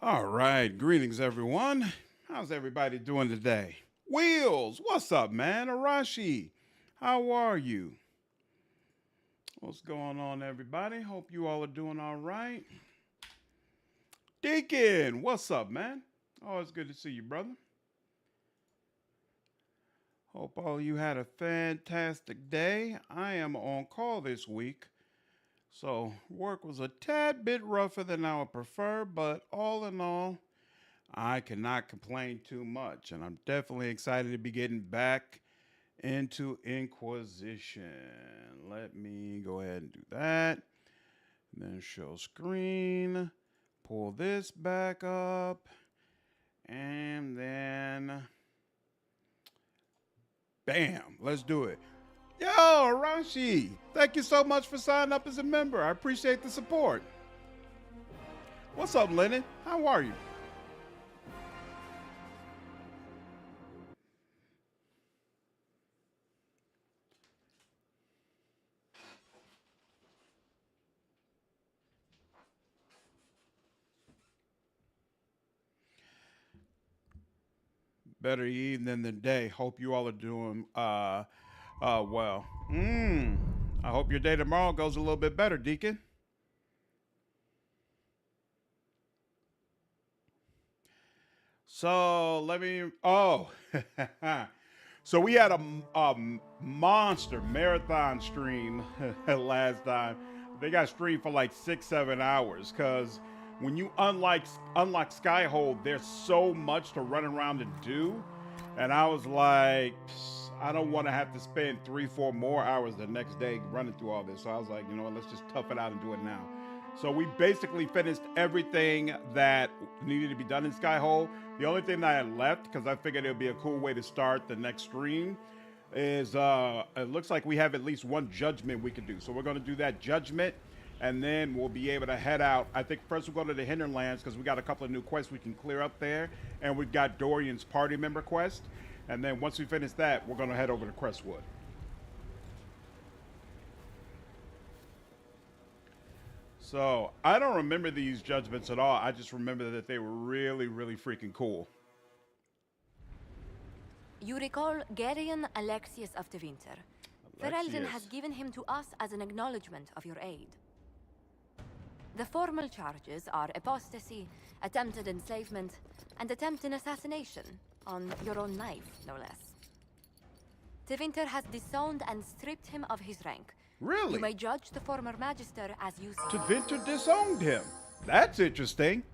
All right, greetings everyone. How's everybody doing today? Wheels, what's up, man? Arashi, how are you? What's going on, everybody? Hope you all are doing all right. Deacon, what's up, man? Always good to see you, brother. Hope all you had a fantastic day. I am on call this week, so work was a tad bit rougher than I would prefer, but all in all, I cannot complain too much, and I'm definitely excited to be getting back into Inquisition. Let me go ahead and do that. And then show screen, pull this back up, and then bam, let's do it. Yo, Arashi, thank you so much for signing up as a member. I appreciate the support. What's up, Lennon? How are you? Better evening than day. Hope you all are doing well. I hope your day tomorrow goes a little bit better, Deacon. So let me. Oh, so we had a monster marathon stream last time. They got streamed for like 6-7 hours because when you unlock Skyhold, there's so much to run around and do, and I was like, I don't want to have to spend 3-4 more hours the next day running through all this. So I was like, you know what, let's just tough it out and do it now. So we basically finished everything that needed to be done in Skyhold. The only thing that I had left, because I figured it would be a cool way to start the next stream, is it looks like we have at least one judgment we could do. So we're going to do that judgment, and then we'll be able to head out. I think first we'll go to the Hinterlands because we got a couple of new quests we can clear up there, and we've got Dorian's party member quest. And then once we finish that, we're going to head over to Crestwood. So I don't remember these judgments at all. I just remember that they were really, really freaking cool. You recall Guardian Alexius of the Winter. Ferelden has given him to us as an acknowledgement of your aid. The formal charges are apostasy, attempted enslavement, and attempted assassination, on your own knife, no less. Tevinter has disowned and stripped him of his rank. Really? You may judge the former magister as you see. Tevinter disowned him. That's interesting.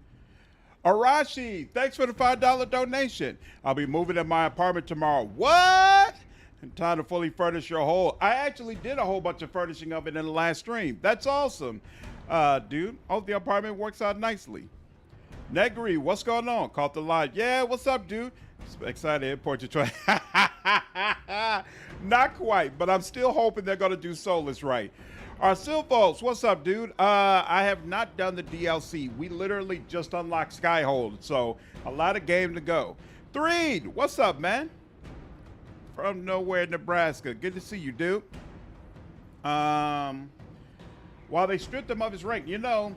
Arashi, thanks for the $5 donation. I'll be moving in my apartment tomorrow. What? Time to fully furnish your home. I actually did a whole bunch of furnishing of it in the last stream. That's awesome. Dude, hope the apartment works out nicely. Negri, what's going on? Caught the line. Yeah, what's up, dude? Excited to import your choice. Not quite, but I'm still hoping they're going to do Solas right. Silvos, what's up, dude? I have not done the DLC. We literally just unlocked Skyhold, so a lot of game to go. Threed, what's up, man? From nowhere, Nebraska. Good to see you, dude. While they stripped him of his rank, you know,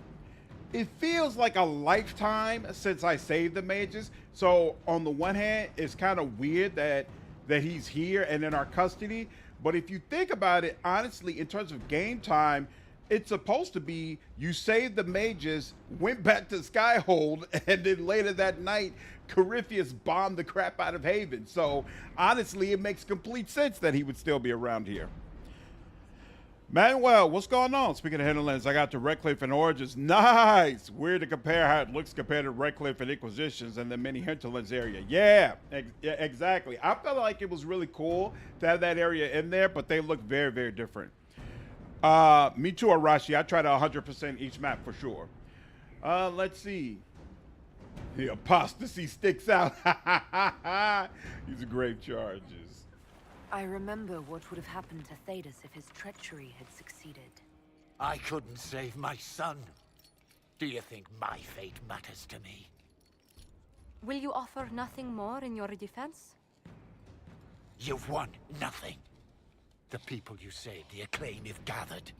it feels like a lifetime since I saved the mages. So on the one hand, it's kind of weird that he's here and in our custody. But if you think about it, honestly, in terms of game time, it's supposed to be you saved the mages, went back to Skyhold, and then later that night, Corypheus bombed the crap out of Haven. So honestly, it makes complete sense that he would still be around here. Manuel, what's going on? Speaking of Hinterlands, I got to Redcliffe and Origins. Nice! Weird to compare how it looks compared to Redcliffe and Inquisitions and the mini Hinterlands area. Yeah, exactly. I felt like it was really cool to have that area in there, but they look very, very different. Me too, Arashi. I tried 100% each map for sure. Let's see. The apostasy sticks out. These are great charges. I remember what would have happened to Thedas if his treachery had succeeded. I couldn't save my son. Do you think my fate matters to me? Will you offer nothing more in your defense? You've won nothing. The people you saved, the acclaim you've gathered.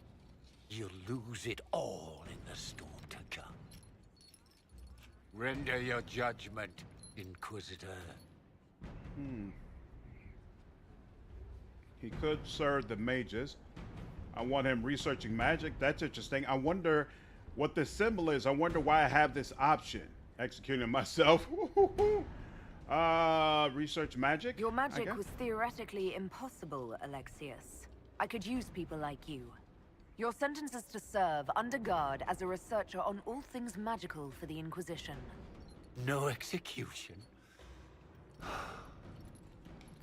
You'll lose it all in the storm to come. Render your judgment, Inquisitor. He could serve the mages. I want him researching magic. That's interesting. I wonder what this symbol is. I wonder why I have this option. Executing myself. Research magic? Your magic was theoretically impossible, Alexius. I could use people like you. Your sentence is to serve under guard as a researcher on all things magical for the Inquisition. No execution?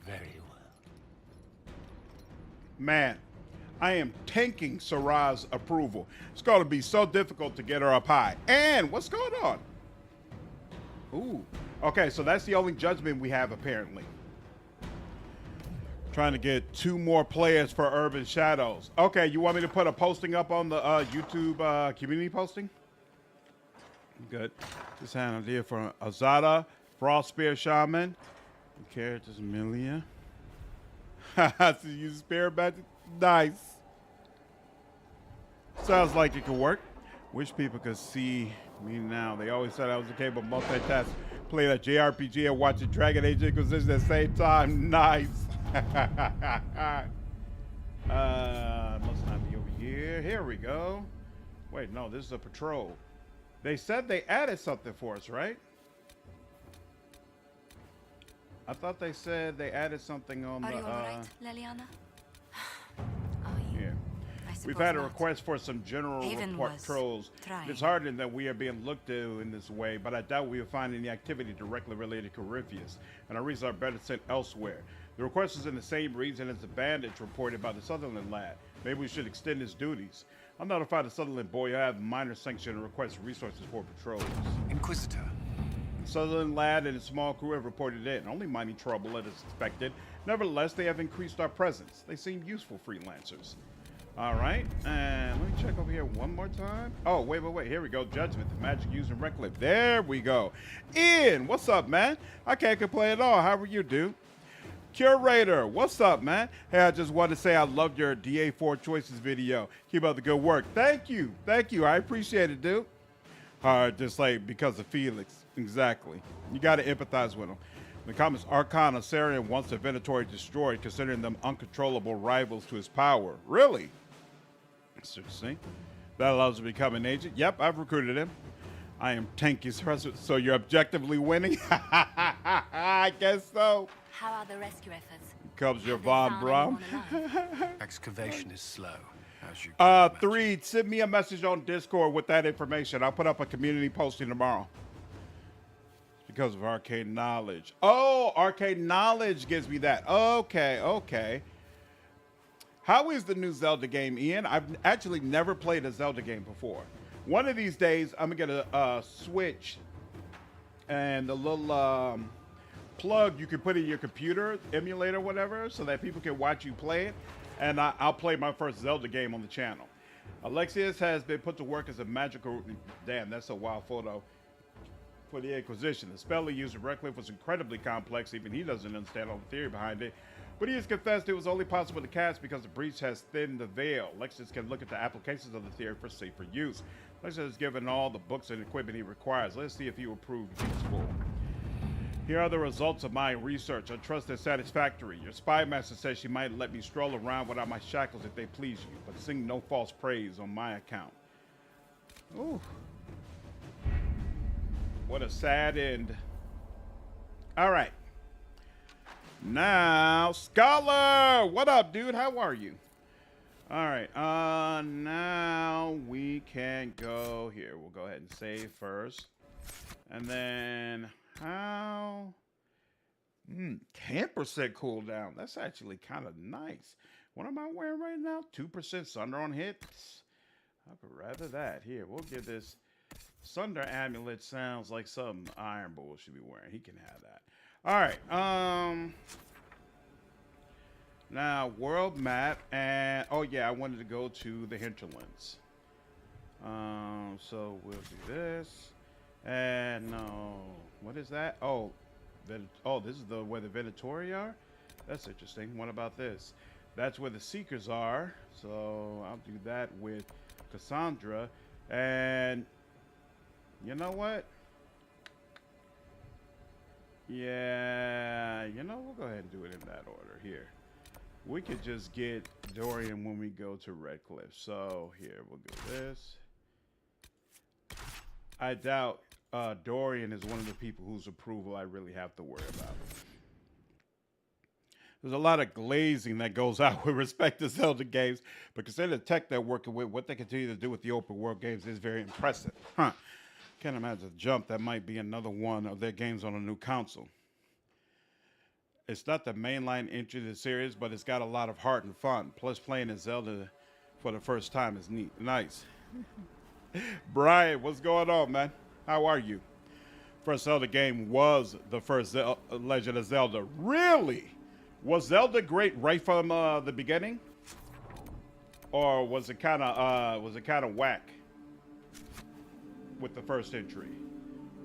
Very well. Man, I am tanking Sarah's approval. It's going to be so difficult to get her up high. And what's going on? Ooh. Okay, so that's the only judgment we have, apparently. Trying to get 2 more players for Urban Shadows. Okay, you want me to put a posting up on the YouTube community posting? Good. Just had an idea for Azada, Frostspear Shaman, characters Amelia. So use spirit magic. Nice. Sounds like it could work. Wish people could see me now. They always said I was capable of multitask. Playing a JRPG and watching Dragon Age Inquisition at the same time. Nice. Must not be over here. Here we go. Wait, no, this is a patrol. They said they added something for us, right? I thought they said they added something on Are the. you all right, Leliana? Yeah. I suppose We've had a not. request for some general Haven patrols. was trying. It's disheartening that we are being looked to in this way, but I doubt we will find any activity directly related to Corypheus, and our reasons are better sent elsewhere. The request is in the same region as the bandits reported by the Sutherland lad. Maybe we should extend his duties. I'll notify the Sutherland boy I have minor sanction and request resources for patrols. Inquisitor. Sutherland lad and his small crew have reported in. Only mighty trouble as expected. Nevertheless, they have increased our presence. They seem useful freelancers. All right, and let me check over here one more time. Oh, wait. Here we go. Judgment, the magic used in Redcliffe. There we go. Ian, what's up, man? I can't complain at all. How are you, dude? Curator, what's up, man? Hey, I just wanted to say I loved your DA4 Choices video. Keep up the good work. Thank you. I appreciate it, dude. Just like because of Felix. Exactly. You got to empathize with him. The comments, Archon Asarian wants the Venatori destroyed, considering them uncontrollable rivals to his power. Really? Interesting. That allows him to become an agent. Yep, I've recruited him. I am tanky, so you're objectively winning? I guess so. How are the rescue efforts? Comes your Have they Von found Braun. anyone alive? Excavation is slow, as you can imagine. 3, send me a message on Discord with that information. I'll put up a community posting tomorrow. Because of arcane knowledge. Oh, arcane knowledge gives me that. Okay. How is the new Zelda game, Ian? I've actually never played a Zelda game before. One of these days, I'm going to get a Switch and a little plug you can put in your computer, emulator, whatever, so that people can watch you play it. And I'll play my first Zelda game on the channel. Alexius has been put to work as a magical... Damn, that's a wild photo. For the Inquisition. The spell he used in Redcliffe was incredibly complex. Even he doesn't understand all the theory behind it. But he has confessed it was only possible to cast because the breach has thinned the veil. Alexius can look at the applications of the theory for safer use. Alexius has given all the books and equipment he requires. Let's see if he will prove useful. Here are the results of my research. I trust they're satisfactory. Your spy master says she might let me stroll around without my shackles if they please you, but sing no false praise on my account. Ooh. What a sad end. All right. Now, Scholar! What up, dude? How are you? All right. Now we can go here. We'll go ahead and save first. And then how? 10% cooldown. That's actually kind of nice. What am I wearing right now? 2% Sunder on hits. I would rather that. Here, we'll give this... Sunder amulet sounds like something Iron Bull should be wearing. He can have that. All right. Now world map, and oh yeah, I wanted to go to the Hinterlands. So we'll do this. And no, what is that? Oh, this is where the Venatori are. That's interesting. What about this? That's where the Seekers are. So I'll do that with Cassandra. And you know what? Yeah, you know, we'll go ahead and do it in that order here. We could just get Dorian when we go to Redcliffe. So here, we'll do this. I doubt Dorian is one of the people whose approval I really have to worry about. There's a lot of glazing that goes out with respect to Zelda games, but consider the tech they're working with, what they continue to do with the open world games is very impressive. Huh. Can't imagine the jump that might be another one of their games on a new console. It's not the mainline entry to the series, but it's got a lot of heart and fun. Plus, playing as Zelda for the first time is neat. Nice. Brian, what's going on, man? How are you? First Zelda game was the first Legend of Zelda. Really? Was Zelda great right from the beginning, or was it kind of whack with the first entry?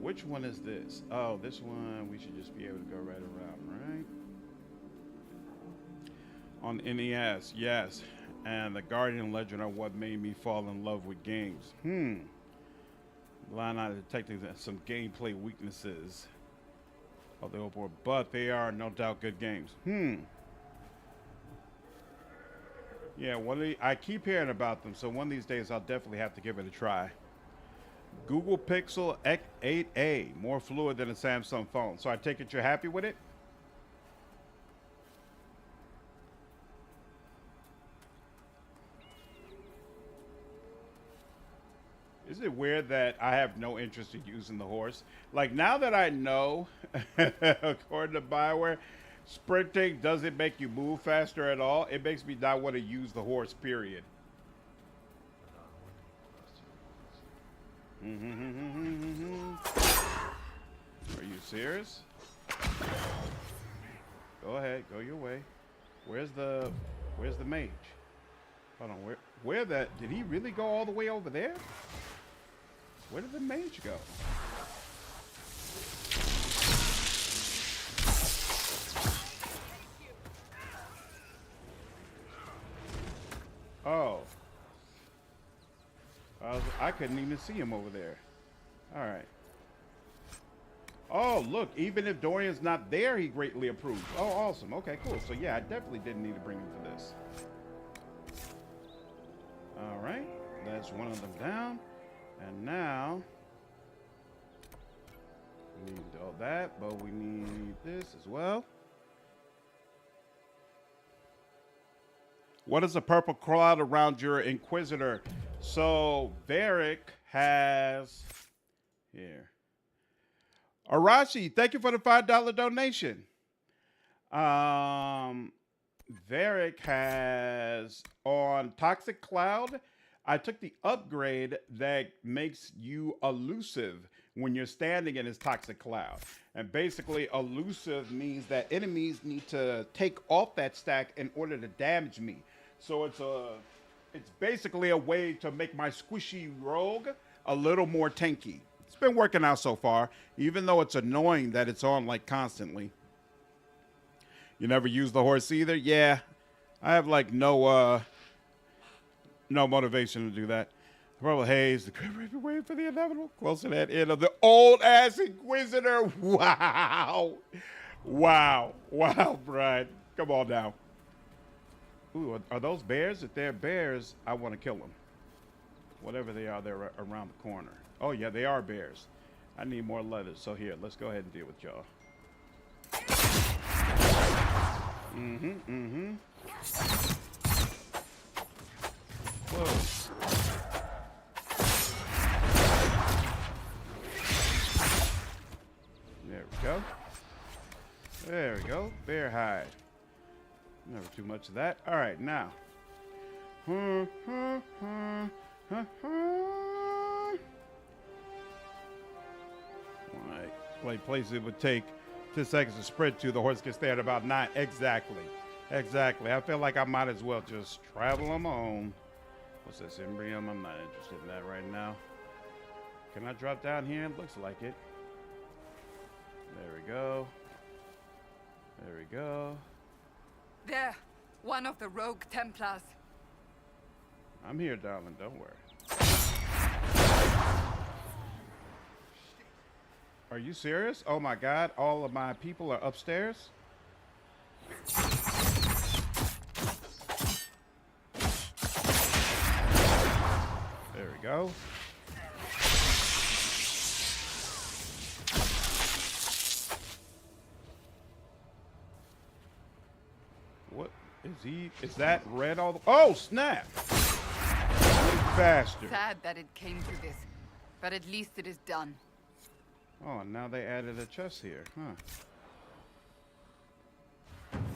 Which one is this? Oh, this one we should just be able to go right around, right? On NES, yes. And the Guardian Legend are what made me fall in love with games. Leliana detecting some gameplay weaknesses of the open world, but they are no doubt good games. Yeah, I keep hearing about them, so one of these days I'll definitely have to give it a try. Google Pixel X8a, more fluid than a Samsung phone. So I take it you're happy with it? Is it weird that I have no interest in using the horse? Like, now that I know, according to BioWare, sprinting doesn't make you move faster at all. It makes me not want to use the horse, period. Are you serious? Go ahead, go your way. Where's the mage? Hold on, where did he really go all the way over there? Where did the mage go? Oh. I couldn't even see him over there. All right. Oh, look, even if Dorian's not there, he greatly approves. Oh, awesome. Okay, cool. So, yeah, I definitely didn't need to bring him for this. All right. That's one of them down. And now, we need all that, but we need this as well. What is the purple cloud around your Inquisitor? So, Varric has here. Arashi, thank you for the $5 donation. Varric has on Toxic Cloud. I took the upgrade that makes you elusive when you're standing in his Toxic Cloud. And basically, elusive means that enemies need to take off that stack in order to damage me. So it's basically a way to make my squishy rogue a little more tanky. It's been working out so far, even though it's annoying that it's on like constantly. You never use the horse either? Yeah, I have like no motivation to do that. Purple Haze, the Great Raven waiting for the inevitable. Close to that end of the old ass Inquisitor. Wow. Wow. Wow, Brian. Come on now. Ooh, are those bears? If they're bears, I want to kill them. Whatever they are, they're around the corner. Oh, yeah, they are bears. I need more letters. So here, let's go ahead and deal with y'all. Whoa. There we go. There we go. Bear hide. Never too much of that. All right, now. Like places it would take 10 seconds to sprint to, the horse can stay at about 9. Exactly. Exactly. I feel like I might as well just travel on my own. What's this, Embryum? I'm not interested in that right now. Can I drop down here? Looks like it. There we go. There we go. There, one of the rogue Templars. I'm here, darling. Don't worry. Are you serious? Oh my God, all of my people are upstairs? There we go. What is he? Is that red all the... Oh, snap! Faster. Sad that it came to this, but at least it is done. Oh, now they added a chest here, huh?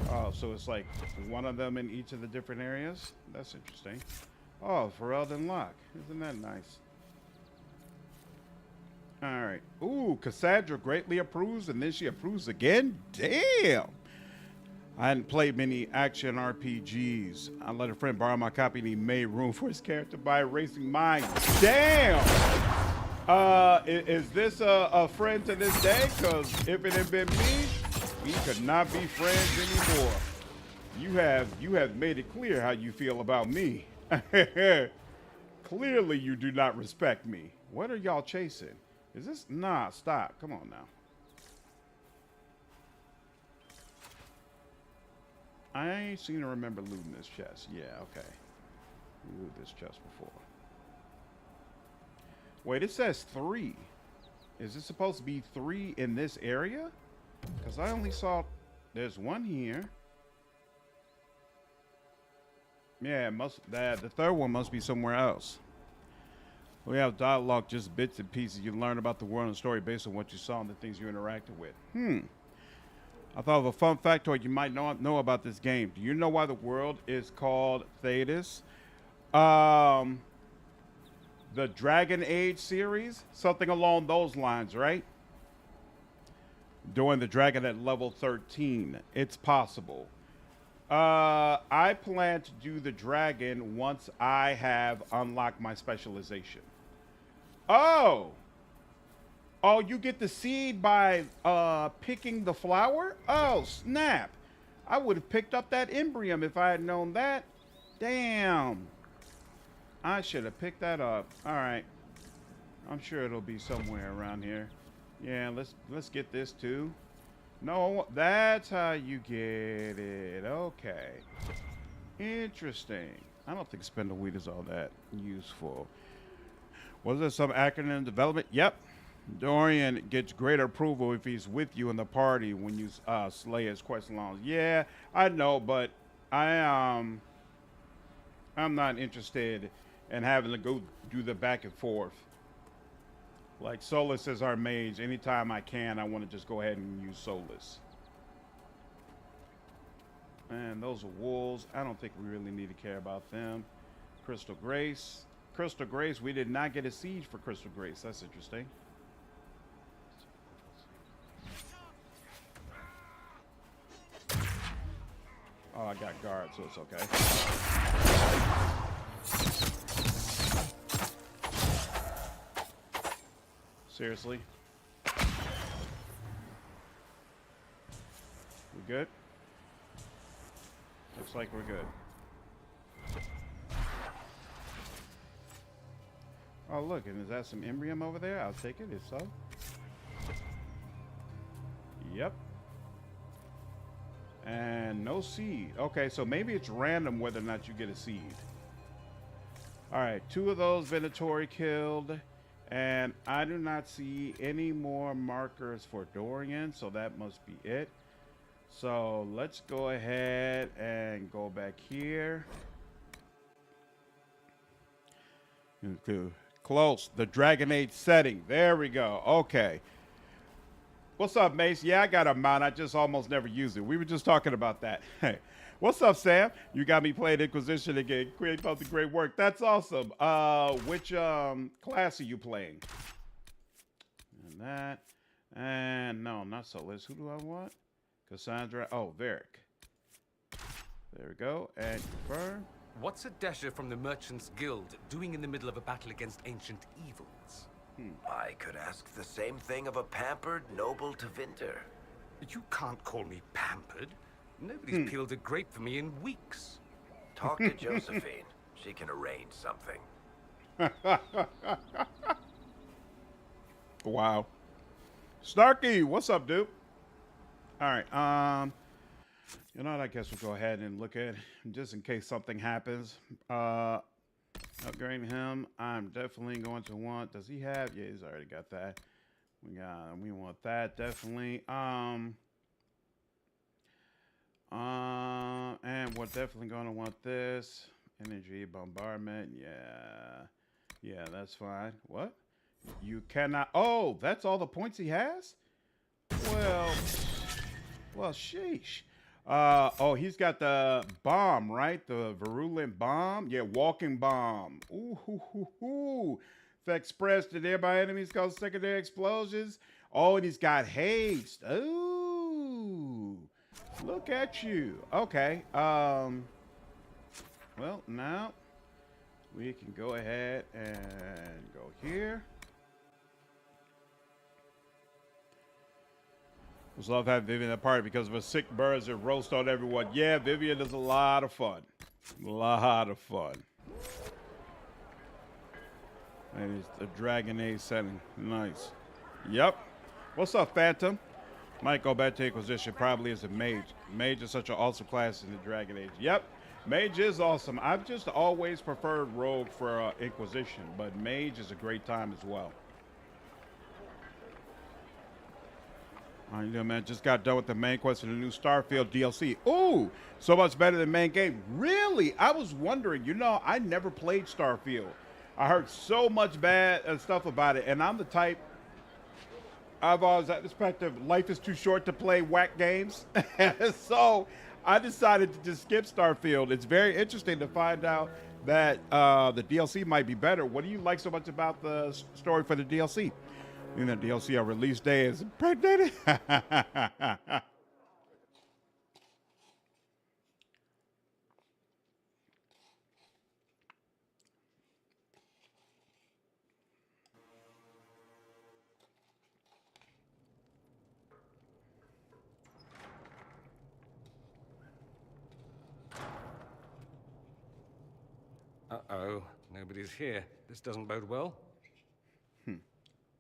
Oh, so it's like one of them in each of the different areas? That's interesting. Oh, Ferelden Lock. Isn't that nice? All right. Ooh, Cassandra greatly approves, and then she approves again? Damn! I hadn't played many action RPGs. I let a friend borrow my copy and he made room for his character by erasing mine. Damn! Is this a friend to this day? Because if it had been me, we could not be friends anymore. You have made it clear how you feel about me. Clearly you do not respect me. What are y'all chasing? Is this... Nah, stop. Come on now. I seem to remember looting this chest. Yeah, okay. We looted this chest before. Wait, it says 3. Is it supposed to be 3 in this area? Because I only saw... There's 1 here. Yeah, it must... the third one must be somewhere else. We have dialogue, just bits and pieces. You learn about the world and story based on what you saw and the things you interacted with. I thought of a fun factoid you might not know about this game. Do you know why the world is called Thedas? The Dragon Age series? Something along those lines, right? Doing the dragon at level 13. It's possible. I plan to do the dragon once I have unlocked my specialization. Oh! Oh, you get the seed by picking the flower? Oh, snap. I would have picked up that embryum if I had known that. Damn. I should have picked that up. All right. I'm sure it'll be somewhere around here. Yeah, let's get this too. No, that's how you get it. Okay. Interesting. I don't think spindleweed is all that useful. Was there some acronym development? Yep. Dorian gets greater approval if he's with you in the party when you slay his quest along. Yeah, I know, but I'm not interested in having to go do the back and forth. Like Solas is our mage. Anytime I can, I want to just go ahead and use Solas. And those are wolves. I don't think we really need to care about them. Crystal Grace. Crystal Grace, we did not get a siege for Crystal Grace. That's interesting. Oh, I got guard, so it's okay. Seriously? We good? Looks like we're good. Oh, look, and is that some embryum over there? I'll take it if so. Yep. And no seed. Okay, so maybe it's random whether or not you get a seed. All right, 2 of those Venatori killed. And I do not see any more markers for Dorian, so that must be it. So let's go ahead and go back here. Close. The Dragon Age setting. There we go. Okay. What's up, Mace? Yeah, I got a mount. I just almost never use it. We were just talking about that. Hey. What's up, Sam? You got me playing Inquisition again. Keep up the great work. That's awesome. Which class are you playing? And that. And no, not Solas. Who do I want? Cassandra. Oh, Varric. There we go. And confirm. What's a dasher from the Merchants Guild doing in the middle of a battle against ancient evils? I could ask the same thing of a pampered noble to Vinter. You can't call me pampered. Nobody's peeled a grape for me in weeks. Talk to Josephine. She can arrange something. Wow. Starkey, what's up, dude? All right. You know what? I guess we'll go ahead and look at, just in case something happens. Upgrading him. I'm definitely going to want. Does he have? Yeah, he's already got that. We want that definitely. And we're definitely going to want this energy bombardment. Yeah, that's fine. What? You cannot. Oh, that's all the points he has. Well, sheesh. Oh, he's got the bomb, right? The virulent bomb. Yeah, walking bomb. Ooh, hoo, hoo, hoo. Effect spreads to nearby enemies cause secondary explosions. Oh, and he's got haste. Ooh, look at you. Okay. Well, now we can go ahead and go here. Just love having Vivian at the party because of her sick birds that roast on everyone. Yeah, Vivian is a lot of fun. A lot of fun. And it's the Dragon Age setting. Nice. Yep. What's up, Phantom? Might go back to Inquisition. Probably as a mage. Mage is such an awesome class in the Dragon Age. Yep. Mage is awesome. I've just always preferred Rogue for Inquisition, but Mage is a great time as well. You know, man, just got done with the main quest of the new Starfield DLC. Ooh, so much better than main game. Really? I was wondering, you know, I never played Starfield. I heard so much bad stuff about it, and I'm the type, I've always had this perspective, life is too short to play whack games. So I decided to just skip Starfield. It's very interesting to find out that the DLC might be better. What do you like so much about the story for the DLC? You know, DLC on release day is impregnated. Uh-oh, nobody's here. This doesn't bode well.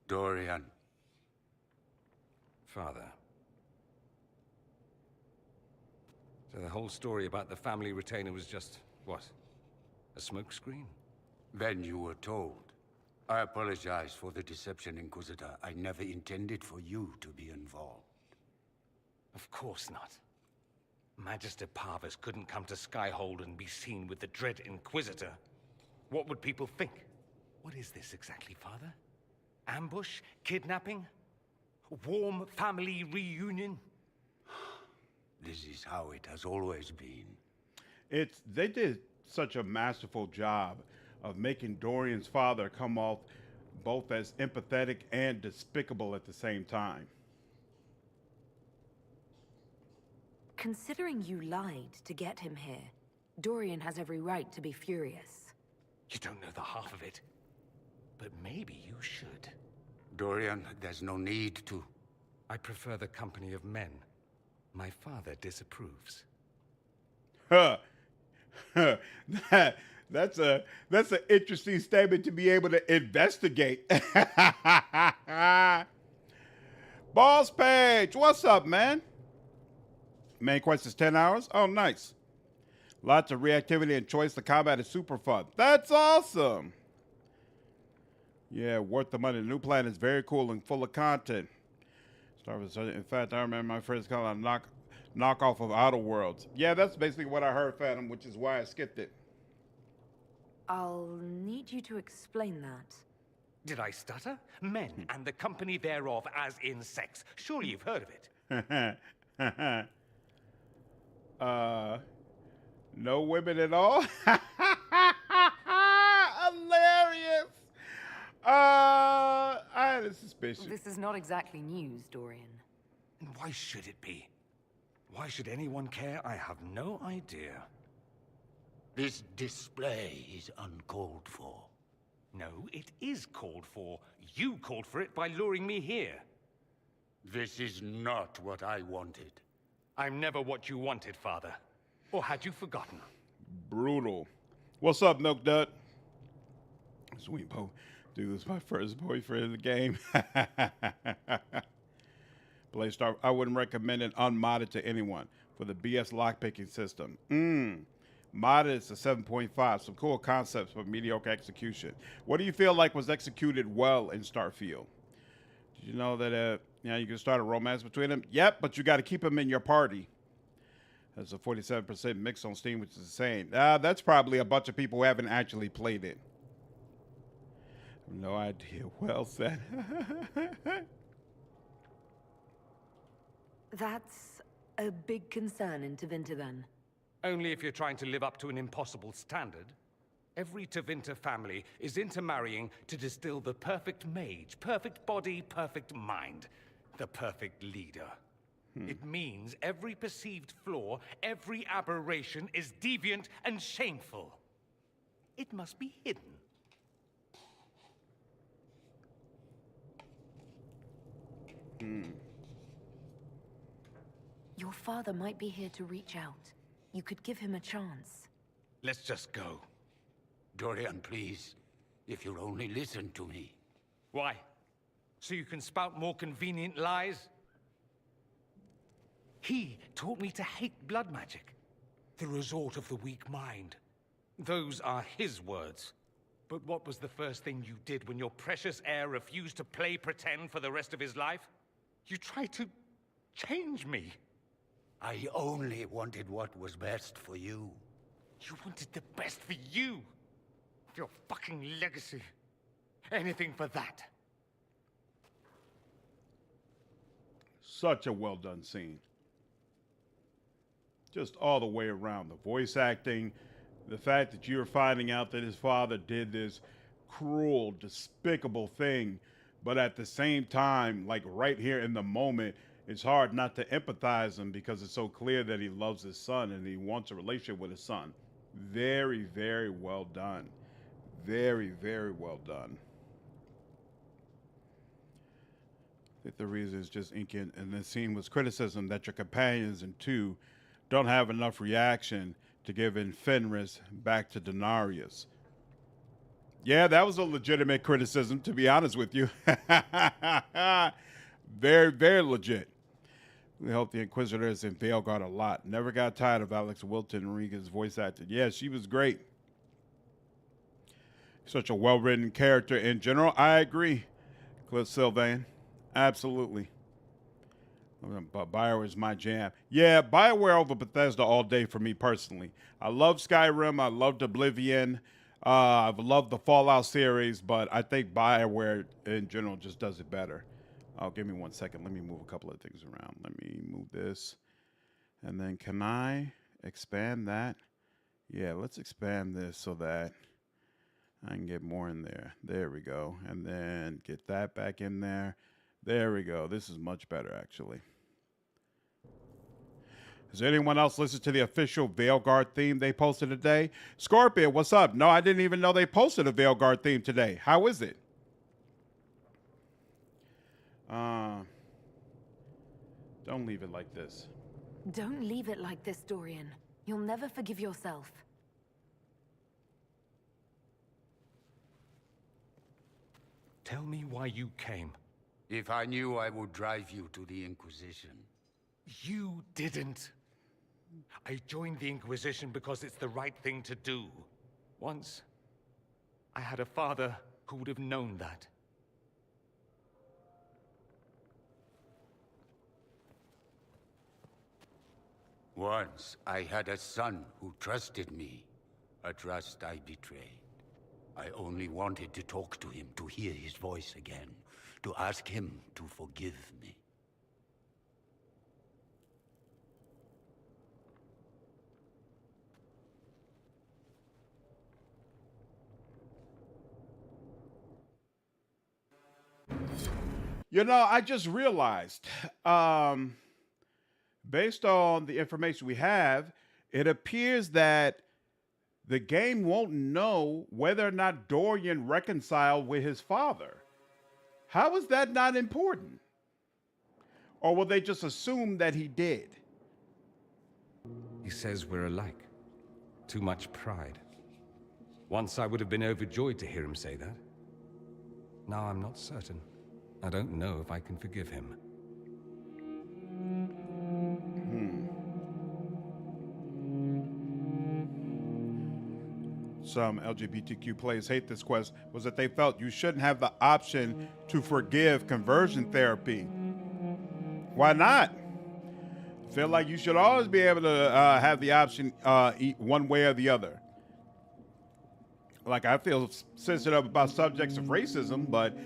Dorian. Father. So the whole story about the family retainer was just, what? A smokescreen? Then you were told. I apologize for the deception, Inquisitor. I never intended for you to be involved. Of course not. Magister Parvus couldn't come to Skyhold and be seen with the dread Inquisitor. What would people think? What is this exactly, Father? Ambush? Kidnapping? Warm family reunion? This is how it has always been. They did such a masterful job of making Dorian's father come off both as empathetic and despicable at the same time. Considering you lied to get him here, Dorian has every right to be furious. You don't know the half of it. But maybe you should. Dorian, there's no need to. I prefer the company of men. My father disapproves. That's an interesting statement to be able to investigate. Boss Page, what's up, man? Main quest is 10 hours. Oh, nice. Lots of reactivity and choice. The combat is super fun. That's awesome. Yeah, worth the money. The new plan is very cool and full of content. In fact, I remember my friends calling it a knockoff of Outer Worlds. Yeah, that's basically what I heard, Phantom, which is why I skipped it. I'll need you to explain that. Did I stutter? Men and the company thereof as in sex. Surely you've heard of it. No women at all? Hilarious. I had a suspicion. This is not exactly news, Dorian. And why should it be? Why should anyone care? I have no idea. This display is uncalled for. No, it is called for. You called for it by luring me here. This is not what I wanted. I'm never what you wanted, Father. Or had you forgotten? Brutal. What's up, Milk Dud? Sweet Bo. Dude, was my first boyfriend in the game. Play Star. I wouldn't recommend it unmodded to anyone for the BS lockpicking system. Modded is a 7.5. Some cool concepts, but mediocre execution. What do you feel like was executed well in Starfield? Did you know that you can start a romance between them? Yep, but you got to keep them in your party. There's a 47% mix on Steam, which is insane. That's probably a bunch of people who haven't actually played it. No idea. Well said. That's a big concern in Tevinter, then. Only if you're trying to live up to an impossible standard. Every Tevinter family is intermarrying to distill the perfect mage, perfect body, perfect mind, the perfect leader. It means every perceived flaw, every aberration is deviant and shameful. It must be hidden. Your father might be here to reach out. You could give him a chance. Let's just go. Dorian, please. If you'll only listen to me. Why? So you can spout more convenient lies? He taught me to hate blood magic. The resort of the weak mind. Those are his words. But what was the first thing you did when your precious heir refused to play pretend for the rest of his life? You tried to change me. I only wanted what was best for you. You wanted the best for you. Your fucking legacy. Anything for that. Such a well done scene. Just all the way around. The voice acting, the fact that you're finding out that his father did this cruel, despicable thing, but at the same time, like right here in the moment, it's hard not to empathize him because it's so clear that he loves his son and he wants a relationship with his son. Very, very well done. Very, very well done. I think the reason is just inking, and the scene was criticism that your companions in 2 don't have enough reaction to giving Fenris back to Denarius. Yeah, that was a legitimate criticism, to be honest with you. Very, very legit. We hope the Inquisitors in Veilguard a lot. Never got tired of Alex Wilton Regan's voice acting. Yeah, she was great. Such a well-written character in general. I agree, Cliff Sylvain. Absolutely. But BioWare is my jam. Yeah, BioWare over Bethesda all day for me personally. I love Skyrim. I loved Oblivion. I've loved the Fallout series, but I think BioWare in general just does it better. Oh, give me 1 second. Let me move a couple of things around. Let me move this. And then can I expand that? Yeah, let's expand this so that I can get more in there. There we go. And then get that back in there. There we go. This is much better, actually. Has anyone else listened to the official Veilguard theme they posted today? Scorpion, what's up? No, I didn't even know they posted a Veilguard theme today. How is it? Don't leave it like this. Don't leave it like this, Dorian. You'll never forgive yourself. Tell me why you came. If I knew, I would drive you to the Inquisition. You didn't. I joined the Inquisition because it's the right thing to do. Once, I had a father who would have known that. Once, I had a son who trusted me. A trust I betrayed. I only wanted to talk to him, to hear his voice again, to ask him to forgive me. You know, I just realized, based on the information we have, it appears that the game won't know whether or not Dorian reconciled with his father. How is that not important? Or will they just assume that he did? He says we're alike. Too much pride. Once I would have been overjoyed to hear him say that. Now I'm not certain. I don't know if I can forgive him. Some LGBTQ players hate this quest was that they felt you shouldn't have the option to forgive conversion therapy. Why not? I feel like you should always be able to have the option one way or the other. Like, I feel sensitive about subjects of racism, but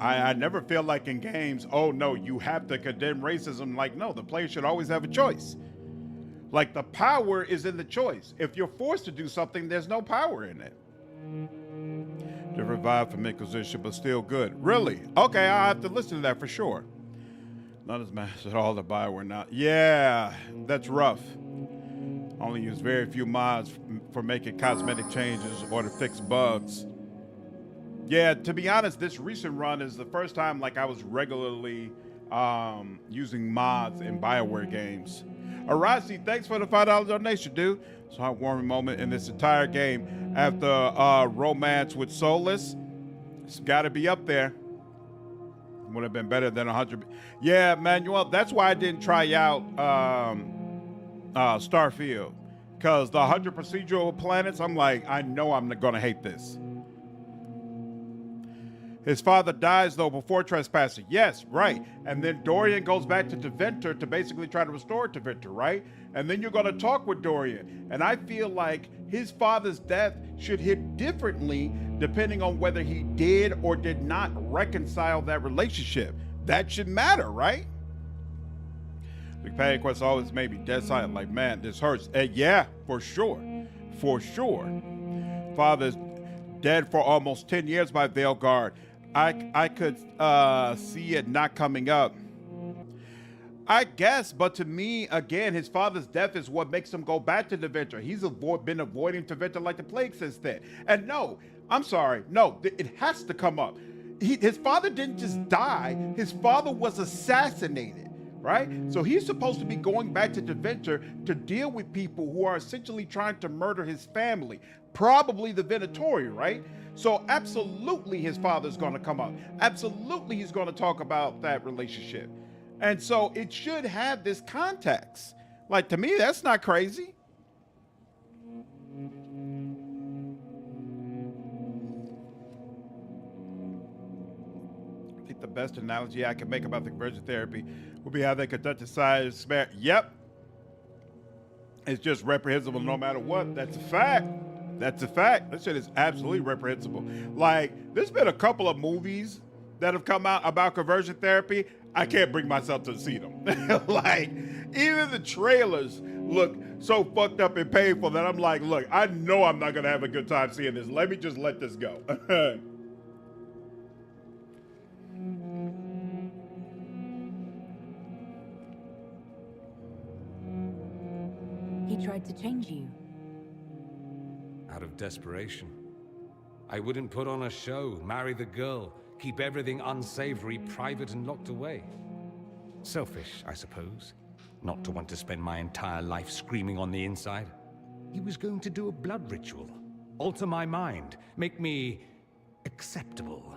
I never feel like in games, oh no, you have to condemn racism. Like, no, the player should always have a choice. Like, the power is in the choice. If you're forced to do something, there's no power in it. Different vibe from Inquisition, but still good. Really? Okay, I'll have to listen to that for sure. Not as much at all to Bioware now. Yeah, that's rough. Only use very few mods for making cosmetic changes or to fix bugs. Yeah, to be honest, this recent run is the first time like I was regularly using mods in Bioware games. Arasi, thanks for the $5 donation, dude. It's a heartwarming moment in this entire game. After romance with Solas, it's got to be up there. Would have been better than 100. Yeah, Manuel, that's why I didn't try out Starfield. Because the 100 procedural planets, I'm like, I know I'm going to hate this. His father dies, though, before trespassing. Yes, right. And then Dorian goes back to Deventer to basically try to restore Deventer, right? And then you're going to talk with Dorian. And I feel like his father's death should hit differently depending on whether he did or did not reconcile that relationship. That should matter, right? The companion quest always made me dead silent, like, man, this hurts. Yeah, for sure. For sure. Father's dead for almost 10 years by Veilguard. I could see it not coming up. I guess, but to me, again, his father's death is what makes him go back to Deventer. He's been avoiding Deventer like the plague since then. And no, I'm sorry, no, it has to come up. His father didn't just die, his father was assassinated, right? So he's supposed to be going back to Deventer to deal with people who are essentially trying to murder his family, probably the Venatori, right? So absolutely his father's gonna come up. Absolutely he's gonna talk about that relationship. And so it should have this context. Like, to me, that's not crazy. I think the best analogy I can make about the conversion therapy would be how they conduct a science experiment. Yep. It's just reprehensible no matter what. That's a fact. That's a fact. This shit is absolutely reprehensible. Like, there's been a couple of movies that have come out about conversion therapy. I can't bring myself to see them. Like, even the trailers look so fucked up and painful that I'm like, look, I know I'm not gonna have a good time seeing this. Let me just let this go. He tried to change you. Out of desperation. I wouldn't put on a show, marry the girl, keep everything unsavory, private and locked away. Selfish, I suppose. Not to want to spend my entire life screaming on the inside. He was going to do a blood ritual. Alter my mind. Make me acceptable.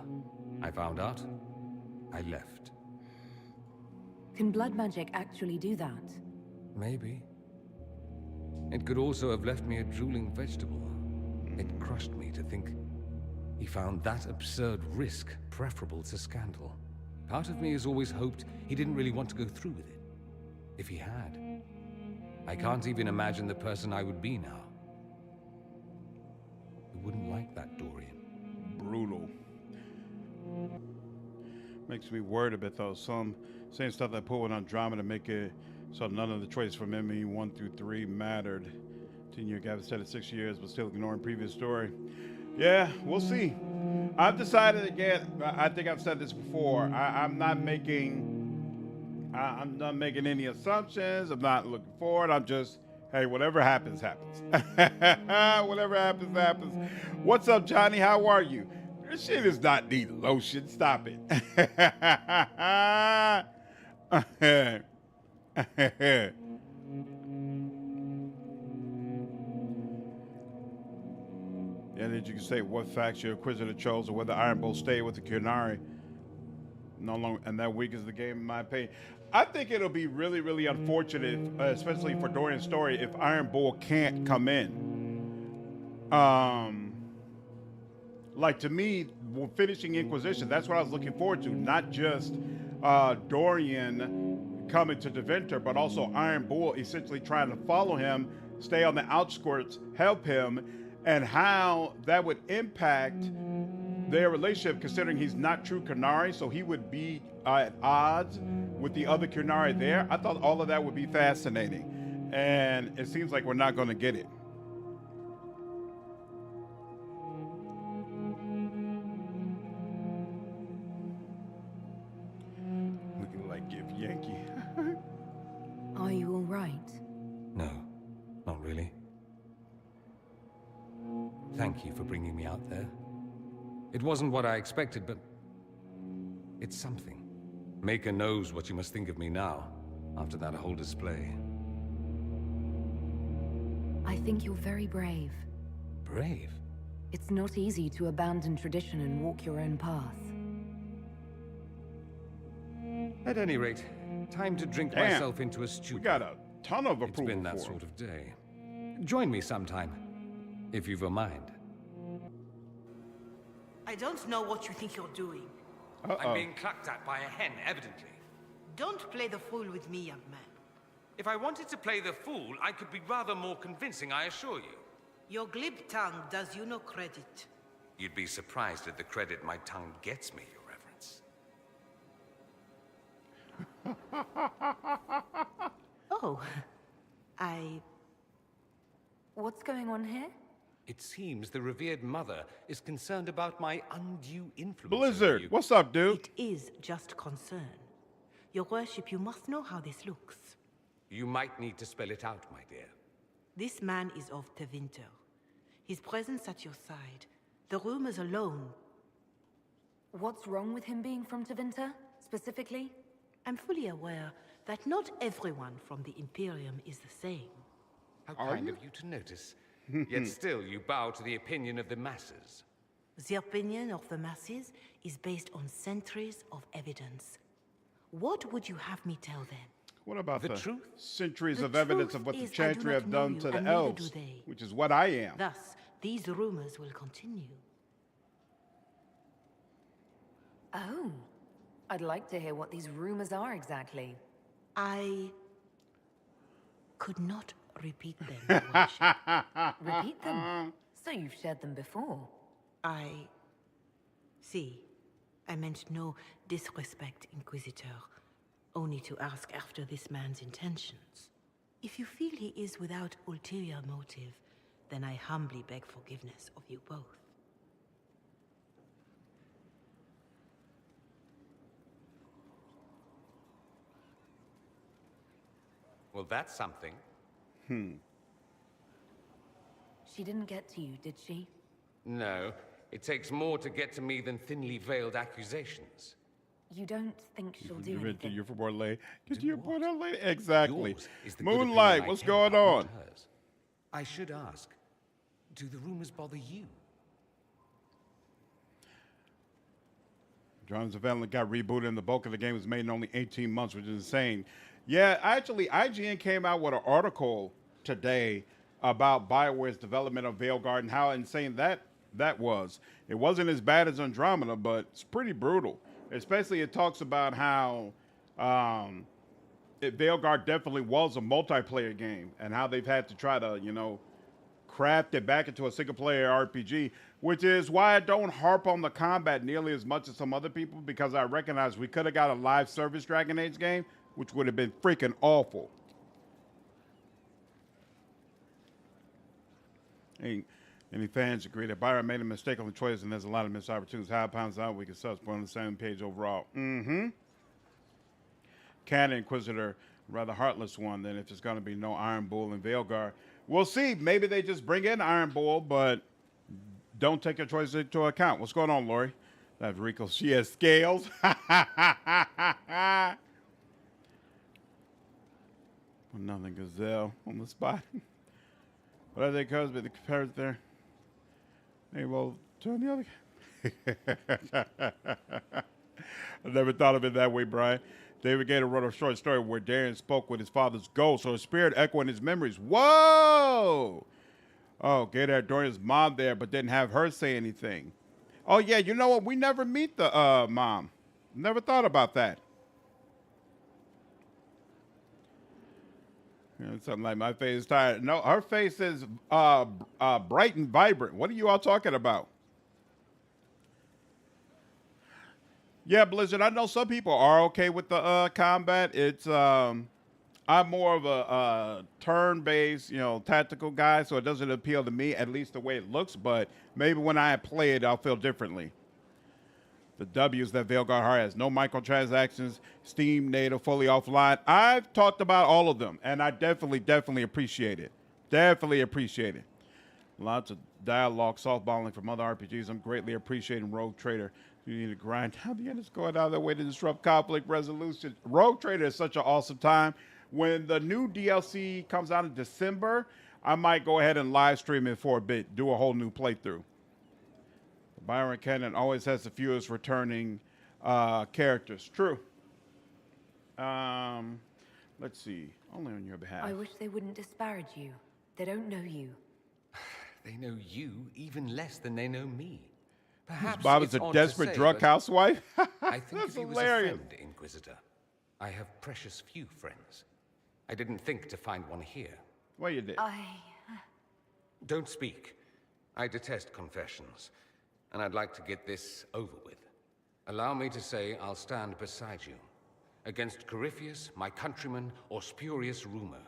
I found out. I left. Can blood magic actually do that? Maybe. It could also have left me a drooling vegetable. It crushed me to think he found that absurd risk preferable to scandal. Part of me has always hoped he didn't really want to go through with it. If he had, I can't even imagine the person I would be now. You wouldn't like that, Dorian. Brutal. Makes me worried a bit, though. Some same stuff that put on drama to make it so none of the choices from ME 1 through 3 mattered. 10-year gap instead of 6 years, but still ignoring previous story. Yeah, we'll see. I've decided again. I think I've said this before. I'm not making any assumptions. I'm not looking forward. I'm just, hey, whatever happens, happens. Whatever happens, happens. What's up, Johnny? How are you? This shit is not needing lotion. Stop it. And then you can say what facts your Inquisitor chose or whether Iron Bolt stayed with the Kunari. No longer, and that weakens the game, in my opinion. I think it'll be really, really unfortunate, especially for Dorian's story, if Iron Bull can't come in. Like, to me, finishing Inquisition, that's what I was looking forward to. Not just Dorian coming to Deventer, but also Iron Bull essentially trying to follow him, stay on the outskirts, help him, and how that would impact their relationship, considering he's not true Qunari, so he would be at odds with the other Qunari there. I thought all of that would be fascinating, and it seems like we're not going to get it. Looking like Give Yankee. Are you all right? No, not really. Thank you for bringing me out there. It wasn't what I expected, but it's something. Maker knows what you must think of me now, after that whole display. I think you're very brave. Brave? It's not easy to abandon tradition and walk your own path. At any rate, time to drink Damn. myself into a stupor. We got a ton of It's approval been that for sort him. of day. Join me sometime, if you've a mind. I don't know what you think you're doing. I'm being clucked at by a hen, evidently. Don't play the fool with me, young man. If I wanted to play the fool, I could be rather more convincing, I assure you. Your glib tongue does you no credit. You'd be surprised at the credit my tongue gets me, Your Reverence. Oh, What's going on here? It seems the revered mother is concerned about my undue influence. Blizzard, over you. what's up, dude? It is just concern. Your worship, you must know how this looks. You might need to spell it out, my dear. This man is of Deventer. His presence at your side, the rumors alone. What's wrong with him being from Deventer, specifically? I'm fully aware that not everyone from the Imperium is the same. How kind of you to notice. Yet still you bow to the opinion of the masses. The opinion of the masses is based on centuries of evidence. What would you have me tell them? What about The the truth? centuries The of evidence truth of what the is I do Chantry not have know done you, to the and neither elves, do they. which is what I am. Thus, these rumors will continue. Oh, I'd like to hear what these rumors are exactly. I could not repeat them, Your Worship. Repeat them. So you've shared them before. See, I meant no disrespect, Inquisitor. Only to ask after this man's intentions. If you feel he is without ulterior motive, then I humbly beg forgiveness of you both. Well, that's something. She didn't get to you, did she? No, it takes more to get to me than thinly veiled accusations. You don't think she'll do anything? You're for late. Exactly. Yours is the good opinion Moonlight, I what's care going about, on? not hers. I should ask, do the rumors bother you? Drums of Evelyn got rebooted and the bulk of the game was made in only 18 months, which is insane. Yeah, actually, IGN came out with an article today about BioWare's development of Veilguard and how insane that was. It wasn't as bad as Andromeda, but it's pretty brutal. Especially it talks about how Veilguard definitely was a multiplayer game and how they've had to try to, craft it back into a single-player RPG, which is why I don't harp on the combat nearly as much as some other people, because I recognize we could have got a live service Dragon Age game, which would have been freaking awful. Any fans agree that Byron made a mistake on the choice and there's a lot of missed opportunities. High pounds out, we can subsequently on the same page overall. Canon Inquisitor, rather heartless one than if it's going to be no Iron Bull and Veilguard. We'll see. Maybe they just bring in Iron Bull, but don't take your choices into account. What's going on, Lori? That's Rico. She has scales. Nothing Gazelle on the spot. What are they called? But the comparison there. Maybe we'll turn the other. I never thought of it that way, Brian. David Gator wrote a short story where Dorian spoke with his father's ghost, or his spirit echoing his memories. Whoa! Oh, Gator had Dorian's mom there, but didn't have her say anything. Oh, yeah, you know what? We never meet the mom. Never thought about that. You know, something like my face is tired. No, her face is bright and vibrant. What are you all talking about? Yeah, Blizzard, I know some people are okay with the combat. It's I'm more of a turn-based, tactical guy, so it doesn't appeal to me, at least the way it looks, but maybe when I play it, I'll feel differently. The W's that Veilguard Heart has. No microtransactions, Steam native, fully offline. I've talked about all of them, and I definitely appreciate it. Definitely appreciate it. Lots of dialogue, softballing from other RPGs. I'm greatly appreciating Rogue Trader. You need to grind down the end. It's going out of their way to disrupt conflict resolution. Rogue Trader is such an awesome time. When the new DLC comes out in December, I might go ahead and live stream it for a bit, do a whole new playthrough. Byron Cannon always has the fewest returning characters. True. Let's see. Only on your behalf. I wish they wouldn't disparage you. They don't know you. They know you even less than they know me. Perhaps Bob is a desperate drug housewife. I think That's if he was hilarious. a friend, Inquisitor. I have precious few friends. I didn't think to find one here. Well, you did. Don't speak. I detest confessions, and I'd like to get this over with. Allow me to say I'll stand beside you, against Corypheus, my countryman, or spurious rumor,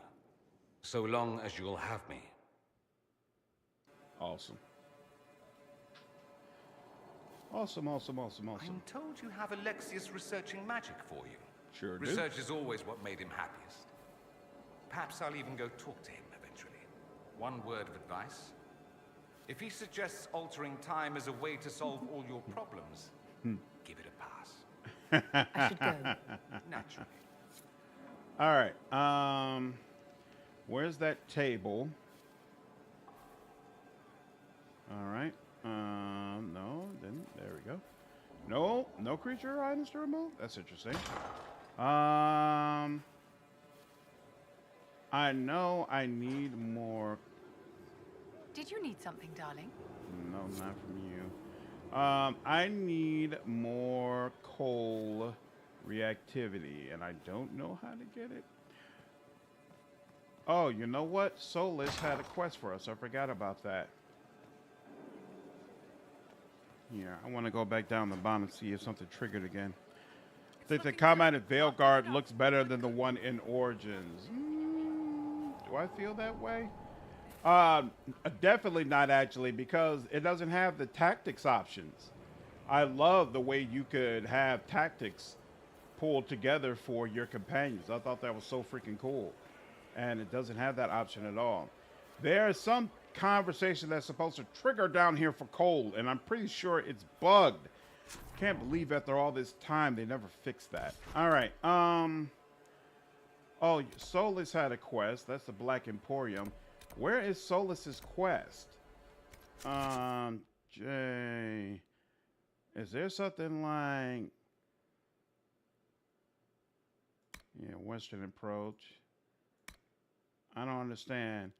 so long as you'll have me. Awesome. Awesome. I'm told you have Alexius researching magic for you. Sure do. Research is always what made him happiest. Perhaps I'll even go talk to him eventually. One word of advice. If he suggests altering time as a way to solve all your problems, give it a pass. I should go. Naturally. All right. Where's that table? All right. No, didn't. There we go. No creature items to remove. That's interesting. I know I need more. Did you need something, darling? No, not from you. I need more coal reactivity, and I don't know how to get it. Oh, you know what? Solas had a quest for us. I forgot about that. Yeah, I want to go back down the bottom and see if something triggered again. I think the combat in Veilguard looks better than the one in Origins. Do I feel that way? Definitely not, actually, because it doesn't have the tactics options. I love the way you could have tactics pulled together for your companions. I thought that was so freaking cool. And it doesn't have that option at all. There's some conversation that's supposed to trigger down here for coal, and I'm pretty sure it's bugged. Can't believe after all this time they never fixed that. All right. Oh, Solas had a quest. That's the Black Emporium. Where is Solas's quest? Jay, is there something like, Western approach? I don't understand.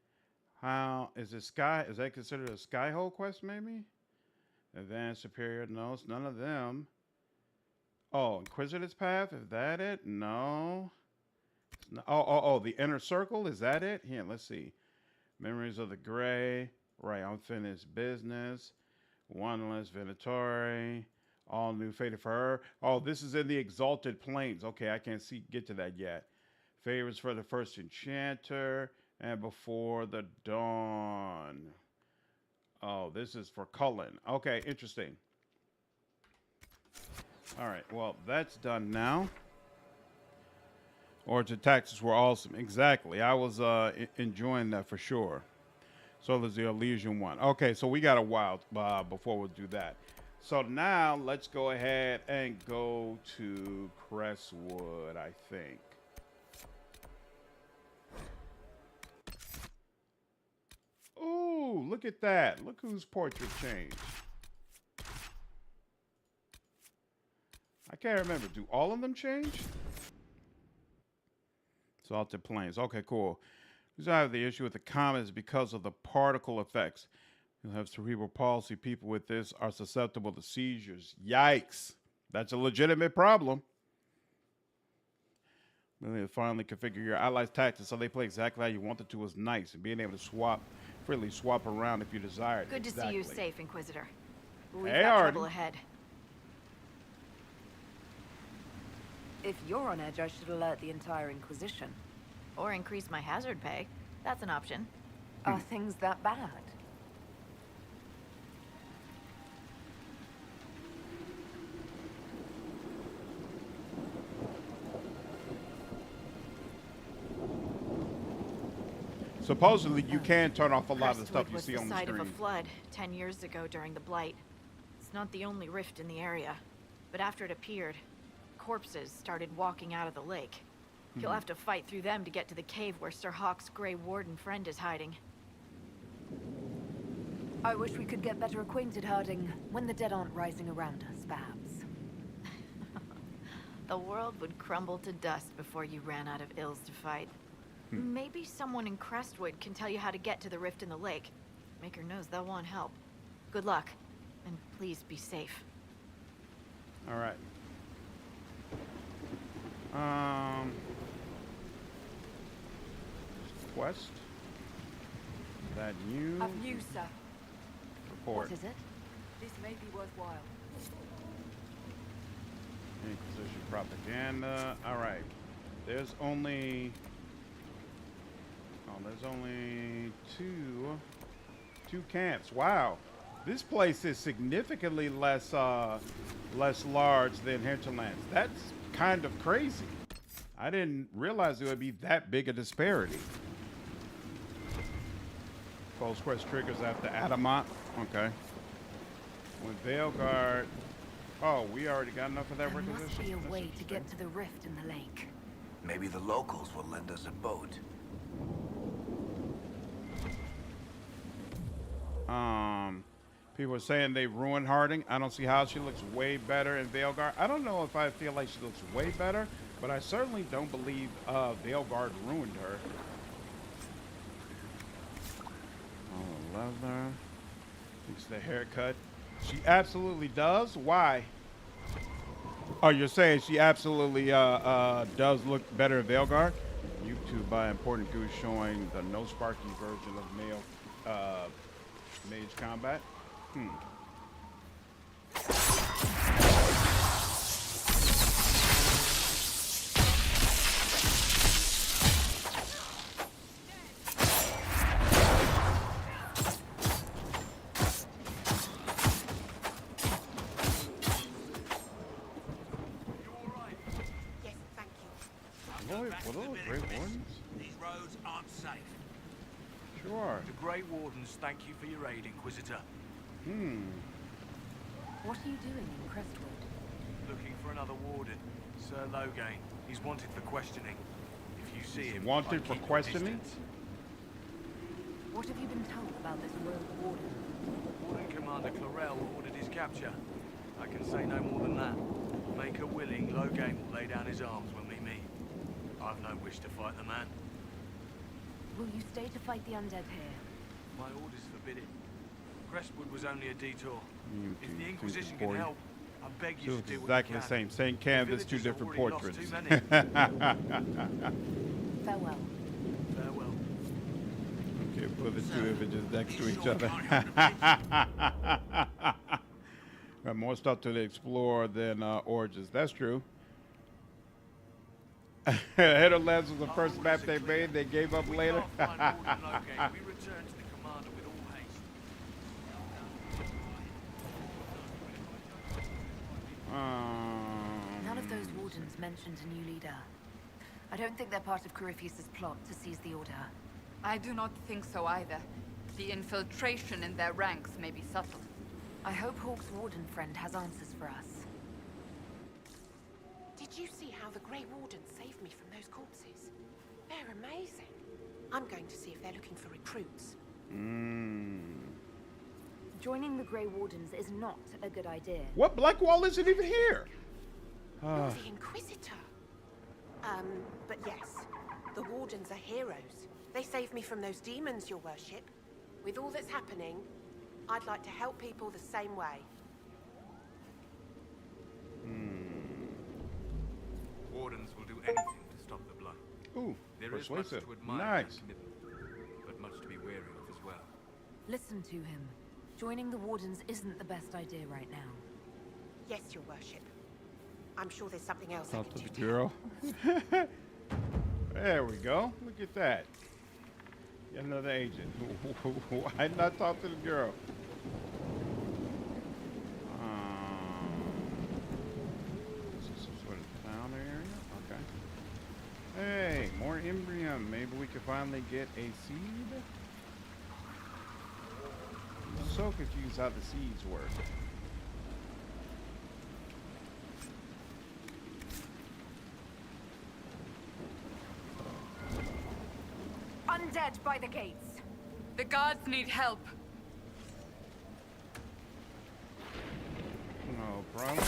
How is it sky? Is that considered a Skyhole quest, maybe? Advanced Superior? No, it's none of them. Oh, Inquisitor's Path? Is that it? No. Oh, the Inner Circle? Is that it? Here, let's see. Memories of the Gray. Right, Unfinished Business. One Less Venatori. All New Fated for Her. Oh, this is in the Exalted Plains. Okay, I can't get to that yet. Favors for the First Enchanter. And Before the Dawn. Oh, this is for Cullen. Okay, interesting. All right, well, that's done now. Origin Taxes were awesome. Exactly. I was enjoying that for sure. So there's the Elysian one. Okay, so we got a while before we'll do that. So now let's go ahead and go to Crestwood, I think. Ooh, look at that. Look whose portrait changed. I can't remember. Do all of them change? Salted plains. Okay, cool. Because I have the issue with the comets because of the particle effects. You'll have cerebral palsy. People with this are susceptible to seizures. Yikes. That's a legitimate problem. Really, finally configure your allies' tactics so they play exactly how you want it to is nice. And being able to freely swap around if you desire it. Good to see you safe, Inquisitor. We've Hey, got Artie. trouble ahead. If you're on edge, I should alert the entire Inquisition. Or increase my hazard pay. That's an option. Are things that bad? Supposedly, you can turn off a lot of the stuff Crestwood you was see the on the site of a screen. flood 10 years ago during the Blight. It's not the only rift in the area, but after it appeared, corpses started walking out of the lake. You'll have to fight through them to get to the cave where Sir Hawk's Grey Warden friend is hiding. I wish we could get better acquainted, Harding, when the dead aren't rising around us, perhaps. The world would crumble to dust before you ran out of ills to fight. Maybe someone in Crestwood can tell you how to get to the rift in the lake. Maker knows they'll want help. Good luck, and please be safe. All right. Quest. Is that you? Of news, sir. Report. What is it? This may be worthwhile. Inquisition propaganda. All right. There's only two camps. Wow. This place is significantly less large than Hinterlands. That's kind of crazy. I didn't realize there would be that big a disparity. Close quest triggers after Adamant. Okay. When Veilguard. Oh, we already got enough of that There requisition? must be a That's way to interesting. get to the rift in the lake. Maybe the locals will lend us a boat. People are saying they ruined Harding. I don't see how she looks way better in Veilguard. I don't know if I feel like she looks way better, but I certainly don't believe Veilguard ruined her. Oh, leather. Fix the haircut. She absolutely does. Why? Oh, you're saying she absolutely does look better in Veilguard? YouTube by Important Goose showing the no Sparky version of male mage combat. Grey Wardens, thank you for your aid, Inquisitor. What are you doing in Crestwood? Looking for another Warden, Sir Logain. He's wanted for questioning. If you see him, wanted I'd for keep your questioning? distance. What have you been told about this rogue warden? Warden Commander Clarel ordered his capture. I can say no more than that. Make her willing, Logain will lay down his arms when we meet. I've no wish to fight the man. Will you stay to fight the undead here? My orders forbid it. Crestwood was only a detour. If the Two Inquisition for can you. help, I beg you So to it's do what exactly you the can. same canvas, two villagers have different already lost portraits. too many. Farewell. Farewell. Okay, put the two images next to each other. Got more stuff to explore than Origins. That's true. Hinterlands was the first map they made. They gave up later. We return to the commander with all haste. None of those wardens mentioned a new leader. I don't think they're part of Corypheus' plot to seize the Order. I do not think so either. The infiltration in their ranks may be subtle. I hope Hawk's warden friend has answers for us. Did you see how the Grey Wardens saved me from those corpses? They're amazing. I'm going to see if they're looking for recruits. Joining the Grey Wardens is not a good idea. What? Blackwall isn't even here. You're the Inquisitor. But yes, The Wardens are heroes. They saved me from those demons, your worship. With all that's happening, I'd like to help people the same way. Wardens will do anything to stop the blood. Ooh, There is much to persuasive. admire in Nice. commitment, but much to be wary of as well. Listen to him. Joining the Wardens isn't the best idea right now. Yes, your worship. I'm sure there's something else I Talk can to do the girl. There we go. Look at that. Get another agent. Why not talk to the girl? This is some sort of town area. Okay. Hey, more Imbrium. Maybe we can finally get a seed. I'm so confused how the seeds work. Undead by the gates. The guards need help. No problem.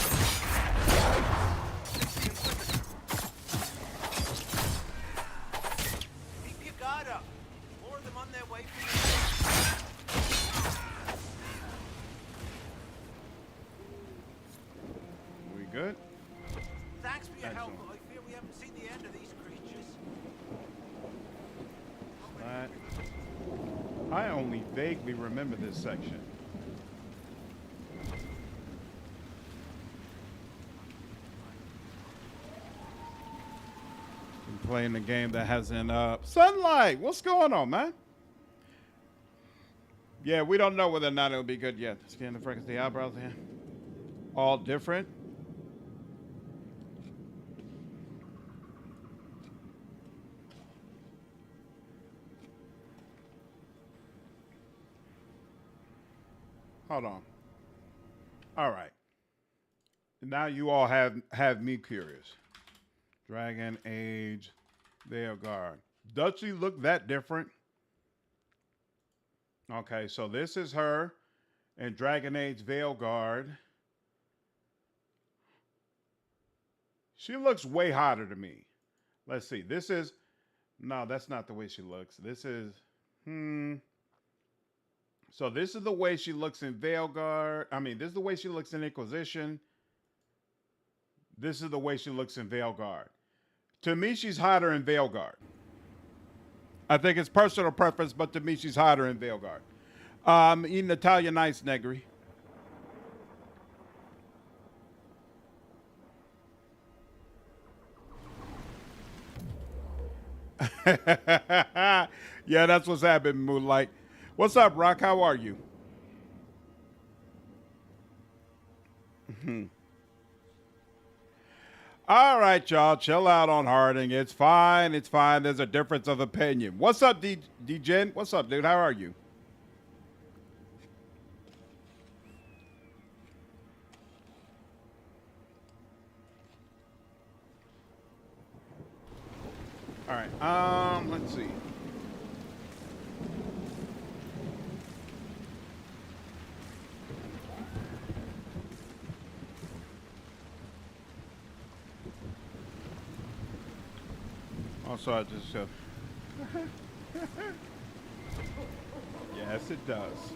Keep your guard up. More of them on their way for We good? Thanks for your help, Excellent. but I fear we haven't seen the end of these creatures. That. I only vaguely remember this section. Been playing a game that hasn't Sunlight, what's going on, man? Yeah, we don't know whether or not it'll be good yet. Scan the freckles, the eyebrows, yeah. All different. Hold on. All right. Now you all have me curious. Dragon Age Veilguard. Does she look that different? Okay, so this is her in Dragon Age Veilguard. She looks way hotter to me. Let's see. This is... No, that's not the way she looks. This is... So this is the way she looks in Veilguard. I mean, this is the way she looks in Inquisition. This is the way she looks in Veilguard. To me, she's hotter in Veilguard. I think it's personal preference, but to me, she's hotter in Veilguard. Eating Italian ice, Negri. Yeah, that's what's happening, Moonlight. What's up, Rock? How are you? All right, y'all. Chill out on Harding. It's fine. It's fine. There's a difference of opinion. What's up, D-Gen? What's up, dude? How are you? All right. Let's see. Also, I just yes, it does.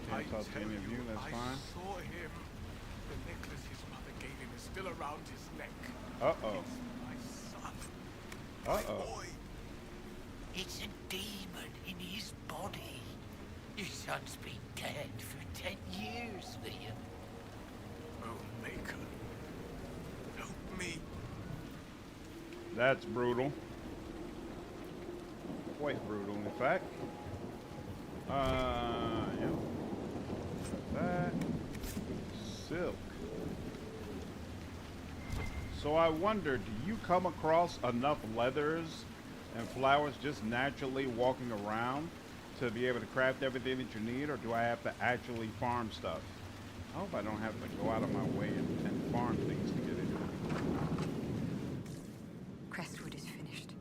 Can't talk to any of you. That's fine. I saw him. The necklace his mother gave him is still around his neck. Uh-oh. It's my son. Uh-oh. Boy. It's a demon in his body. Your son's been dead for 10 years, Liam. Oh, Maker. Help me. That's brutal. Quite brutal, in fact. Yeah. That. Silk. So I wonder, do you come across enough leathers and flowers just naturally walking around to be able to craft everything that you need, or do I have to actually farm stuff? I hope I don't have to go out of my way and farm things to get it. Crestwood is finished.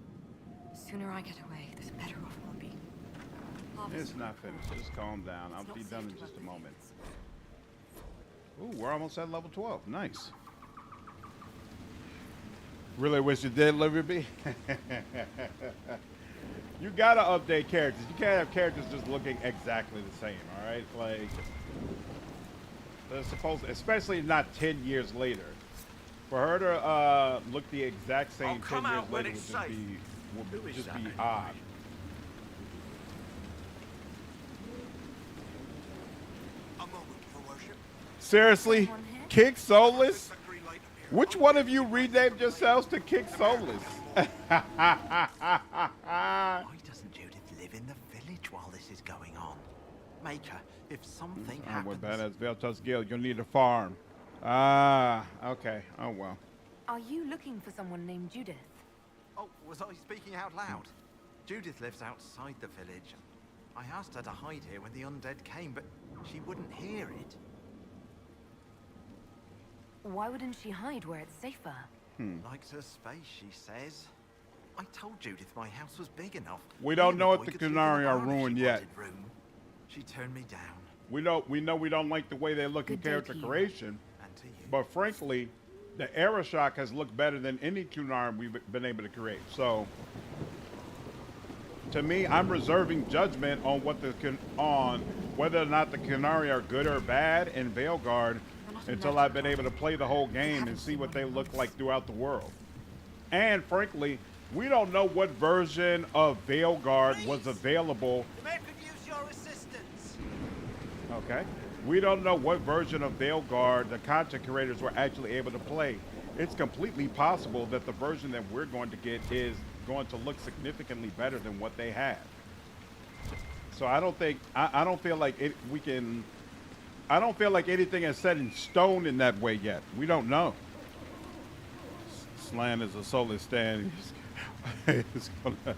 The sooner I get away, the better off we'll be. It's not finished. Just calm down. I'll be done in just a moment. Ooh, we're almost at level 12. Nice. Really wish you did, Liberty. You gotta update characters. You can't have characters just looking exactly the same, all right? Like, they're supposed, especially not 10 years later. For her to look the exact same 10 years later would just be odd. Seriously? Kick Solas? Which one of you renamed yourselves to Kick Solas? Why doesn't Judith live in the village while this is going on? Make her, if something happens... With Banter's Veltos Guild, you'll need a farm. Ah, okay. Oh, well. Are you looking for someone named Judith? Oh, was I speaking out loud? Judith lives outside the village. I asked her to hide here when the undead came, but she wouldn't hear it. Why wouldn't she hide where it's safer? Likes her space, she says. I told Judith my house was big enough. We don't know if the Kunari are ruined yet. She turned me down. We know we don't like the way they look in character creation. But frankly, the Arashok has looked better than any Kunari we've been able to create. So to me, I'm reserving judgment on whether or not the Kunari are good or bad in Veilguard until I've been able to play the whole game and see what they look like throughout the world. And frankly, we don't know what version of Veilguard was available. May I use your assistance? Okay. We don't know what version of Veilguard the content creators were actually able to play. It's completely possible that the version that we're going to get is going to look significantly better than what they have. So I don't think, I don't feel like I don't feel like anything is set in stone in that way yet. We don't know. Slan is a Solas stand. It's gonna,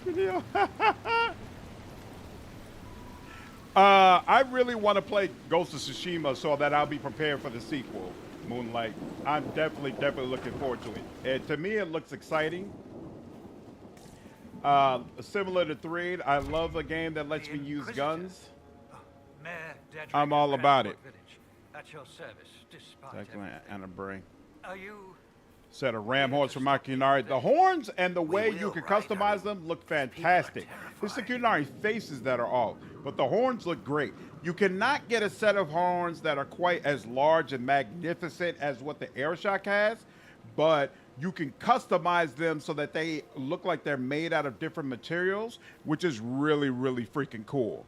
video. I really want to play Ghost of Tsushima so that I'll be prepared for the sequel, Moonlight. I'm definitely looking forward to it. And to me, it looks exciting. Similar to 3, I love a game that lets me use guns. I'm all about it. At your service, despite Excellent, and a brain. Are you... Set of ram horns for my Kunari. The horns and the way you can customize them look fantastic. It's the Kunari faces that are off, but the horns look great. You cannot get a set of horns that are quite as large and magnificent as what the Arashok has, but you can customize them so that they look like they're made out of different materials, which is really, really freaking cool.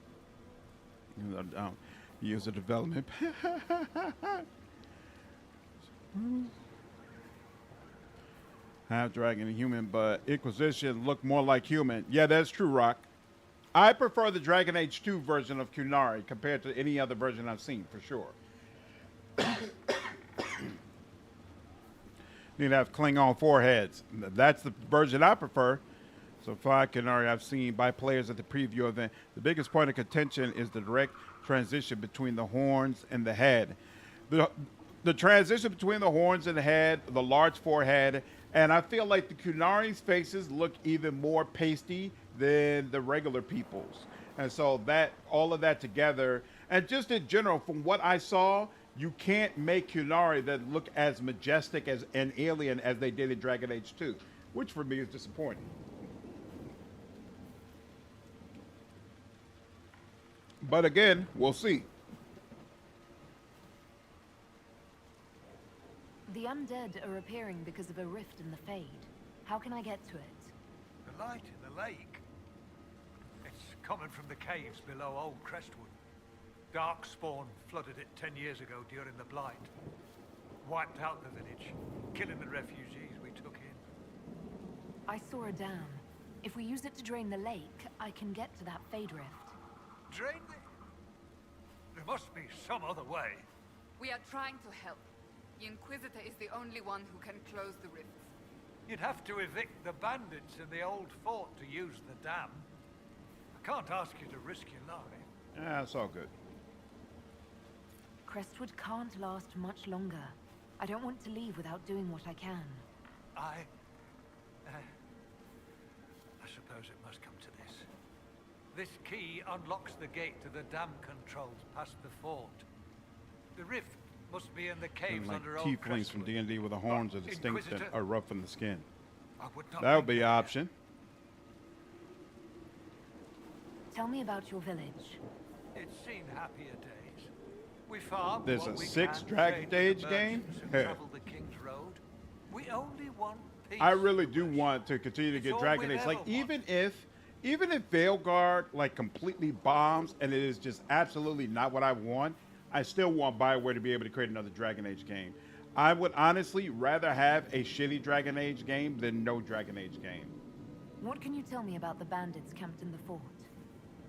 User development. Half dragon and human, but Inquisition look more like human. Yeah, that's true, Rock. I prefer the Dragon Age 2 version of Kunari compared to any other version I've seen, for sure. Need to have Klingon foreheads. That's the version I prefer. So far, Kunari I've seen by players at the preview event. The biggest point of contention is the direct transition between the horns and the head. The transition between the horns and the head, the large forehead, and I feel like the Kunari's faces look even more pasty than the regular people's. And so that, all of that together, and just in general, from what I saw, you can't make Kunari that look as majestic as an alien as they did in Dragon Age 2, which for me is disappointing. But again, we'll see. The undead are appearing because of a rift in the Fade. How can I get to it? The light in the lake. It's coming from the caves below old Crestwood. Darkspawn flooded it 10 years ago during the Blight. Wiped out the village, killing the refugees we took in. I saw a dam. If we use it to drain the lake, I can get to that Fade rift. Drain the... There must be some other way. We are trying to help. The Inquisitor is the only one who can close the rifts. You'd have to evict the bandits in the old fort to use the dam. I can't ask you to risk your life. Yeah, it's all good. Crestwood can't last much longer. I don't want to leave without doing what I can. I suppose it must come to this. This key unlocks the gate to the dam controls past the fort. The rift Must be in the And caves like under old tieflings Crestwood. from D&D with the horns are distinct and Inquisitor? are rough in the skin. I would not That would think be an that. option. Tell me about your village. It's seen happier days. We farm There's what a we sixth can, Dragon trade with Age the game? merchants who Heh. travel the King's Road. We only want peace. I really do want to continue to It's get all Dragon we've Age. Like ever even if Veilguard like completely bombs and it is just absolutely not what I want, I still want BioWare to be able to create another Dragon Age game. I would honestly rather have a shitty Dragon Age game than no Dragon Age game. What can you tell me about the bandits camped in the fort?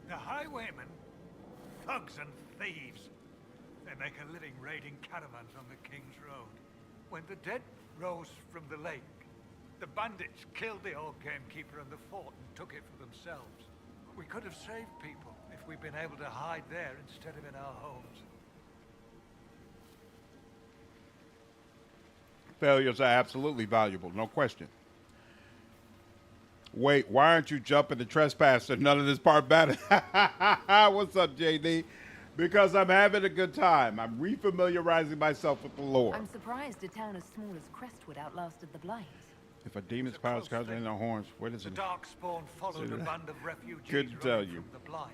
The highwaymen, thugs and thieves. They make a living raiding caravans on the King's Road. When the dead rose from the lake, the bandits killed the old gamekeeper and the fort and took it for themselves. We could have saved people if we'd been able to hide there instead of in our homes. Failures are absolutely valuable, no question. Wait, why aren't you jumping the trespasser? None of this part matters. What's up, JD? Because I'm having a good time. I'm refamiliarizing myself with the lore. I'm surprised a town as small as Crestwood outlasted the Blight. If a demon's powers comes in their horns, what is The it? Darkspawn followed a band of refugees Couldn't tell running you. from the Blight.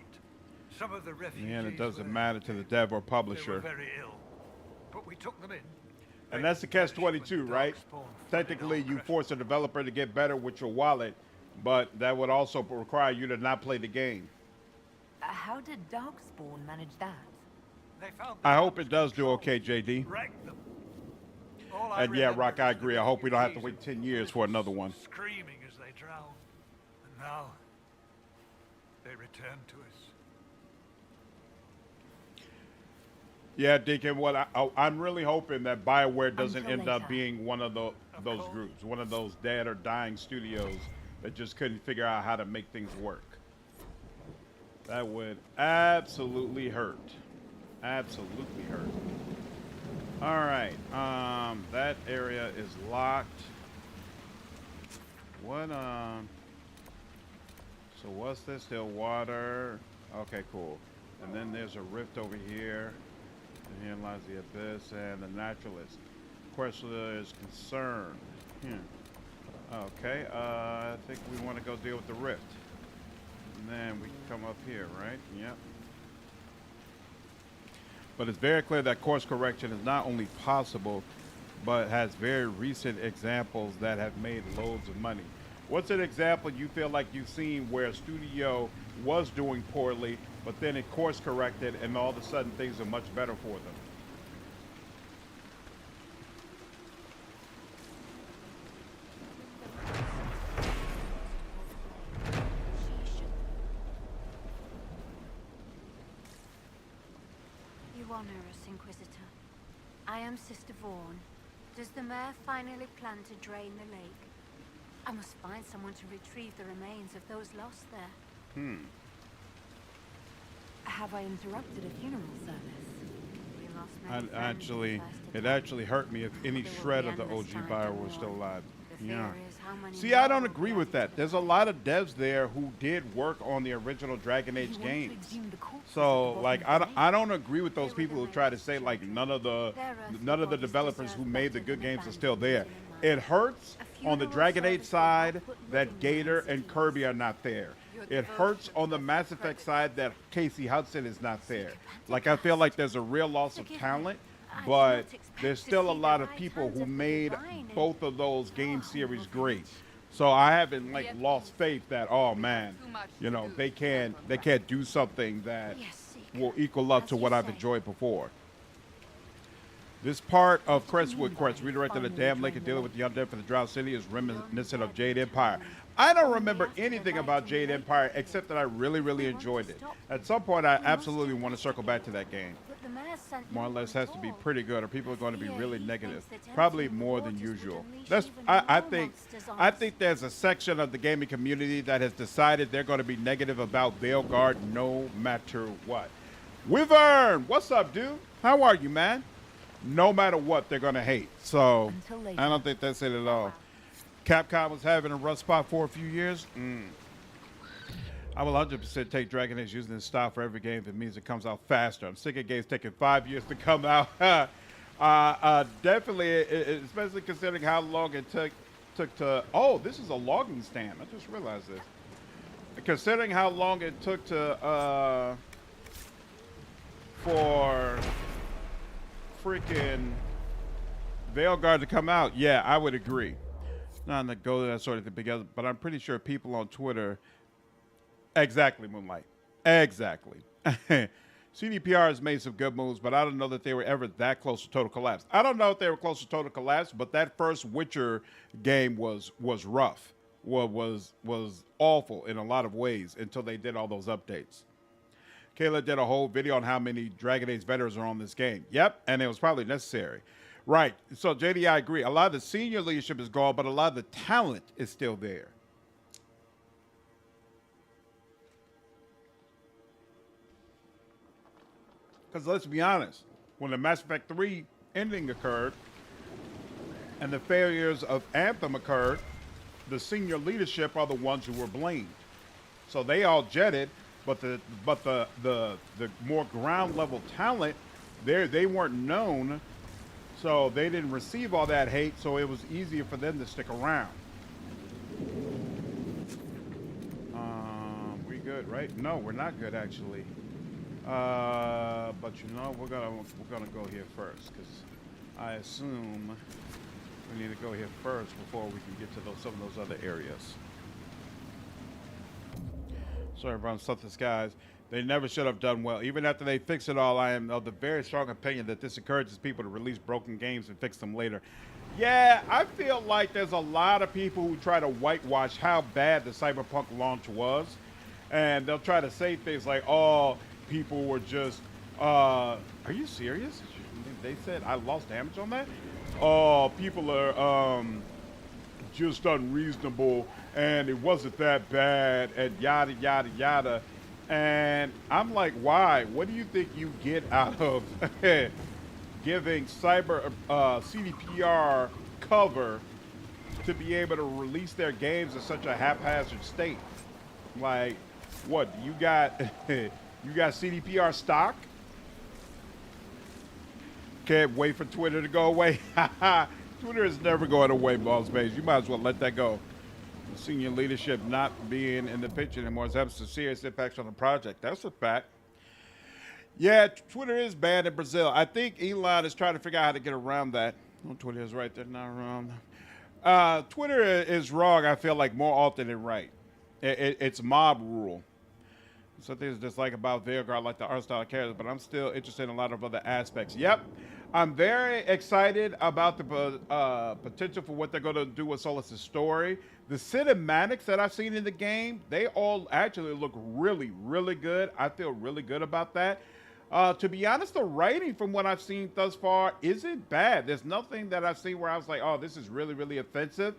Some of the refugees And it doesn't were, matter to the dev or they were publisher. very ill, but we took them in. And that's the catch-22, right? Technically, you force a developer to get better with your wallet, but that would also require you to not play the game. How did Darkspawn manage that? They found I hope it does do okay, JD. wrecked them. All I And yeah, remember Rock, I is the agree. I hope we don't have to refugees wait and 10 years for another one. screaming as they drowned. And now, they return to us. Yeah, Deacon, I'm really hoping that BioWare doesn't Until end up later. being one of those groups, one of those dead or dying studios that just couldn't figure out how to make things work. That would absolutely hurt. Absolutely hurt. All right, that area is locked. What, so what's this? Still water. Okay, cool. And then there's a rift over here. And here lies the abyss and the naturalist. Questioner is concerned. Okay, I think we want to go deal with the rift. And then we can come up here, right? Yep. But it's very clear that course correction is not only possible, but has very recent examples that have made loads of money. What's an example you feel like you've seen where a studio was doing poorly, but then it course corrected and all of a sudden things are much better for them? You honor us, Inquisitor. I am Sister Vaughn. Does the mayor finally plan to drain the lake? I must find someone to retrieve the remains of those lost there. Have I interrupted a funeral service? We lost many friends in the Actually, first it attack. actually hurt me if any There will shred be of the endless OG time buyer to was still mourn. alive. The Yeah. fear is how many See, I don't more agree will with be that. added There's to a the lot of devs there who did work on the original Dragon Age games. So, like, I don't agree with those people who try to say like none of the developers who made the good games are still there. It hurts on the Dragon Age side that Gator and Kirby are not there. It hurts on the Mass Effect side that Casey Hudson is not there. Like, I feel like there's a real loss of talent, but there's still a lot of people who made both of those game series great. So I haven't like lost faith that, oh man, you know, they can't do something that will equal up to what I've enjoyed before. This part of Crestwood Quest, redirected a damn lake and dealing with the undead for the Drow City, is reminiscent of Jade Empire. I don't remember anything about Jade Empire except that I really enjoyed it. At some point, I absolutely want to circle back to that game. More or less has to be pretty good, or people are going to be really negative. Probably more than usual. I think there's a section of the gaming community that has decided they're going to be negative about Veilguard no matter what. Wyvern, what's up, dude? How are you, man? No matter what, they're going to hate. So I don't think that's it at all. Capcom was having a rough spot for a few years. I will 100% take Dragon Age using this style for every game if it means it comes out faster. I'm sick of games taking 5 years to come out. Definitely, especially considering how long it took to. Oh, this is a logging stand. I just realized this. Considering how long it took to for freaking Veilguard to come out, yeah, I would agree. Not to go to that sort of thing together, but I'm pretty sure people on Twitter. Exactly, Moonlight. Exactly. CDPR has made some good moves, but I don't know that they were ever that close to total collapse. I don't know if they were close to total collapse, but that first Witcher game was rough. Was awful in a lot of ways until they did all those updates. Kayla did a whole video on how many Dragon Age veterans are on this game. Yep, and it was probably necessary. Right. So, JD, I agree. A lot of the senior leadership is gone, but a lot of the talent is still there. Because let's be honest, when the Mass Effect 3 ending occurred and the failures of Anthem occurred, the senior leadership are the ones who were blamed. So they all jetted, but the more ground level talent, they weren't known, so they didn't receive all that hate, so it was easier for them to stick around. We good, right? No, we're not good actually. But you know, we're gonna go here first because I assume we need to go here first before we can get to some of those other areas. Sorry about something, guys. They never should have done well. Even after they fix it all, I am of the very strong opinion that this encourages people to release broken games and fix them later. Yeah, I feel like there's a lot of people who try to whitewash how bad the Cyberpunk launch was, and they'll try to say things like, "Oh, people were just, are you serious? They said I lost damage on that? Oh, people are just unreasonable and it wasn't that bad and yada, yada, yada." And I'm like, why? What do you think you get out of giving CDPR cover to be able to release their games in such a haphazard state? Like, what, you got... You got CDPR stock? Can't wait for Twitter to go away. Twitter is never going away, Boss Bays. You might as well let that go. The senior leadership not being in the picture anymore is having some serious impacts on the project. That's a fact. Yeah, Twitter is banned in Brazil. I think Elon is trying to figure out how to get around that. Oh, Twitter is right there, not wrong. Twitter is wrong, I feel like, more often than right. It's mob rule. Some things I dislike about Veilguard, like the art style characters, but I'm still interested in a lot of other aspects. Yep, I'm very excited about the potential for what they're going to do with Solas' story. The cinematics that I've seen in the game, they all actually look really, really good. I feel really good about that. To be honest, the writing from what I've seen thus far isn't bad. There's nothing that I've seen where I was like, oh, this is really, really offensive.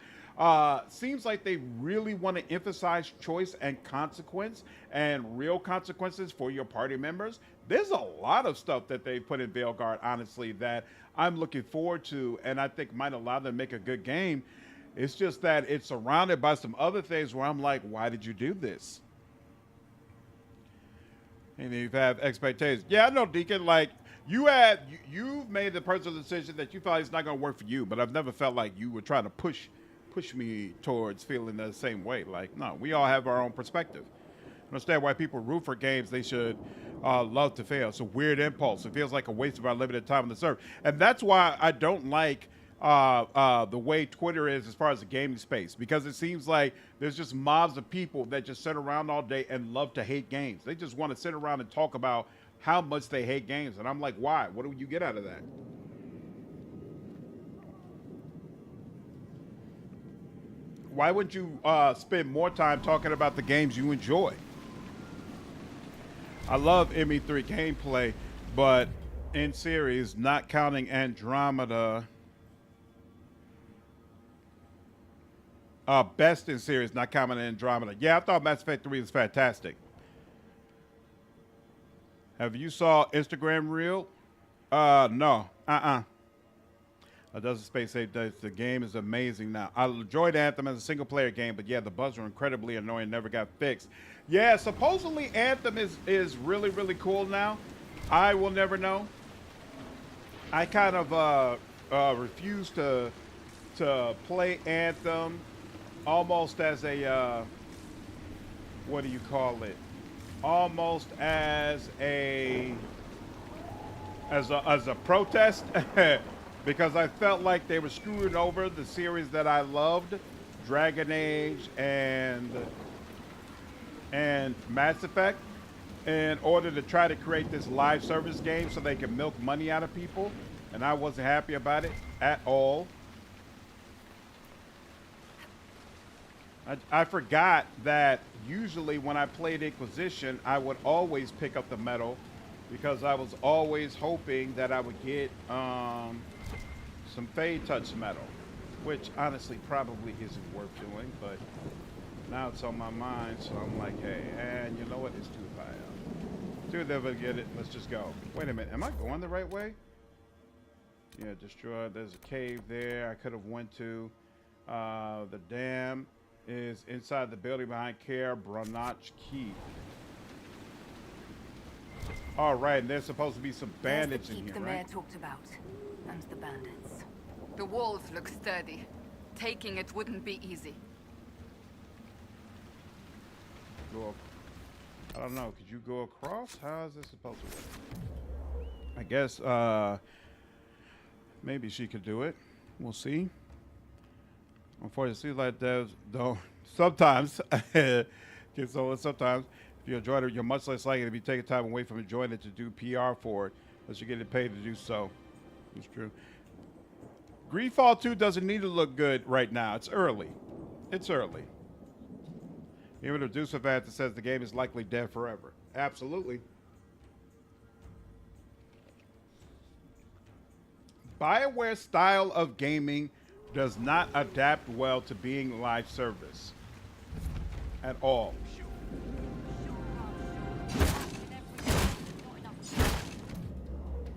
Seems like they really want to emphasize choice and consequence and real consequences for your party members. There's a lot of stuff that they put in Veilguard, honestly, that I'm looking forward to and I think might allow them to make a good game. It's just that it's surrounded by some other things where I'm like, why did you do this? And you have expectations. Yeah, I know, Deacon, like you've made the personal decision that you felt it's not going to work for you, but I've never felt like you were trying to push me towards feeling the same way. Like, no, we all have our own perspective. I understand why people root for games they should love to fail. It's a weird impulse. It feels like a waste of our limited time on the server. And that's why I don't like the way Twitter is as far as the gaming space, because it seems like there's just mobs of people that just sit around all day and love to hate games. They just want to sit around and talk about how much they hate games. And I'm like, why? What do you get out of that? Why wouldn't you spend more time talking about the games you enjoy? I love ME3 gameplay, but in series, not counting Andromeda. Best in series, not counting Andromeda. Yeah, I thought Mass Effect 3 was fantastic. Have you saw Instagram Reel? No. Doesn't Space say the game is amazing now. I enjoyed Anthem as a single player game, but yeah, the bugs were incredibly annoying, never got fixed. Yeah, supposedly Anthem is really, really cool now. I will never know. I kind of refuse to play Anthem almost as a what do you call it? Almost as a protest because I felt like they were screwing over the series that I loved, Dragon Age and Mass Effect, in order to try to create this live service game so they can milk money out of people, and I wasn't happy about it at all. I forgot that usually when I played Inquisition, I would always pick up the medal because I was always hoping that I would get some Fade Touch medal, which honestly probably isn't worth doing, but now it's on my mind, so I'm like, hey, and you know what? It's too high up. Dude, never get it. Let's just go. Wait a minute. Am I going the right way? Yeah, destroy. There's a cave there I could have went to. The dam is inside the building behind Care Branach Keep. All right, and there's supposed to be some bandits in here, the right? mayor talked about, and the bandits. The walls look sturdy. Taking it wouldn't be easy. Go up. I don't know. Could you go across? How is this supposed to work? I guess maybe she could do it. We'll see. Unfortunately, like that, though, sometimes, sometimes, if you enjoy it, you're much less likely to be taking time away from enjoying it to do PR for it, unless you're getting paid to do so. It's true. Greedfall 2 doesn't need to look good right now. It's early. It's early. Even if Deuce Advance says the game is likely dead forever. Absolutely. BioWare's style of gaming does not adapt well to being live service at all.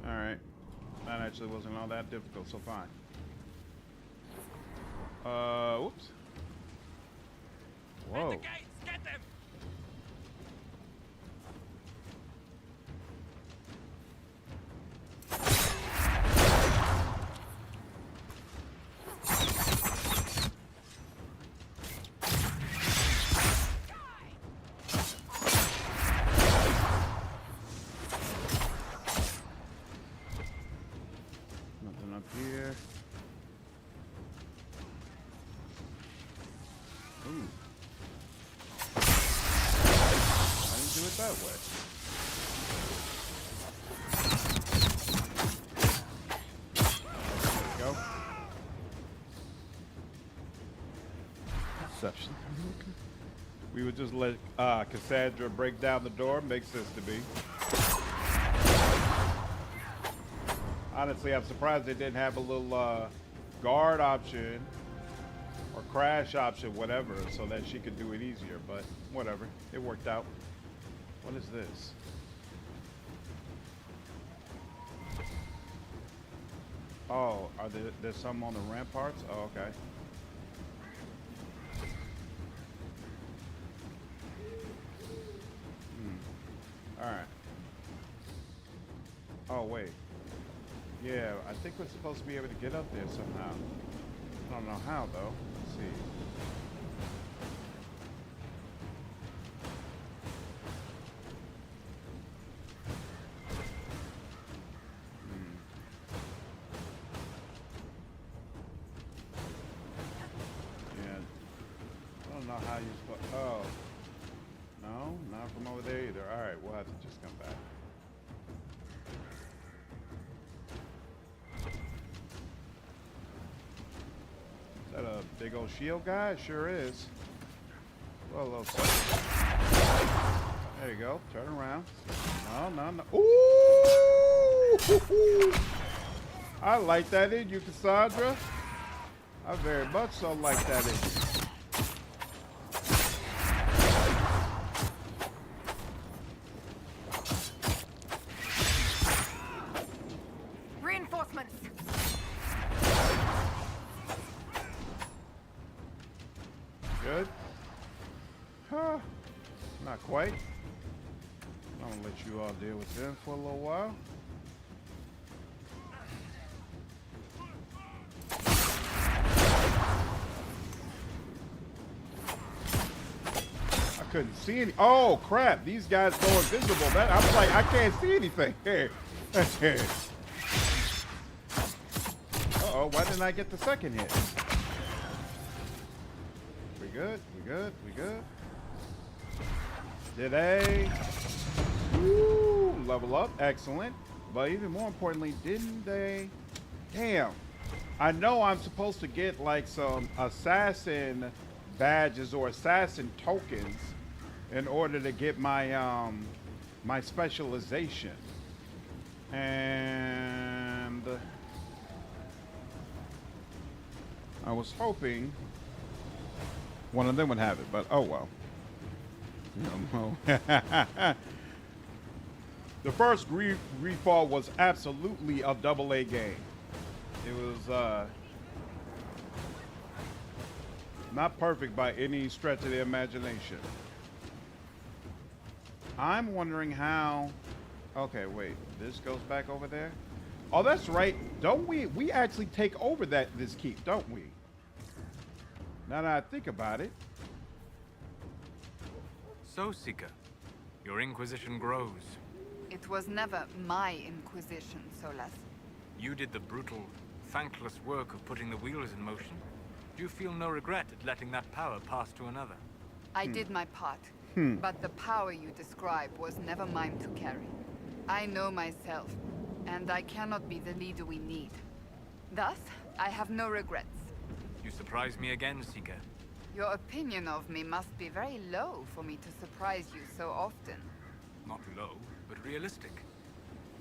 All right, that actually wasn't all that difficult, so fine. Whoops. Whoa. At the gates, get them! Nothing up here. Ooh. I didn't do it that way. There we go. Perception. We would just let Cassandra break down the door. Makes sense to me. Honestly, I'm surprised they didn't have a little guard option or crash option, whatever, so that she could do it easier, but whatever. It worked out. What is this? Oh, there's some on the ramparts? Oh, okay. All right. Oh, wait. Yeah, I think we're supposed to be able to get up there somehow. I don't know how, though. Let's see. Yeah. I don't know how you're supposed... Oh. No? Not from over there either. All right, we'll have to just come back. Is that a big old shield guy? It sure is. Well, a little something. There you go. Turn around. No. Ooh! I like that in you, Cassandra. I very much so like that in you. Good. Huh. Not quite. I'm gonna let you all deal with them for a little while. couldn't see any. Oh crap! These guys go invisible. That I was like, I can't see anything. Uh-oh, why didn't I get the second hit? We good? We good? We good? Did a level up? Excellent. But even more importantly, didn't they? Damn. I know I'm supposed to get like some assassin badges or assassin tokens in order to get my my specialization. And I was hoping one of them would have it, but oh well. No. The first Greedfall was absolutely a AA game. It was not perfect by any stretch of the imagination. I'm wondering how... Okay, wait. This goes back over there? Oh, that's right. Don't we? We actually take over this keep, don't we? Now that I think about it. So, Seeker, your Inquisition grows. It was never my Inquisition, Solas. You did the brutal, thankless work of putting the wheels in motion. Do you feel no regret at letting that power pass to another? I did my part, but the power you describe was never mine to carry. I know myself, and I cannot be the leader we need. Thus, I have no regrets. You surprise me again, Seeker. Your opinion of me must be very low for me to surprise you so often. Not low, but realistic.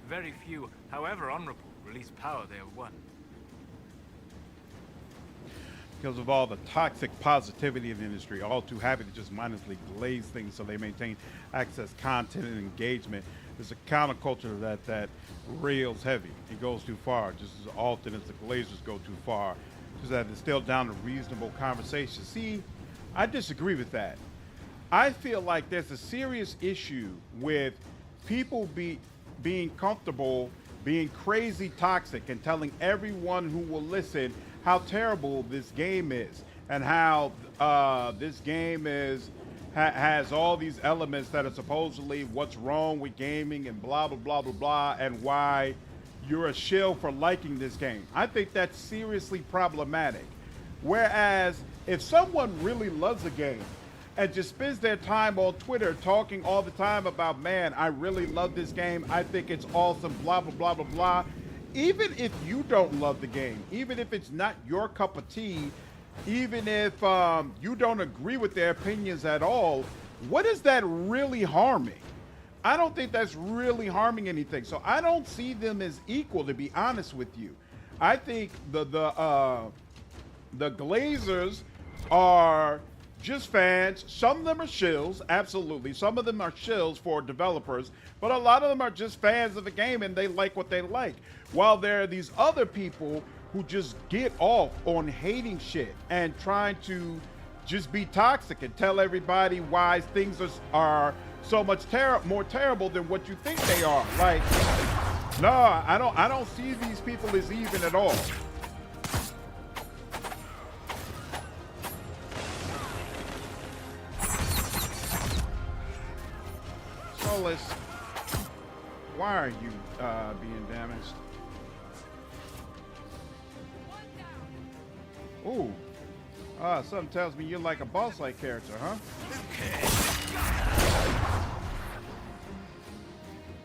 Very few, however honorable, release power they have won. Because of all the toxic positivity in the industry, all too happy to just mindlessly glaze things so they maintain access, content, and engagement. There's a counterculture that rails heavy. It goes too far, just as often as the glazers go too far. Just that it's still down to reasonable conversation. See, I disagree with that. I feel like there's a serious issue with people being comfortable, being crazy toxic, and telling everyone who will listen how terrible this game is, and how this game has all these elements that are supposedly what's wrong with gaming and blah, blah, blah, blah, blah, and why you're a shill for liking this game. I think that's seriously problematic. Whereas if someone really loves a game and just spends their time on Twitter talking all the time about, man, I really love this game, I think it's awesome, blah, blah, blah, blah, blah. Even if you don't love the game, even if it's not your cup of tea, even if you don't agree with their opinions at all, what is that really harming? I don't think that's really harming anything. So I don't see them as equal, to be honest with you. I think the Glazers are just fans. Some of them are shills, absolutely. Some of them are shills for developers, but a lot of them are just fans of the game and they like what they like. While there are these other people who just get off on hating shit and trying to just be toxic and tell everybody why things are so much more terrible than what you think they are. Like, no, I don't see these people as even at all. Solas, why are you being damaged? Ooh. Something tells me you're like a boss-like character, huh?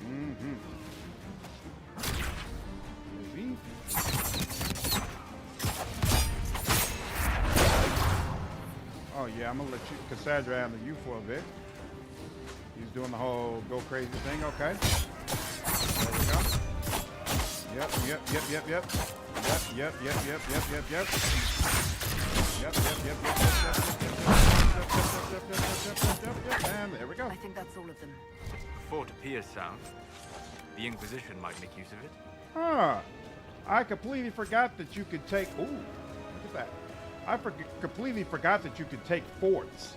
Mm-hmm. Wavy. Oh yeah, I'm gonna let you, Cassandra, handle you for a bit. He's doing the whole go crazy thing. Okay. There we go. Yep. And there we go. I think that's all of them. Fort appears sound. The Inquisition might make use of it. Huh. I completely forgot that you could take... Ooh, look at that. I completely forgot that you could take forts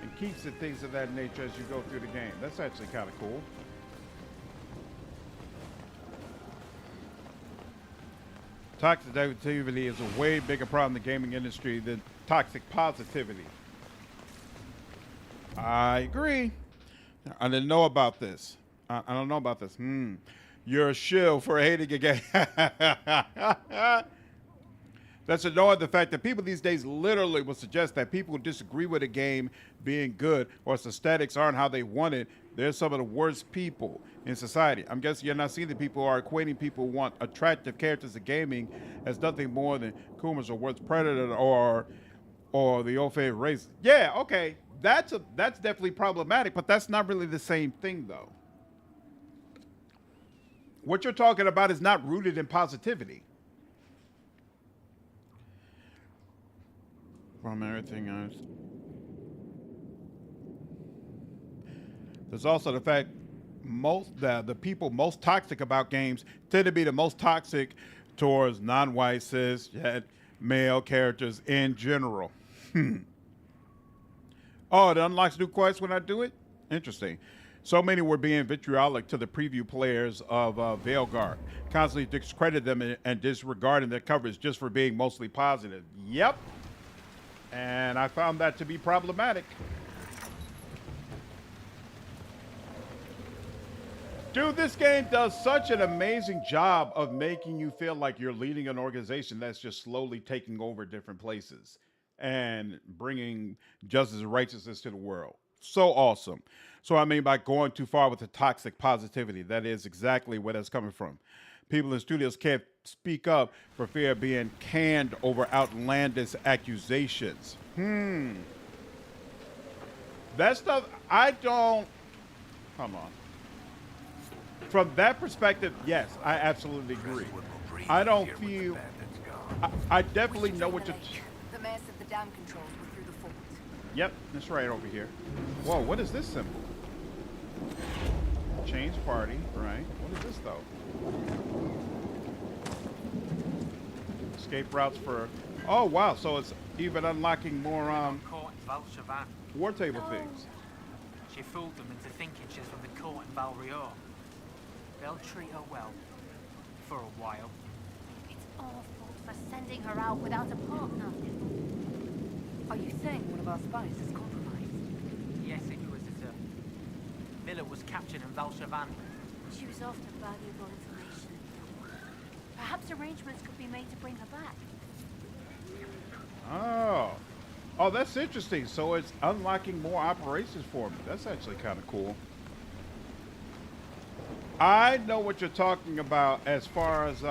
and keeps and things of that nature as you go through the game. That's actually kind of cool. Toxic negativity is a way bigger problem in the gaming industry than toxic positivity. I agree. I didn't know about this. I don't know about this. You're a shill for hating a game. That's annoying, the fact that people these days literally will suggest that people who disagree with a game being good or its aesthetics aren't how they want it. They're some of the worst people in society. I'm guessing you're not seeing the people who are equating people who want attractive characters in gaming as nothing more than Kumars or worse Predator or the old favorite race. Yeah, okay. That's definitely problematic, but that's not really the same thing, though. What you're talking about is not rooted in positivity. From everything else. There's also the fact the people most toxic about games tend to be the most toxic towards non-white, cis, male characters in general. Oh, it unlocks new quests when I do it? Interesting. So many were being vitriolic to the preview players of Veilguard, constantly discredited them and disregarding their coverage just for being mostly positive. Yep. And I found that to be problematic. Dude, this game does such an amazing job of making you feel like you're leading an organization that's just slowly taking over different places and bringing justice and righteousness to the world. So awesome. So I mean by going too far with the toxic positivity. That is exactly where that's coming from. People in studios can't speak up for fear of being canned over outlandish accusations. That stuff, I don't... Come on. From that perspective, yes, I absolutely agree. I don't feel... I definitely know what you're... The mayor said the dam controls were through the fort. Yep, that's right over here. Whoa, what is this symbol? Change party, right? What is this, though? Escape routes for... Oh, wow, so it's even unlocking more war table things. She fooled them into thinking she's from the court in Valrior. They'll treat her well. For a while. It's our fault for sending her out without a partner. Are you saying one of our spies is compromised? Yes, Inquisitor. Miller was captured in Valshavan. She was after valuable information. Perhaps arrangements could be made to bring her back. Oh, that's interesting. So it's unlocking more operations for me. That's actually kind of cool. I know what you're talking about as far as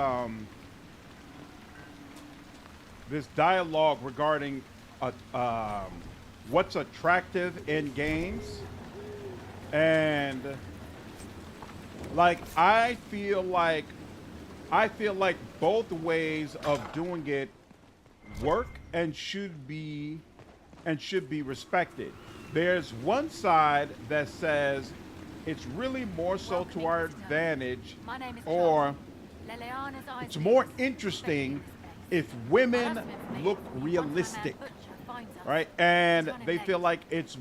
this dialogue regarding what's attractive in games. And like I feel like both ways of doing it work and should be respected. There's one side that says it's really more so to our advantage, or it's more interesting if women look realistic, right? And they feel like it's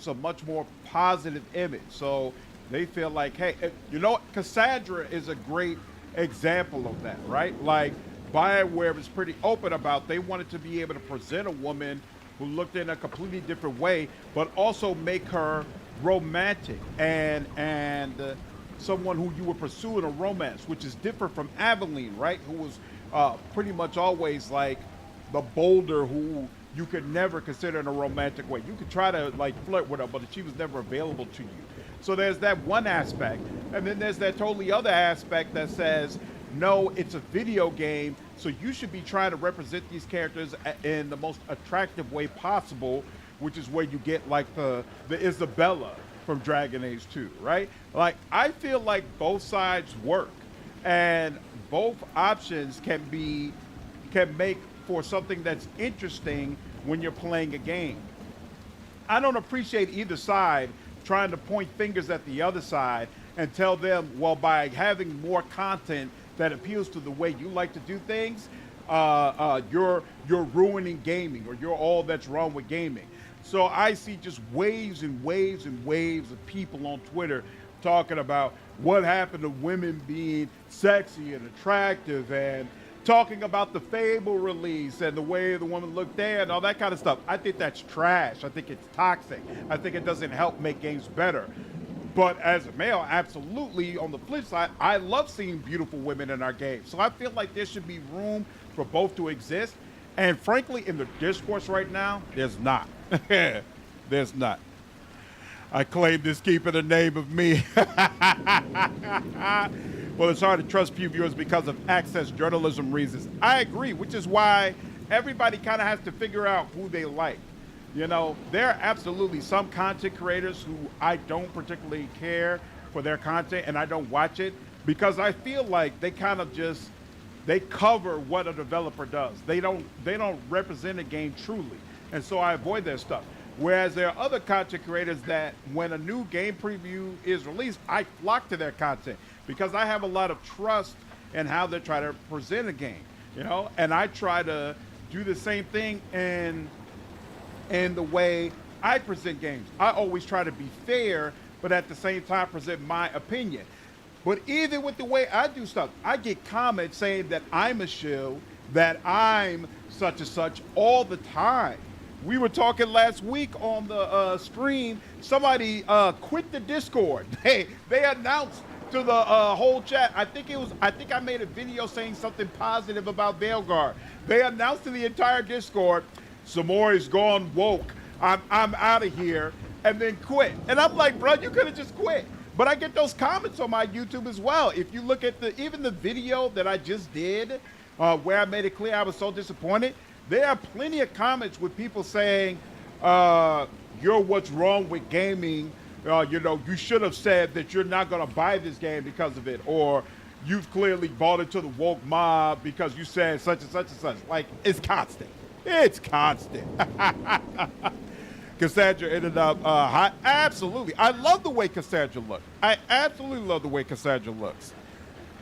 a much more positive image. So they feel like, hey, you know what? Cassandra is a great example of that, right? Like BioWare was pretty open about they wanted to be able to present a woman who looked in a completely different way, but also make her romantic and someone who you were pursuing a romance, which is different from Aveline, right? Who was pretty much always like the boulder who you could never consider in a romantic way. You could try to like flirt with her, but she was never available to you. So there's that one aspect. And then there's that totally other aspect that says, no, it's a video game, so you should be trying to represent these characters in the most attractive way possible, which is where you get like the Isabella from Dragon Age 2, right? Like, I feel like both sides work, and both options can make for something that's interesting when you're playing a game. I don't appreciate either side trying to point fingers at the other side and tell them, well, by having more content that appeals to the way you like to do things, you're ruining gaming, or you're all that's wrong with gaming. So I see just waves and waves and waves of people on Twitter talking about what happened to women being sexy and attractive, and talking about the Fable release and the way the woman looked there and all that kind of stuff. I think that's trash. I think it's toxic. I think it doesn't help make games better. But as a male, absolutely, on the flip side, I love seeing beautiful women in our games. So I feel like there should be room for both to exist. And frankly, in the discourse right now, there's not. There's not. I claim this keeping the name of me. Well, it's hard to trust few viewers because of access journalism reasons. I agree, which is why everybody kind of has to figure out who they like. You know, there are absolutely some content creators who I don't particularly care for their content and I don't watch it because I feel like they kind of just, they cover what a developer does. They don't represent a game truly. And so I avoid their stuff. Whereas there are other content creators that when a new game preview is released, I flock to their content because I have a lot of trust in how they try to present a game, you know? And I try to do the same thing in the way I present games. I always try to be fair, but at the same time present my opinion. But even with the way I do stuff, I get comments saying that I'm a shill, that I'm such and such all the time. We were talking last week on the stream, somebody quit the Discord. They announced to the whole chat, I think I made a video saying something positive about Veilguard. They announced to the entire Discord, Samori's gone woke, I'm out of here, and then quit. And I'm like, bro, you could have just quit. But I get those comments on my YouTube as well. If you look at even the video that I just did, where I made it clear I was so disappointed, there are plenty of comments with people saying, you're what's wrong with gaming. You know, you should have said that you're not going to buy this game because of it. Or you've clearly bought into the woke mob because you said such and such and such. Like, it's constant. It's constant. Cassandra ended up hot. Absolutely. I love the way Cassandra looks. I absolutely love the way Cassandra looks.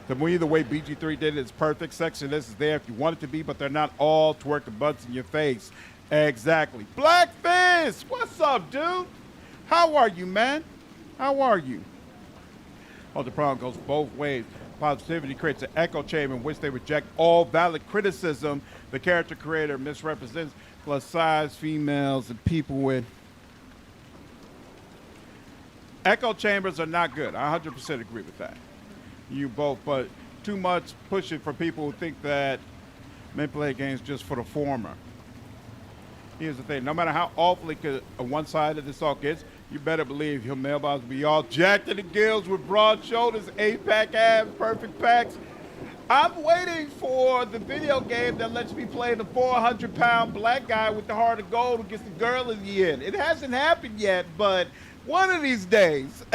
To me, the way BG3 did it is perfect. Sexiness is there if you want it to be, but they're not all twerking butts in your face. Exactly. Black Fist, what's up, dude? How are you, man? How are you? Oh, the problem goes both ways. Positivity creates an echo chamber in which they reject all valid criticism. The character creator misrepresents plus size females and people with echo chambers are not good. I 100% agree with that. You both, but too much pushing for people who think that men play games just for the former. Here's the thing, no matter how awfully one-sided this talk is, you better believe your mailbox will be all jacked in the gills with broad shoulders, 8-pack abs, perfect packs. I'm waiting for the video game that lets me play the 400-pound black guy with the heart of gold who gets the girl in the end. It hasn't happened yet, but one of these days,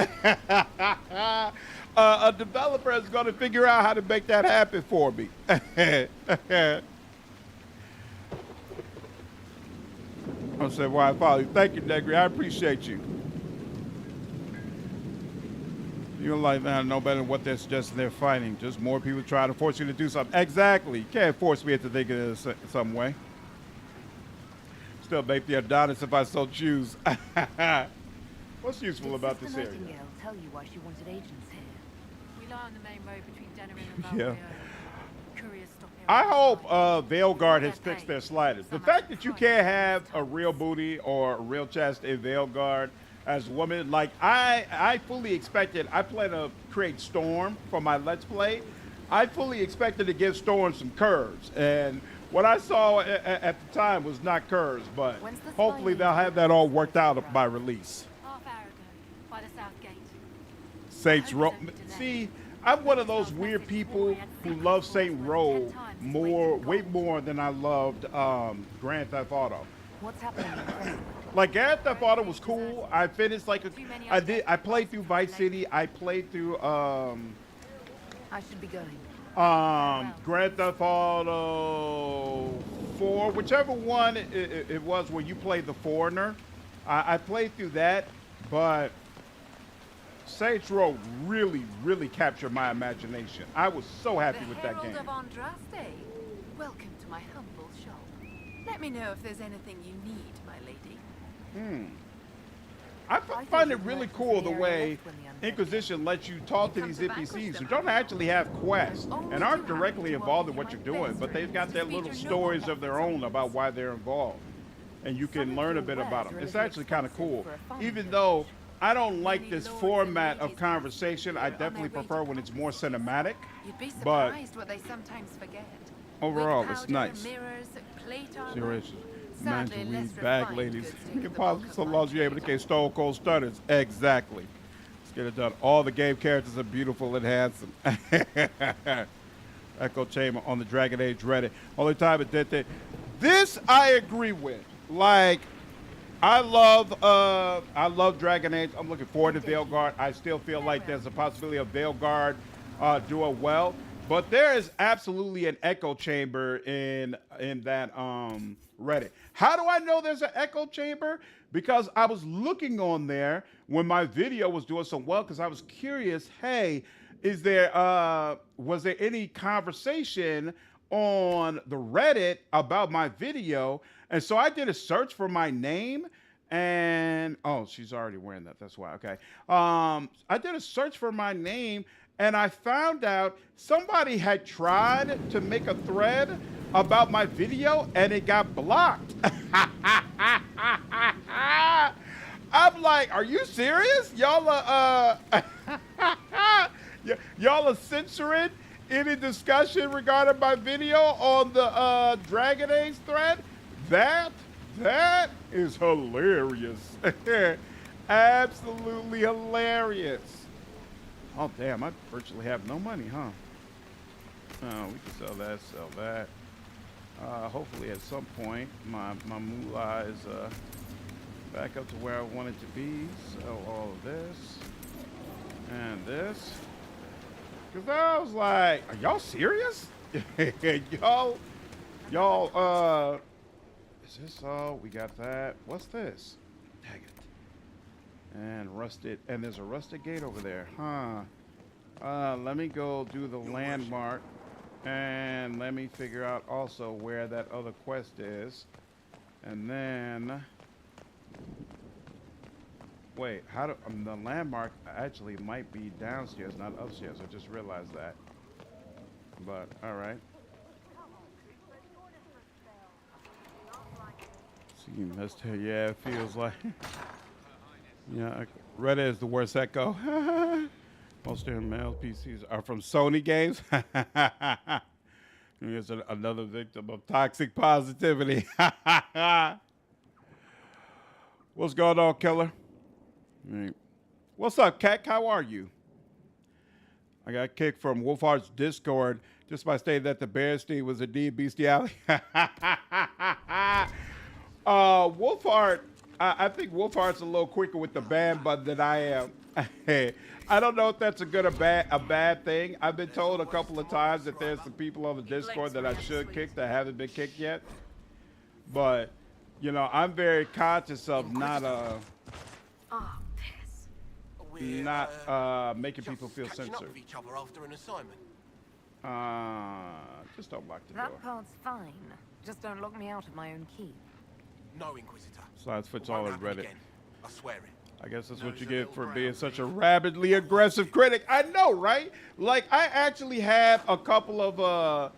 a developer is going to figure out how to make that happen for me. I said, well, I follow you. Thank you, Negri. I appreciate you. You don't like that, know better than what they're suggesting they're fighting. Just more people try to force you to do something. Exactly. You can't force me into thinking in some way. Still make the Adonis if I so choose. What's useful about this area? Tell you why she wanted agents here. We lie on the main road between Dorian and Valrio. Yeah. I hope Veilguard has fixed their sliders. The fact that you can't have a real booty or a real chest in Veilguard as a woman, like I fully expected, I plan to create Storm for my Let's Play. I fully expected to give Storm some curves. And what I saw at the time was not curves, but hopefully they'll have that all worked out by release. Half hour ago, by the south gate. Saints Row. See, I'm one of those weird people who love Saint Row way more than I loved Grand Theft Auto. What's happening? Like Grand Theft Auto was cool. I finished like I played through Vice City. I played through I should be going. Grand Theft Auto 4, whichever one it was where you played the foreigner. I played through that, but Saints Row really captured my imagination. I was so happy with that game. Welcome to my humble shop. Let me know if there's anything you need, my lady. I find it really cool the way Inquisition lets you talk to these NPCs who don't actually have quests and aren't directly involved in what you're doing, but they've got their little stories of their own about why they're involved. And you can learn a bit about them. It's actually kind of cool. Even though I don't like this format of conversation, I definitely prefer when it's more cinematic. You'd be But surprised what they sometimes forget. overall, it's nice. Mirrors, plate Serious. armor. Sadly, Imagine less weed bag refined ladies. goods You take can the possibly bulk so of long as you're able to get stone cold stutters. Exactly. Let's get it done. All the game characters are beautiful and handsome. Echo Chamber on the Dragon Age Reddit. Only time it did that. This I agree with. Like, I love Dragon Age. I'm looking forward to Veilguard. I still feel like there's a possibility of Veilguard doing well. But there is absolutely an echo chamber in that Reddit. How do I know there's an echo chamber? Because I was looking on there when my video was doing so well because I was curious, hey, was there any conversation on the Reddit about my video? And so I did a search for my name and, oh, she's already wearing that. That's why, okay. I did a search for my name and I found out somebody had tried to make a thread about my video and it got blocked. I'm like, are you serious? Y'all are, y'all are censoring any discussion regarding my video on the Dragon Age thread? That is hilarious. Absolutely hilarious. Oh, damn, I virtually have no money, huh? Oh, we can sell that. Hopefully at some point, my moolah is back up to where I want it to be. Sell all of this and this. Because I was like, are y'all serious? y'all, is this all? We got that. What's this? Dang it. And rusted, and there's a rusted gate over there, huh? Let me go do the landmark, and let me figure out also where that other quest is, and then wait, how do the landmark actually might be downstairs, not upstairs? I just realized that, but all right. See, missed her. Yeah, it feels like. Yeah, Reddit is the worst echo. Most of their male PCs are from Sony games. Here's another victim of toxic positivity. What's going on, Killer? Right. What's up, Cat? How are you? I got kicked from Wolfheart's Discord just by stating that the Bearstein was a D bestiality. Wolfheart. I think Wolfheart's a little quicker with the ban button than I am. I don't know if that's a good or bad thing. I've been told a couple of times that there's some people on the Discord that I should kick that haven't been kicked yet. But, you know, I'm very conscious of not making people feel censored. Just don't lock the door. That part's fine. Just don't lock me out of my own key. No, Inquisitor. Slides fits all in Reddit. Again. I swear it. I guess that's what you get for being such a rabidly aggressive critic. I know, right? Like, I actually had a couple of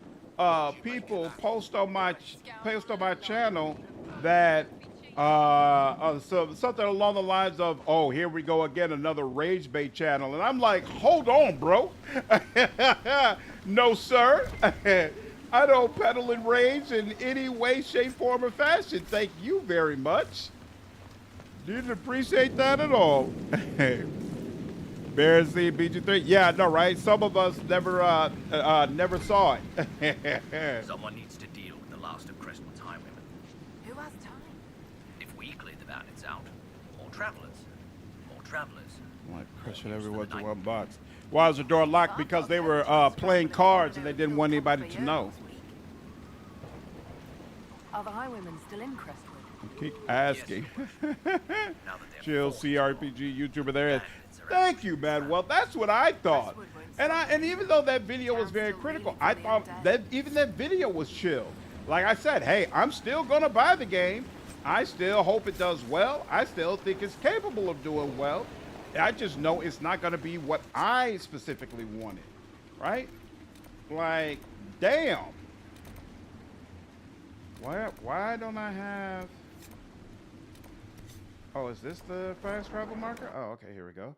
people post on my channel that so something along the lines of, "Oh, here we go again, another rage bait channel," and I'm like, "Hold on, bro." No, sir. I don't peddle in rage in any way, shape, form, or fashion. Thank you very much. Didn't appreciate that at all. Bears the BG3. Yeah, no, right? Some of us never saw it. Someone needs to deal with the last of Crestwood's highwaymen. Who has time? If we clear the bandits out, more travelers. More travelers. I'm like crushing everyone to one box. Why was the door locked? Because they were playing cards and they didn't want anybody to know. Are the highwaymen still in Crestwood? Keep asking. Chill CRPG YouTuber there. Thank you, man. Well, that's what I thought. And even though that video was very critical, I thought that even that video was chill. Like I said, hey, I'm still gonna buy the game. I still hope it does well. I still think it's capable of doing well. I just know it's not going to be what I specifically wanted, right? Like, damn. Why don't I have... Oh, is this the fast travel marker? Oh, okay, here we go.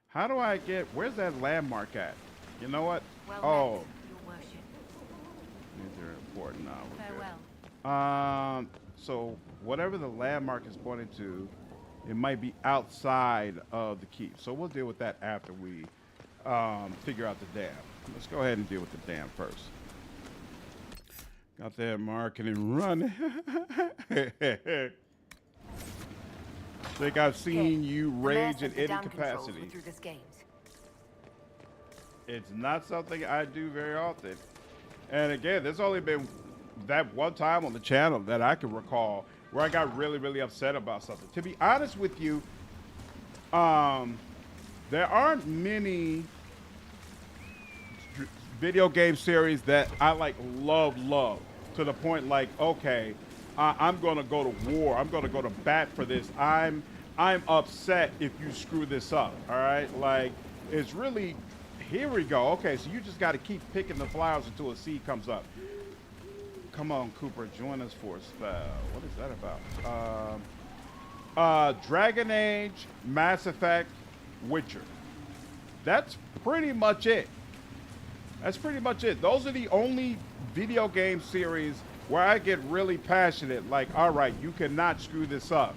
How do I get... Where's that landmark at? You know what? Well oh. met, your worship. These are important now. Farewell. So whatever the landmark is pointing to, it might be outside of the keep. So we'll deal with that after we figure out the dam. Let's go ahead and deal with the dam first. Got that marketing running. Think I've seen you rage in any capacity. It's not something I do very often. And again, there's only been that one time on the channel that I can recall where I got really, really upset about something. To be honest with you, there aren't many video game series that I like love to the point like, okay, I'm going to go to war. I'm going to go to bat for this. I'm upset if you screw this up. All right. Like, it's really, here we go. Okay. So you just got to keep picking the flowers until a seed comes up. Come on, Cooper, join us for a spell. What is that about? Dragon Age, Mass Effect, Witcher. That's pretty much it. That's pretty much it. Those are the only video game series where I get really passionate. Like, all right, you cannot screw this up.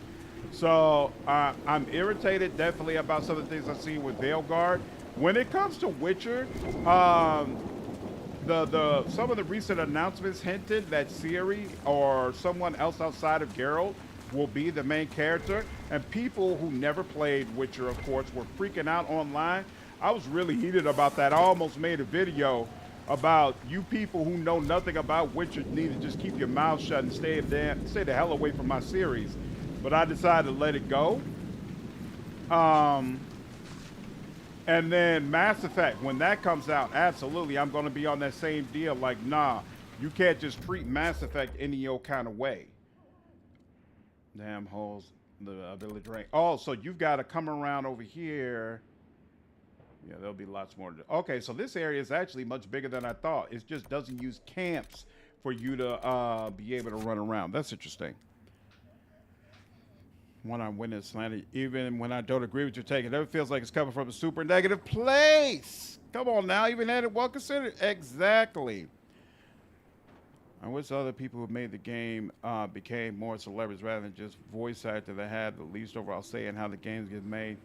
So I'm irritated definitely about some of the things I've seen with Veilguard. When it comes to Witcher, some of the recent announcements hinted that Ciri or someone else outside of Geralt will be the main character, and people who never played Witcher, of course, were freaking out online. I was really heated about that. I almost made a video about you people who know nothing about Witcher need to just keep your mouth shut and stay the hell away from my series. But I decided to let it go. And then Mass Effect, when that comes out, absolutely, I'm going to be on that same deal. Like, nah, you can't just treat Mass Effect any old kind of way. Damn holes, the ability to drain. Oh, so you've got to come around over here. Yeah, there'll be lots more to do. Okay, so this area is actually much bigger than I thought. It just doesn't use camps for you to be able to run around. That's interesting. When I win this slanted, even when I don't agree with your take, it never feels like it's coming from a super negative place. Come on now, even at it well considered. Exactly. I wish other people who made the game became more celebrities rather than just voice actors that had the least overall say in how the games get made.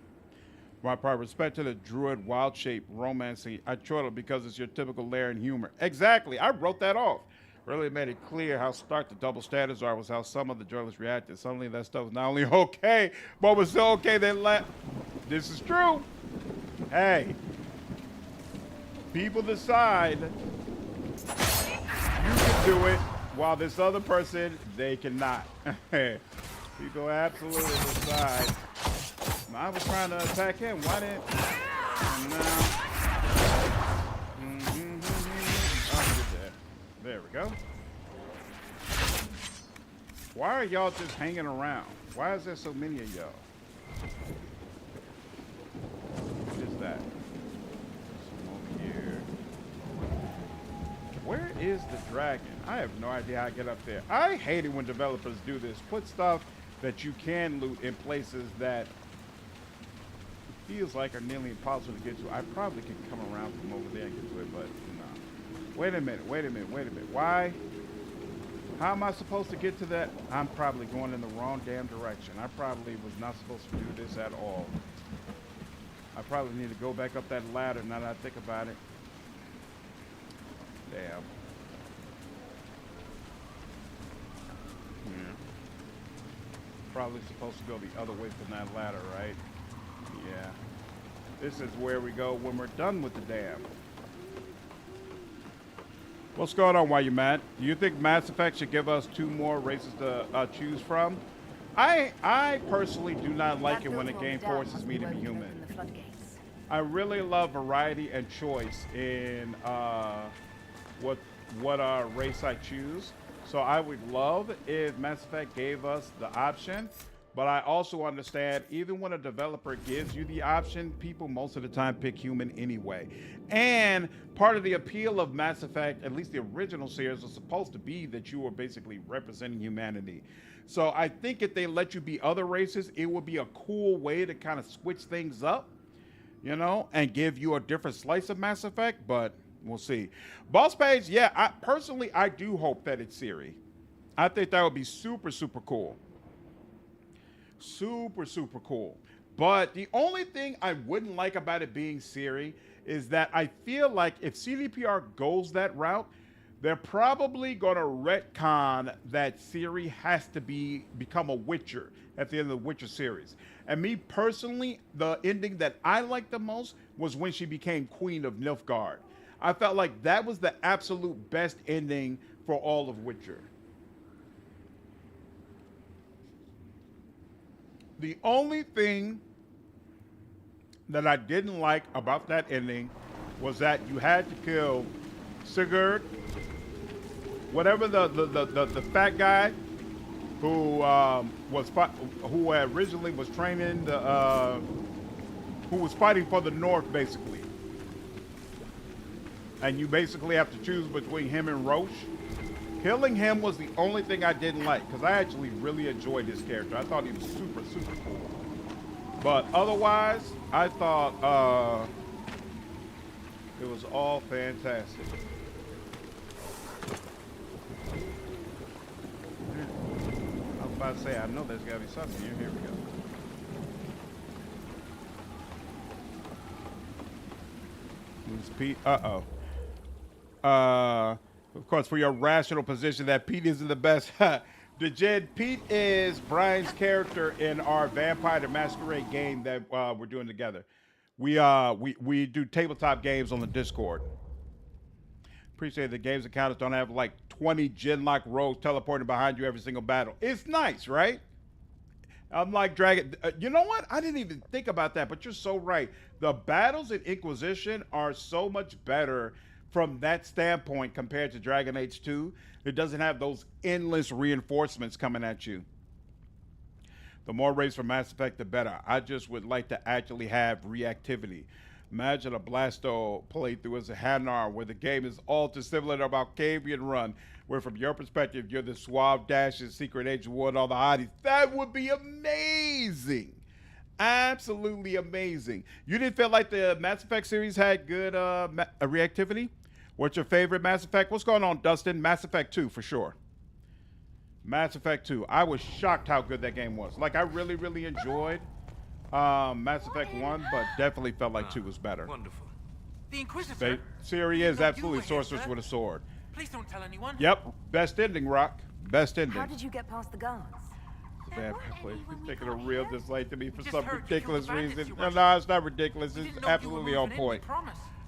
My part, respect to the druid wild shape romancing, I chortle because it's your typical Larian humor. Exactly, I wrote that off. Really made it clear how stark the double standards are was how some of the journalists reacted. Suddenly that stuff was not only okay, but was so okay they let. This is true. Hey, people decide you can do it while this other person, they cannot. People absolutely decide. I was trying to attack him. Why didn't? And now. There we go. Why are y'all just hanging around? Why is there so many of y'all? What is that? Some over here. Where is the dragon? I have no idea how to get up there. I hate it when developers do this. Put stuff that you can loot in places that feels like are nearly impossible to get to. I probably could come around from over there and get to it, but no. Wait a minute. Why? How am I supposed to get to that? I'm probably going in the wrong damn direction. I probably was not supposed to do this at all. I probably need to go back up that ladder now that I think about it. Damn. Yeah. Probably supposed to go the other way from that ladder, right? Yeah. This is where we go when we're done with the dam. What's going on? Why you mad? Do you think Mass Effect should give us 2 more races to choose from? I personally do not like it when a game forces me to be human. I really love variety and choice in what race I choose. So I would love if Mass Effect gave us the option, but I also understand even when a developer gives you the option, people most of the time pick human anyway. And part of the appeal of Mass Effect, at least the original series, was supposed to be that you were basically representing humanity. So I think if they let you be other races, it would be a cool way to kind of switch things up, you know, and give you a different slice of Mass Effect, but we'll see. Boss Page, yeah, I do hope that it's Ciri. I think that would be super, super cool. Super, super cool. But the only thing I wouldn't like about it being Ciri is that I feel like if CDPR goes that route, they're probably going to retcon that Ciri has to become a Witcher at the end of the Witcher series. And me personally, the ending that I liked the most was when she became Queen of Nilfgaard. I felt like that was the absolute best ending for all of Witcher. The only thing that I didn't like about that ending was that you had to kill Sigurd, whatever the fat guy who who originally was training who was fighting for the North basically, and you basically have to choose between him and Roche. Killing him was the only thing I didn't like, because I actually really enjoyed this character. I thought he was super, super cool. But otherwise, I thought it was all fantastic. I was about to say, I know there's got to be something here. Here we go. Who's Pete? Of course, for your rational position that Pete isn't the best. Pete is Brian's character in our Vampire the Masquerade game that we're doing together. We do tabletop games on the Discord. Appreciate the games encounters don't have like 20 Genlock rogues teleporting behind you every single battle. It's nice, right? I'm like Dragon. You know what? I didn't even think about that, but you're so right. The battles in Inquisition are so much better from that standpoint compared to Dragon Age 2. It doesn't have those endless reinforcements coming at you. The more raids for Mass Effect, the better. I just would like to actually have reactivity. Imagine a Blasto playthrough as a Hanar where the game is all too similar to Malkavian Run, where from your perspective, you're the suave dashes, secret agent, ward all the hotties. That would be amazing. Absolutely amazing. You didn't feel like the Mass Effect series had good reactivity? What's your favorite Mass Effect? What's going on, Dustin? Mass Effect 2 for sure. Mass Effect 2. I was shocked how good that game was. Like, I really, really enjoyed Mass Effect 1, but definitely felt like 2 was better. Wonderful. The Inquisitor? Ciri is absolutely sorceress with a sword. Please don't tell anyone. Yep. Best ending, Rock. Best ending. How did you get past the guards? He's taking a real dislike to me for some ridiculous reason. No, it's not ridiculous. It's absolutely on point.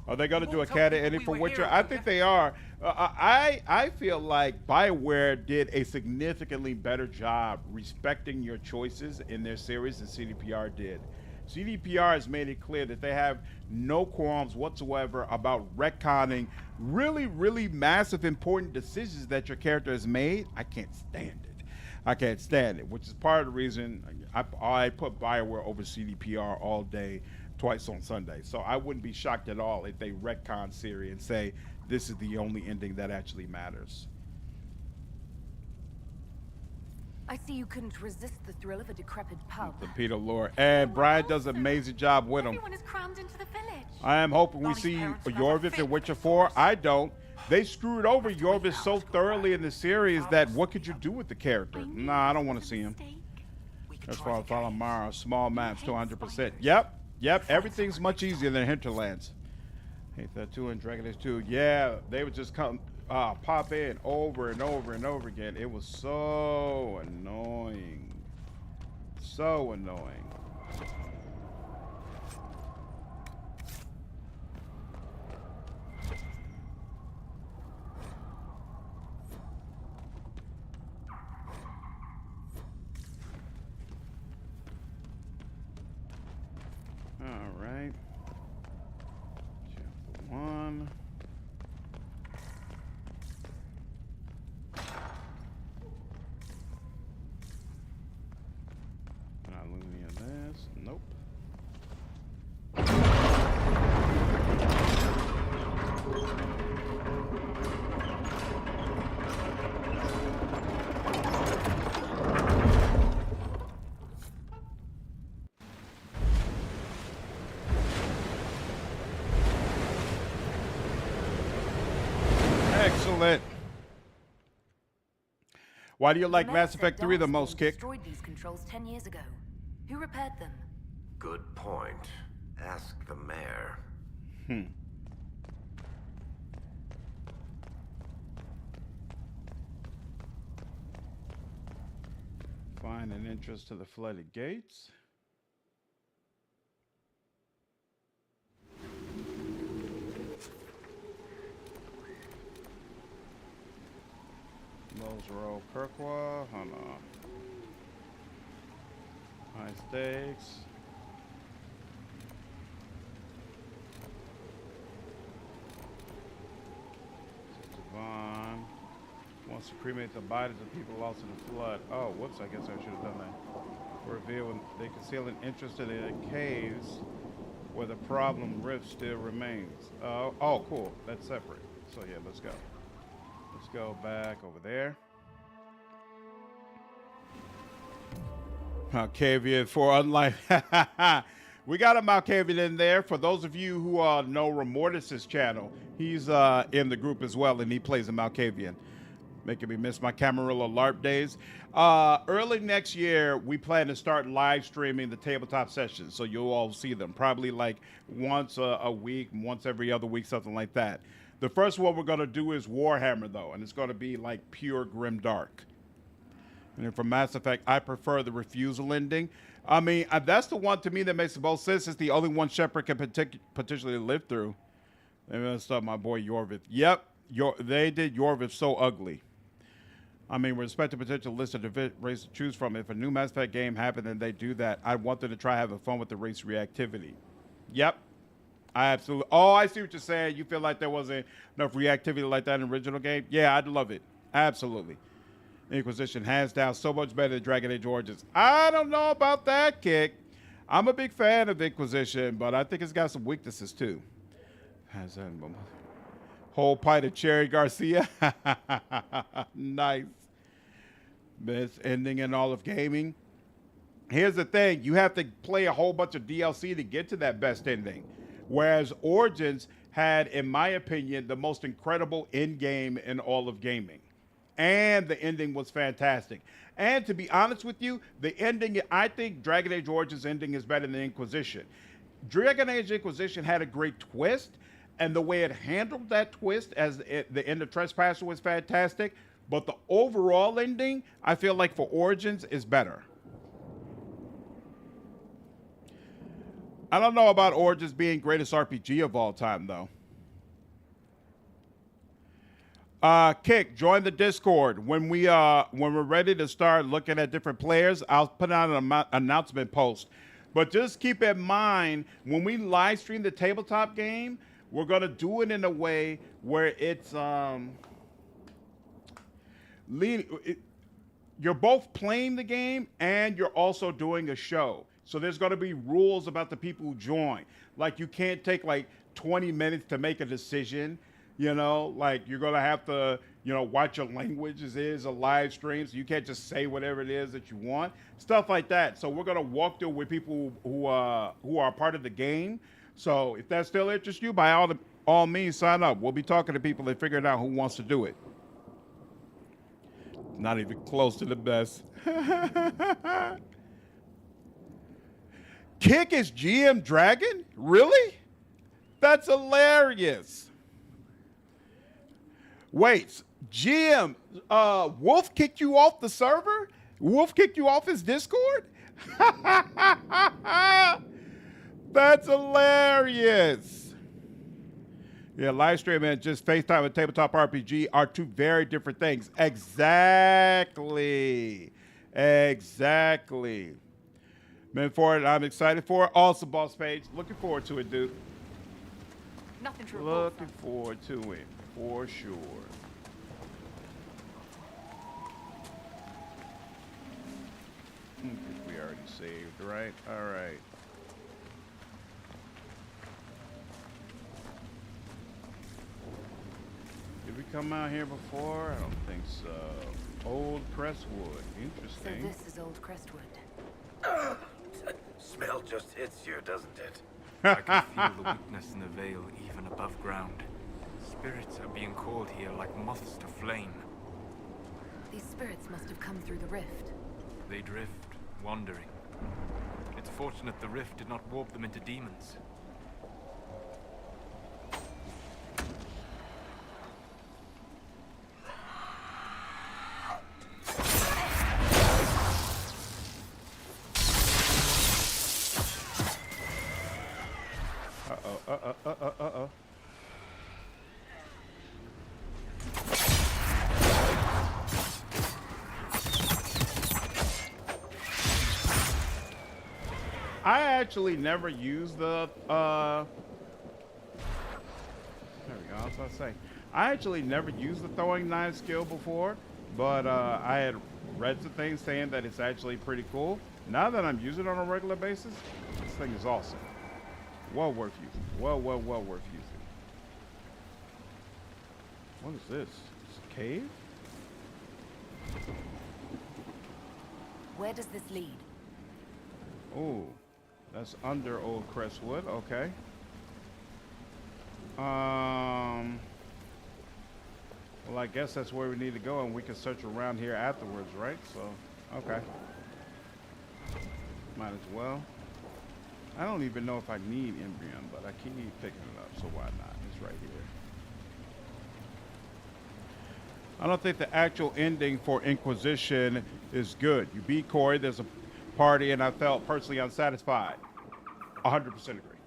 Are they going to do a canon ending for Witcher? I think they are. I feel like BioWare did a significantly better job respecting your choices in their series than CDPR did. CDPR has made it clear that they have no qualms whatsoever about retconning really, really massive, important decisions that your character has made. I can't stand it. I can't stand it, which is part of the reason I put BioWare over CDPR all day, twice on Sunday. So I wouldn't be shocked at all if they retcon Ciri and say this is the only ending that actually matters. I see you couldn't resist the thrill of a decrepit pub. The Peter lore. And Brian does an amazing job with him. Everyone is crammed into the village. I am hoping we see Yorvis in Witcher 4. I don't. They screwed over Yorvis so thoroughly in the series that what could you do with the character? Nah, I don't want to see him. That's why I follow Mara. Small maps, 200%. Yep. Everything's much easier than Hinterlands. Hate that too in Dragon Age 2. Yeah, they would just come, pop in over and over and over again. It was so annoying. So annoying. Alright. Chapter 1. Excellent. Why do you like Mass Effect 3 the most, Kick? Destroyed these controls 10 years ago. Who repaired them? Good point. Ask the mayor. Find an entrance to the flooded gates. Lowe's Road, Kirkwa. Hold on. High stakes. Devon wants to cremate the bodies of people lost in the flood. Oh, whoops, I guess I should have done that. Reveal when they conceal an interest in the caves where the problem rift still remains. Oh, cool. That's separate. So yeah, let's go. Let's go back over there. Malkavian for unlike. We got a Malkavian in there. For those of you who know Remortis' channel, he's in the group as well, and he plays a Malkavian. Making me miss my Camarilla LARP days. Early next year, we plan to start live streaming the tabletop sessions, so you'll all see them. Probably like once a week, once every other week, something like that. The first one we're going to do is Warhammer, though, and it's going to be like pure grimdark. And then for Mass Effect, I prefer the refusal ending. I mean, that's the one to me that makes the most sense. It's the only one Shepard can potentially live through. And let's start my boy Yorvith. Yep, they did Yorvith so ugly. I mean, with respect to potential list of race to choose from, if a new Mass Effect game happened and they do that, I want them to try having fun with the race reactivity. Yep. I absolutely. Oh, I see what you're saying. You feel like there wasn't enough reactivity like that in the original game? Yeah, I'd love it. Absolutely. Inquisition, hands down, so much better than Dragon Age Origins. I don't know about that, Kick. I'm a big fan of Inquisition, but I think it's got some weaknesses too. Whole pint of Cherry Garcia. Nice. Best ending in all of gaming. Here's the thing. You have to play a whole bunch of DLC to get to that best ending. Whereas Origins had, in my opinion, the most incredible end game in all of gaming. And the ending was fantastic. And to be honest with you, the ending, I think Dragon Age Origins ending is better than Inquisition. Dragon Age Inquisition had a great twist, and the way it handled that twist as the end of Trespasser was fantastic. But the overall ending, I feel like for Origins, is better. I don't know about Origins being greatest RPG of all time, though. Kick, join the Discord. When we're ready to start looking at different players, I'll put out an announcement post. But just keep in mind, when we live stream the tabletop game, we're gonna do it in a way where it's you're both playing the game and you're also doing a show. So there's gonna be rules about the people who join. Like you can't take like 20 minutes to make a decision. You know, like you're going to have to, watch your language as it is a live stream. So you can't just say whatever it is that you want. Stuff like that. So we're going to walk through with people who are part of the game. So if that still interests you, by all means, sign up. We'll be talking to people and figuring out who wants to do it. Not even close to the best. Kick is GM Dragon? Really? That's hilarious. Wait, GM, Wolf kicked you off the server? Wolf kicked you off his Discord? That's hilarious. Yeah, live stream and just FaceTime and Tabletop RPG are two very different things. Exactly. Exactly. Been for it. I'm excited for it. Also, Boss Page, looking forward to it, dude. Nothing to report. Looking forward to it. For sure. I think we already saved, right? All right. Did we come out here before? I don't think so. Old Crestwood. Interesting. So this is Old Crestwood. Smell just hits you, doesn't it? I can feel the weakness in the veil even above ground. Spirits are being called here like moths to flame. These spirits must have come through the rift. They drift, wandering. It's fortunate the rift did not warp them into demons. Uh-oh. I actually never used the, there we go, I was about to say. I actually never used the throwing knife skill before, but I had read some things saying that it's actually pretty cool. Now that I'm using it on a regular basis, this thing is awesome. Well worth using. Well worth using. What is this? It's a cave? Where does this lead? Oh, that's under old Crestwood. Okay. Well, I guess that's where we need to go, and we can search around here afterwards, right? So, okay. Might as well. I don't even know if I need Embryon, but I keep picking it up, so why not? It's right here. I don't think the actual ending for Inquisition is good. You beat Corey, there's a party, and I felt personally unsatisfied. 100% agree.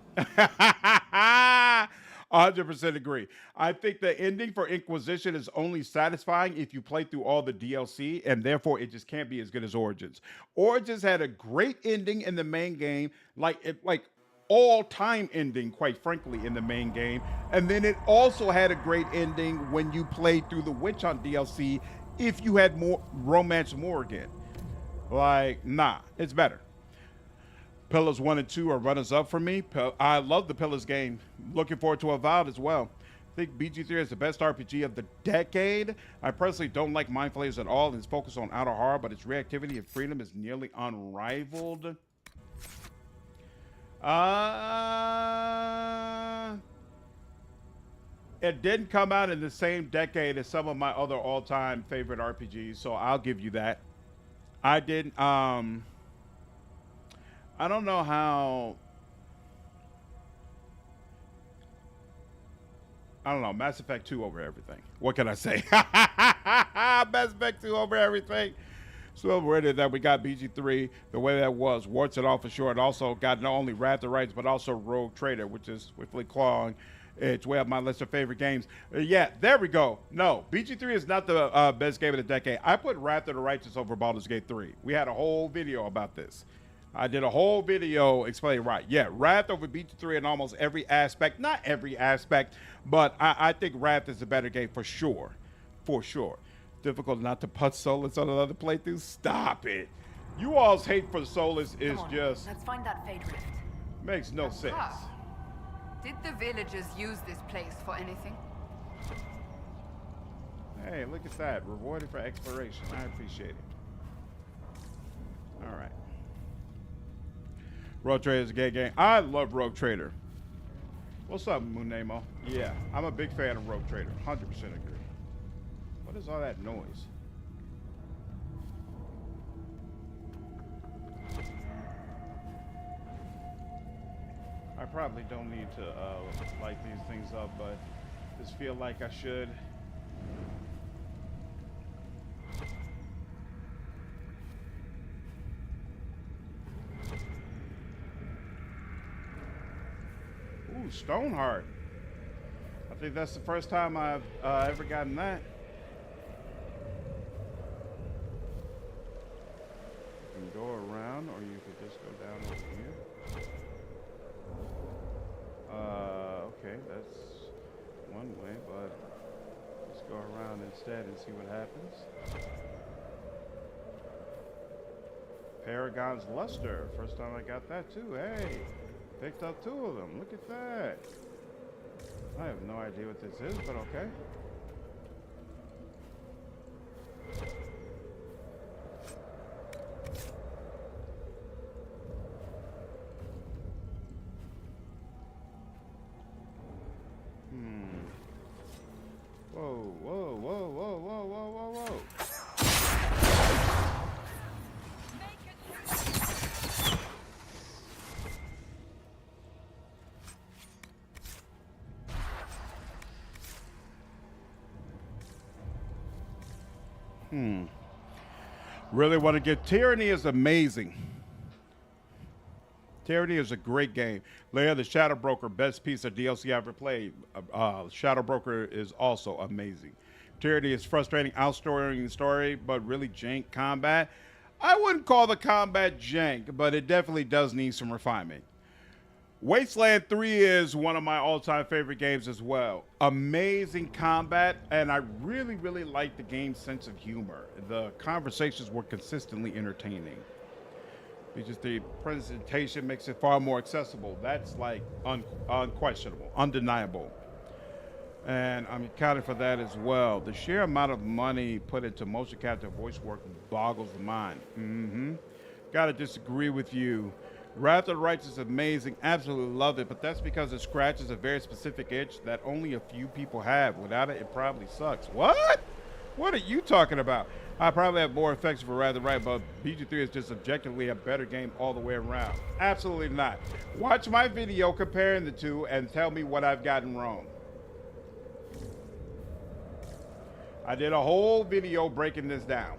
100% agree. I think the ending for Inquisition is only satisfying if you play through all the DLC, and therefore it just can't be as good as Origins. Origins had a great ending in the main game, like all-time ending, quite frankly, in the main game. And then it also had a great ending when you played through the Witch Hunt DLC if you had more Romance Morrigan. Like, nah, it's better. Pillars 1 and 2 are runners-up for me. I love the Pillars game. Looking forward to Avowed as well. I think BG3 is the best RPG of the decade. I personally don't like Mind Flayers at all. Its focus on outer horror, but its reactivity and freedom is nearly unrivaled. It didn't come out in the same decade as some of my other all-time favorite RPGs, so I'll give you that. I didn't, I don't know how, I don't know, Mass Effect 2 over everything. What can I say? Mass Effect 2 over everything. So we're ready that we got BG3 the way that was. Warts it off for sure. It also got not only Wrath of Rights, but also Rogue Trader, which is swiftly clawing its way up my list of favorite games. Yeah, there we go. No, BG3 is not the best game of the decade. I put Wrath of the Righteous over Baldur's Gate 3. We had a whole video about this. I did a whole video explaining, right, yeah, Wrath over BG3 in almost every aspect. Not every aspect, but I think Wrath is a better game for sure. For sure. Difficult not to put Solas on another playthrough. Stop it. You all's hate for Solas is just... Let's find that Fade Rift. Makes no sense. Did the villagers use this place for anything? Hey, look at that. Rewarded for exploration. I appreciate it. All right. Rogue Trader is a gay game. I love Rogue Trader. What's up, Moonamo? Yeah, I'm a big fan of Rogue Trader. 100% agree. What is all that noise? I probably don't need to light these things up, but just feel like I should. Ooh, Stoneheart. I think that's the first time I've ever gotten that. You can go around, or you could just go down over here. Okay, that's one way, but let's go around instead and see what happens. Paragon's Luster. First time I got that too. Hey, picked up 2 of them. Look at that. I have no idea what this is, but okay. Really want to get Tyranny is amazing. Tyranny is a great game. Leia the Shadow Broker, best piece of DLC I've ever played. Shadow Broker is also amazing. Tyranny is frustrating, outstorying the story, but really jank combat. I wouldn't call the combat jank, but it definitely does need some refinement. Wasteland 3 is one of my all-time favorite games as well. Amazing combat, and I really, really like the game's sense of humor. The conversations were consistently entertaining. Because the presentation makes it far more accessible. That's like unquestionable, undeniable. And I'm accounting for that as well. The sheer amount of money put into motion capture voice work boggles the mind. Gotta disagree with you. Wrath of the Righteous is amazing. Absolutely love it, but that's because it scratches a very specific itch that only a few people have. Without it, it probably sucks. What? What are you talking about? I probably have more affection for Wrath of the Right, but BG3 is just objectively a better game all the way around. Absolutely not. Watch my video comparing the two and tell me what I've gotten wrong. I did a whole video breaking this down.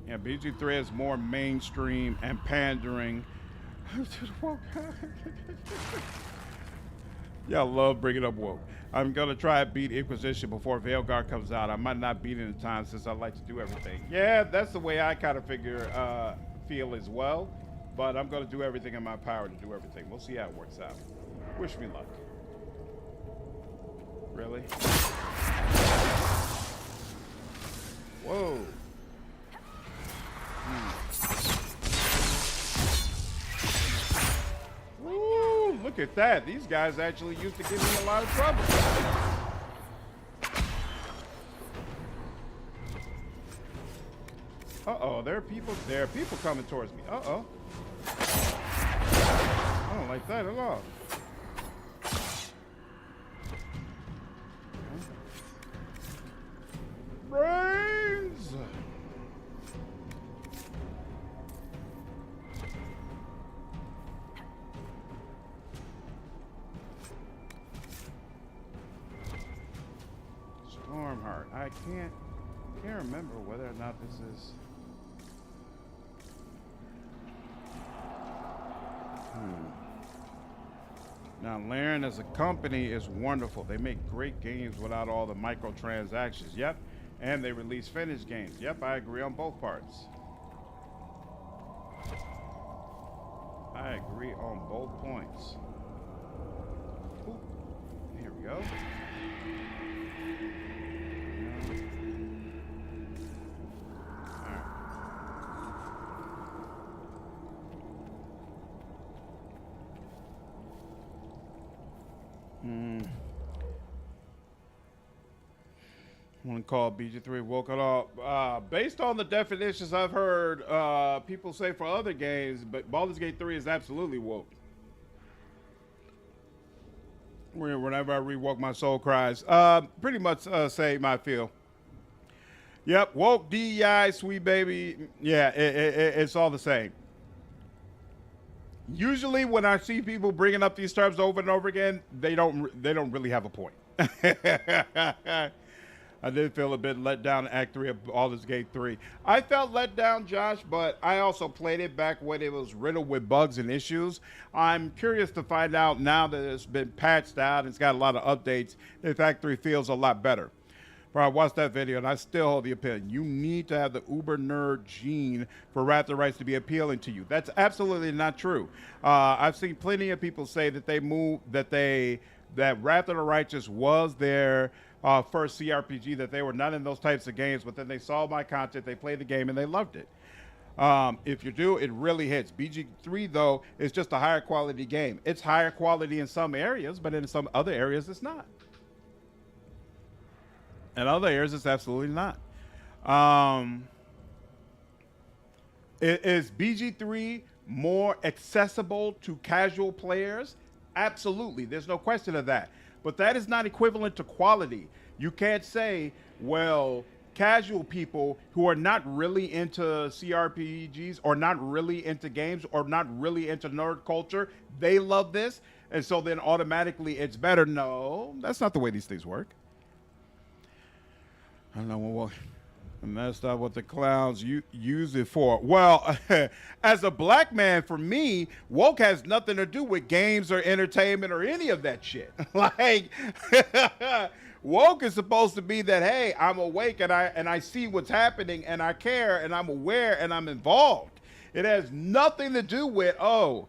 Yeah, BG3 is more mainstream and pandering. Y'all love bringing up woke. I'm gonna try to beat Inquisition before Veilguard comes out. I might not beat it in time since I like to do everything. Yeah, that's the way I kind of feel as well. But I'm gonna do everything in my power to do everything. We'll see how it works out. Wish me luck. Really? Whoa. Woo, look at that. These guys actually used to give me a lot of trouble. Uh-oh, there are people coming towards me. Uh-oh. I don't like that at all. Brains! Stormheart. I can't remember whether or not this is. Now, Laren as a company is wonderful. They make great games without all the microtransactions. Yep. And they release finished games. Yep, I agree on both parts. I agree on both points. Ooh, here we go. I want to call BG3 woke at all. Based on the definitions I've heard people say for other games, but Baldur's Gate 3 is absolutely woke. Whenever I rewoke, my soul cries. Pretty much same I feel. Yep, woke, DEI, sweet baby. Yeah, it's all the same. Usually when I see people bringing up these terms over and over again, they don't really have a point. I did feel a bit let down in Act 3 of Baldur's Gate 3. I felt let down, Josh, but I also played it back when it was riddled with bugs and issues. I'm curious to find out now that it's been patched out, it's got a lot of updates, if Act 3 feels a lot better. But I watched that video, and I still hold the opinion. You need to have the uber nerd gene for Wrath of the Rights to be appealing to you. That's absolutely not true. I've seen plenty of people say that that Wrath of the Righteous was their first CRPG, that they were not in those types of games, but then they saw my content, they played the game, and they loved it. If you do, it really hits. BG3, though, is just a higher quality game. It's higher quality in some areas, but in some other areas, it's not. In other areas, it's absolutely not. Is BG3 more accessible to casual players? Absolutely. There's no question of that. But that is not equivalent to quality. You can't say, well, casual people who are not really into CRPGs or not really into games or not really into nerd culture, they love this. and so then automatically it's better. No, that's not the way these things work. I don't know. Well, and that's not what the clowns use it for. Well, as a black man, for me, woke has nothing to do with games or entertainment or any of that shit. Like, woke is supposed to be that, hey, I'm awake and I see what's happening and I care and I'm aware and I'm involved. It has nothing to do with, oh,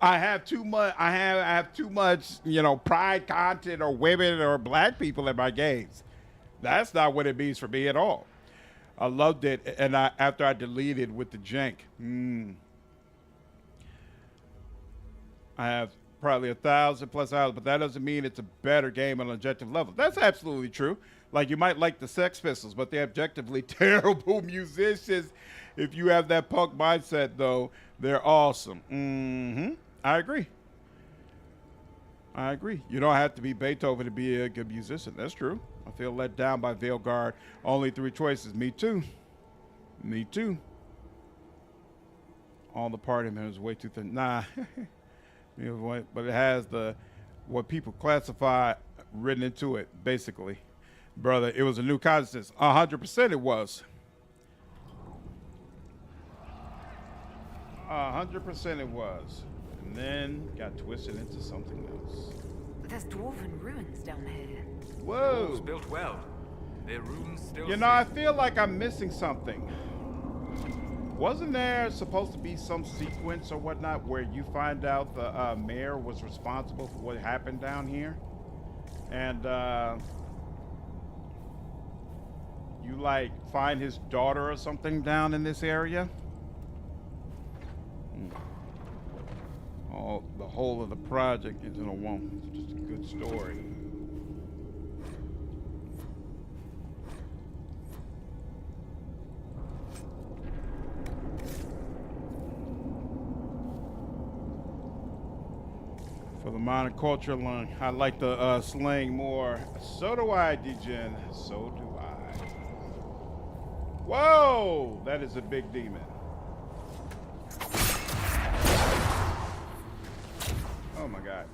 I have too much. I have too much, pride content or women or black people in my games. That's not what it means for me at all. I loved it, and after I deleted with the jank, I have probably 1,000+ hours, but that doesn't mean it's a better game on an objective level. That's absolutely true. Like, you might like the Sex Pistols, but they're objectively terrible musicians. If you have that punk mindset, though, they're awesome. I agree. You don't have to be Beethoven to be a good musician. That's true. I feel let down by Veilguard. Only 3 choices. Me too. All the part of him is way too thin. Nah. But it has what people classify written into it, basically. Brother, it was a new consciousness. 100% it was. 100% it was. And then got twisted into something else. There's dwarven ruins down here. Whoa. Walls built well. Their runes still I feel like I'm missing something. Wasn't there supposed to be some sequence or whatnot where you find out the mayor was responsible for what happened down here? And you like find his daughter or something down in this area? Oh, the whole of the project is in a one. It's just a good story. For the monoculture lung, I like the slang more. So do I, Degen. So do I. Whoa! That is a big demon. Oh my god.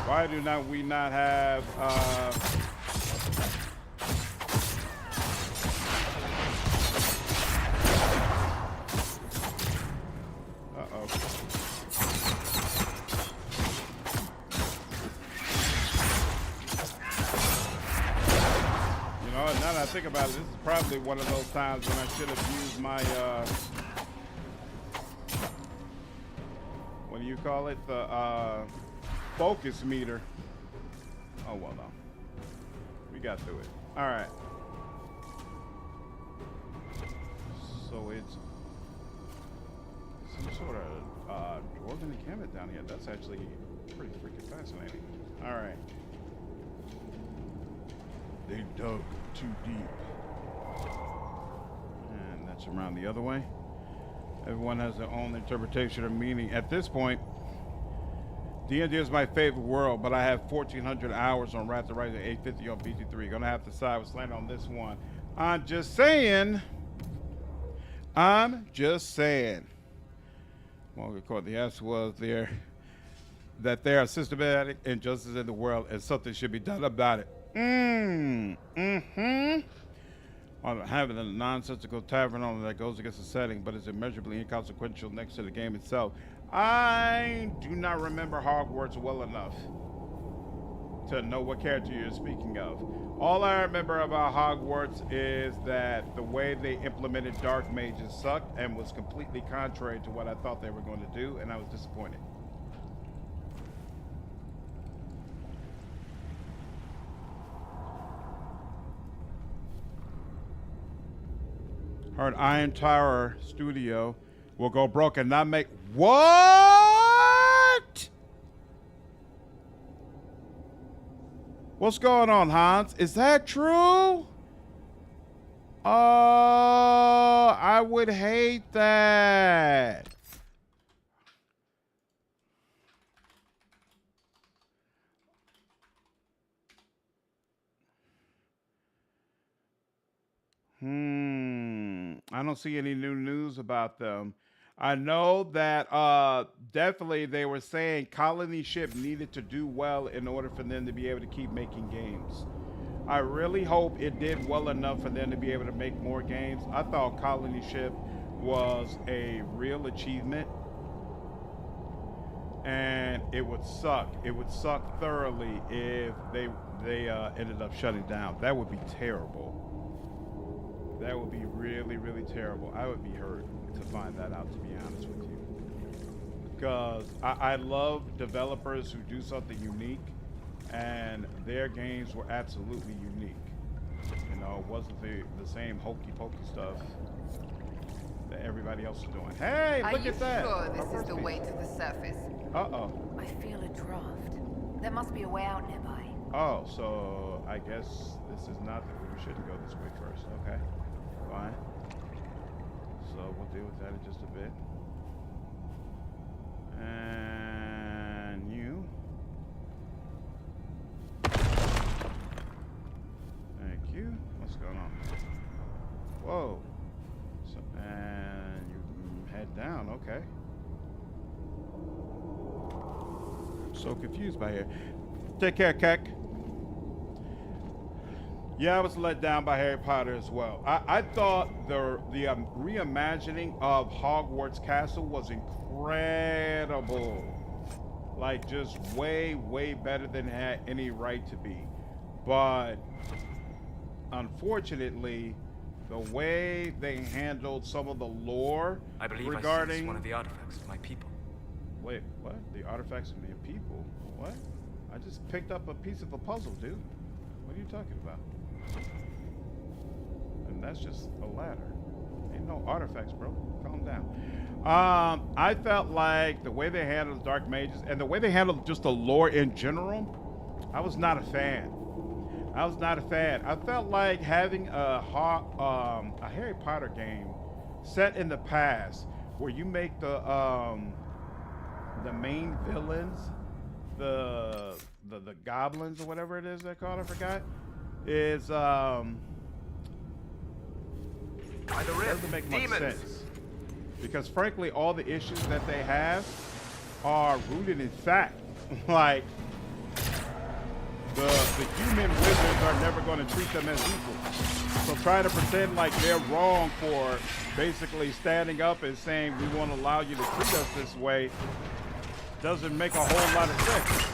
Why do we not have now that I think about it, this is probably one of those times when I should have used my, what do you call it? The focus meter. Oh, well, no. We got through it. All right. So it's some sort of dwarven encampment down here. That's actually pretty freaking fascinating. All right. They dug too deep. And that's around the other way. Everyone has their own interpretation or meaning. At this point, D&D is my favorite world, but I have 1,400 hours on Wrath of Rising, 850 on BT3. Gonna have to side with Slant on this one. I'm just saying. Well, the answer was that there are systematic injustices in the world and something should be done about it. On having a nonsensical tavern owner that goes against the setting, but is immeasurably inconsequential next to the game itself. I do not remember Hogwarts well enough to know what character you're speaking of. All I remember about Hogwarts is that the way they implemented Dark Mages sucked and was completely contrary to what I thought they were going to do, and I was disappointed. Heard Iron Tower Studio will go broke and not make... What? What's going on, Hans? Is that true? I would hate that. I don't see any new news about them. I know that definitely they were saying Colony Ship needed to do well in order for them to be able to keep making games. I really hope it did well enough for them to be able to make more games. I thought Colony Ship was a real achievement. And it would suck. It would suck thoroughly if they ended up shutting down. That would be terrible. That would be really, really terrible. I would be hurt to find that out, to be honest with you. Because I love developers who do something unique, and their games were absolutely unique. You know, it wasn't the same hokey pokey stuff that everybody else is doing. Hey, look at that! Are you sure this is the way to the surface? Uh-oh. I feel a draft. There must be a way out nearby. Oh, so I guess this is not that we shouldn't go this way first. Okay, fine. So we'll deal with that in just a bit. And you. Thank you. What's going on? Whoa. So, and you head down. Okay. So confused by here. Take care, Keck. Yeah, I was let down by Harry Potter as well. I thought the reimagining of Hogwarts Castle was incredible. Like, just way, way better than it had any right to be. But unfortunately, the way they handled some of the lore I believe regarding I seized one of the artifacts of my people. Wait, what? The artifacts of my people? What? I just picked up a piece of a puzzle, dude. What are you talking about? And that's just a ladder. Ain't no artifacts, bro. Calm down. I felt like the way they handled the Dark Mages and the way they handled just the lore in general, I was not a fan. I was not a fan. I felt like having a Harry Potter game set in the past where you make the main villains, the goblins or whatever it is they're called, I forgot, is doesn't make much sense. Because frankly, all the issues that they have are rooted in fact. Like, the human wizards are never going to treat them as equals. So try to pretend like they're wrong for basically standing up and saying we won't allow you to treat us this way doesn't make a whole lot of sense.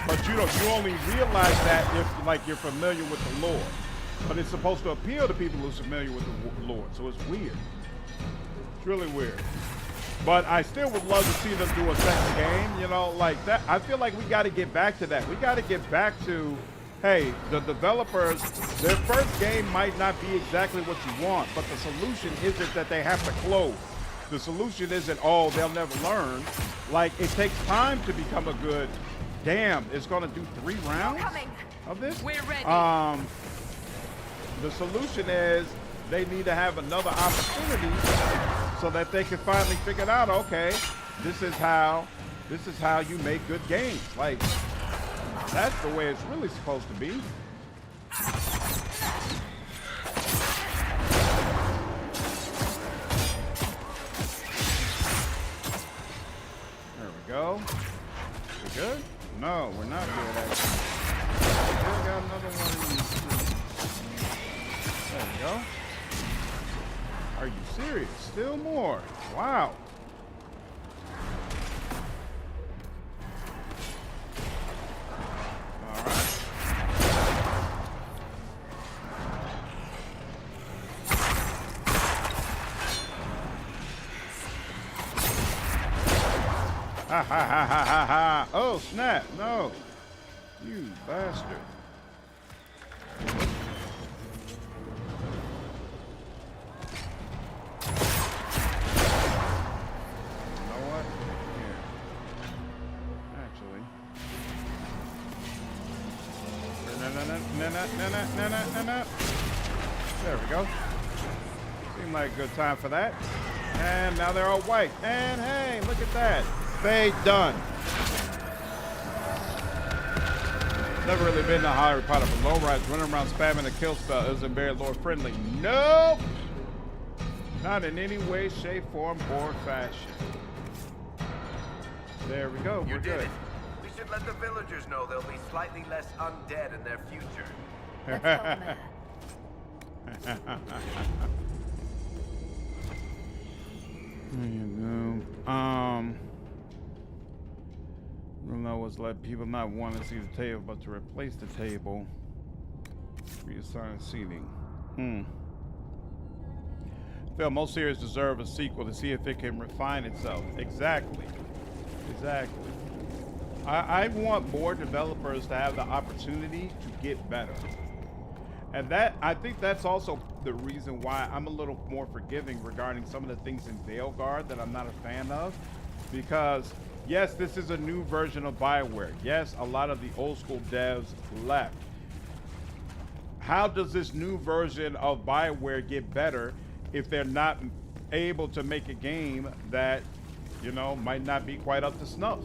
But you only realize that if you're familiar with the lore. But it's supposed to appeal to people who are familiar with the lore. So it's weird. It's really weird. But I still would love to see them do a second game, you know, like that. I feel like we got to get back to that. We got to get back to, hey, the developers, their first game might not be exactly what you want, but the solution isn't that they have to close. The solution isn't, oh, they'll never learn. Like, it takes time to become a good, damn, it's going to do 3 rounds of this? We're ready. The solution is they need to have another opportunity so that they can finally figure out, okay, this is how you make good games. Like, that's the way it's really supposed to be. There we go. We good? No, we're not good, actually. Still got another one. There we go. Are you serious? Still more. Wow. All right. Ha ha ha ha ha ha. Oh, snap. No. You bastard. There we go. Seemed like a good time for that. And now they're all white. And hey, look at that. Fade done. Never really been to Harry Potter, but low rise running around spamming a kill spell isn't very lore friendly. Nope! Not in any way, shape, form, or fashion. There we go. You We're did good. it. We should let the villagers know there'll be slightly less undead in their future. Let's help Matt. There you go. Rule was let people not want to see the table, but to replace the table. Reassign seating. I feel most series deserve a sequel to see if it can refine itself. Exactly. Exactly. I want more developers to have the opportunity to get better. And that, I think that's also the reason why I'm a little more forgiving regarding some of the things in Veilguard that I'm not a fan of. Because, yes, this is a new version of BioWare. Yes, a lot of the old school devs left. How does this new version of BioWare get better if they're not able to make a game that, you know, might not be quite up to snuff?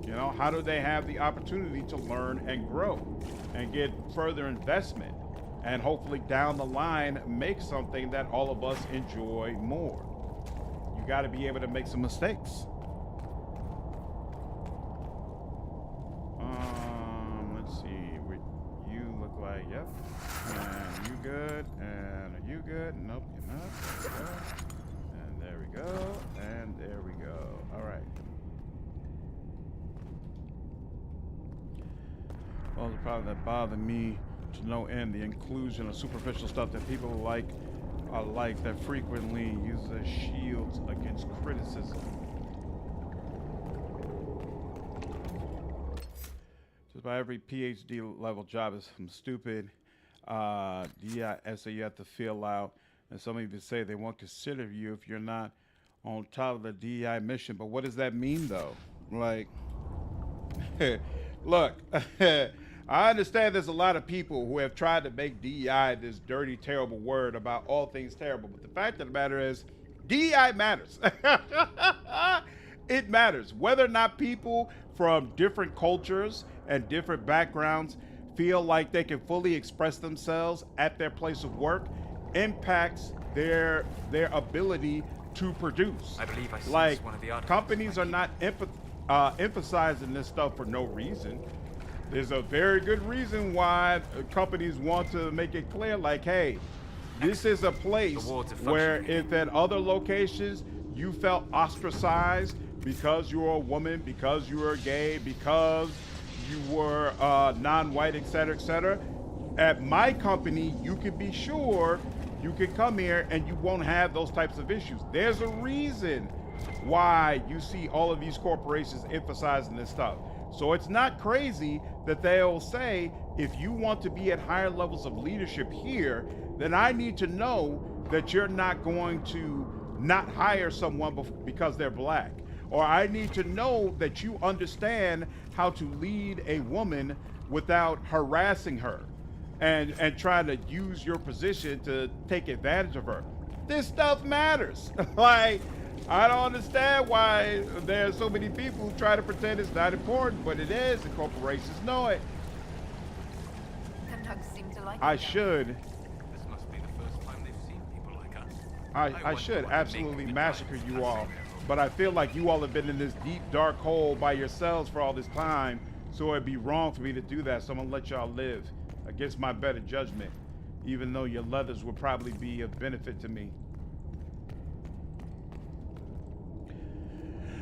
You know, how do they have the opportunity to learn and grow and get further investment and hopefully down the line make something that all of us enjoy more? You got to be able to make some mistakes. Let's see. You look like, yep. And you good? And are you good? Nope, you're not. There we go. And there we go. And there we go. All right. Well, the problem that bothered me to no end, the inclusion of superficial stuff that people like that frequently use as shields against criticism. Just about every PhD level job is some stupid DI essay you have to fill out, and some even say they won't consider you if you're not on top of the DI mission. But what does that mean, though? Like, look. I understand there's a lot of people who have tried to make DEI this dirty, terrible word about all things terrible. But the fact of the matter is, DEI matters. It matters. Whether or not people from different cultures and different backgrounds feel like they can fully express themselves at their place of work impacts their ability to produce. I believe I like, one of the artifacts. Companies are not emphasizing this stuff for no reason. There's a very good reason why companies want to make it clear, like, hey, this is a place where if at other locations you felt ostracized because you were a woman, because you were gay, because you were non-white, et cetera, at my company, you can be sure you can come here and you won't have those types of issues. There's a reason why you see all of these corporations emphasizing this stuff. So it's not crazy that they'll say, if you want to be at higher levels of leadership here, then I need to know that you're not going to not hire someone because they're black. Or I need to know that you understand how to lead a woman without harassing her and trying to use your position to take advantage of her. This stuff matters. Like, I don't understand why there's so many people who try to pretend it's not important, but it is, and corporations know it. Seem to like I should. This must be the first time they've seen people like us. I should absolutely massacre you all, but I feel like you all have been in this deep, dark hole by yourselves for all this time, so it'd be wrong for me to do that, so I'm gonna let y'all live against my better judgment, even though your leathers would probably be of benefit to me.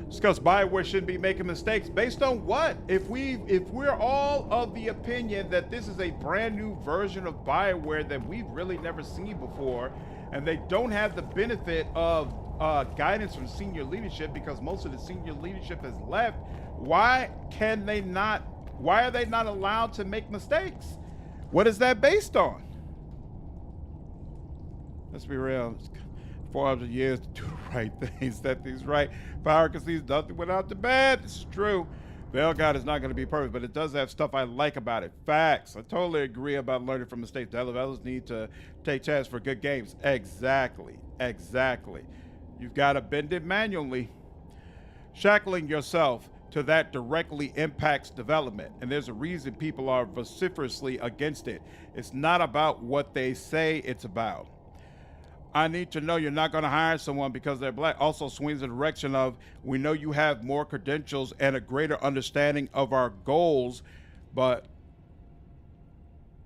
Because BioWare shouldn't be making mistakes. Based on what? If we're all of the opinion that this is a brand new version of BioWare that we've really never seen before, and they don't have the benefit of guidance from senior leadership because most of the senior leadership has left, why are they not allowed to make mistakes? What is that based on? Let's be real. 400 years to do the right things, set things right. Power concedes nothing without the bad. This is true. Veilguard is not going to be perfect, but it does have stuff I like about it. Facts. I totally agree about learning from mistakes. Developers need to take chances for good games. Exactly. Exactly. You've got to bend it manually. Shackling yourself to that directly impacts development. And there's a reason people are vociferously against it. It's not about what they say, it's about, I need to know you're not going to hire someone because they're black. Also swings in the direction of, we know you have more credentials and a greater understanding of our goals, but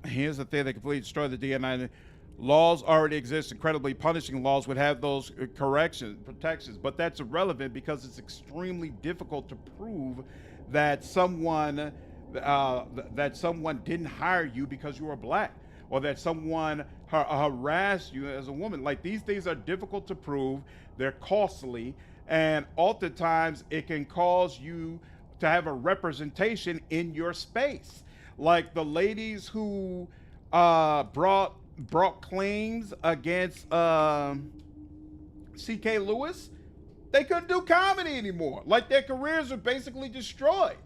here's the thing that completely destroyed the DNA. Laws already exist. Incredibly punishing laws would have those protections, but that's irrelevant because it's extremely difficult to prove that someone didn't hire you because you were black, or that someone harassed you as a woman. Like, these things are difficult to prove. They're costly, and oftentimes it can cause you to have a representation in your space. Like the ladies who brought claims against C.K. Lewis, they couldn't do comedy anymore. Like, their careers are basically destroyed.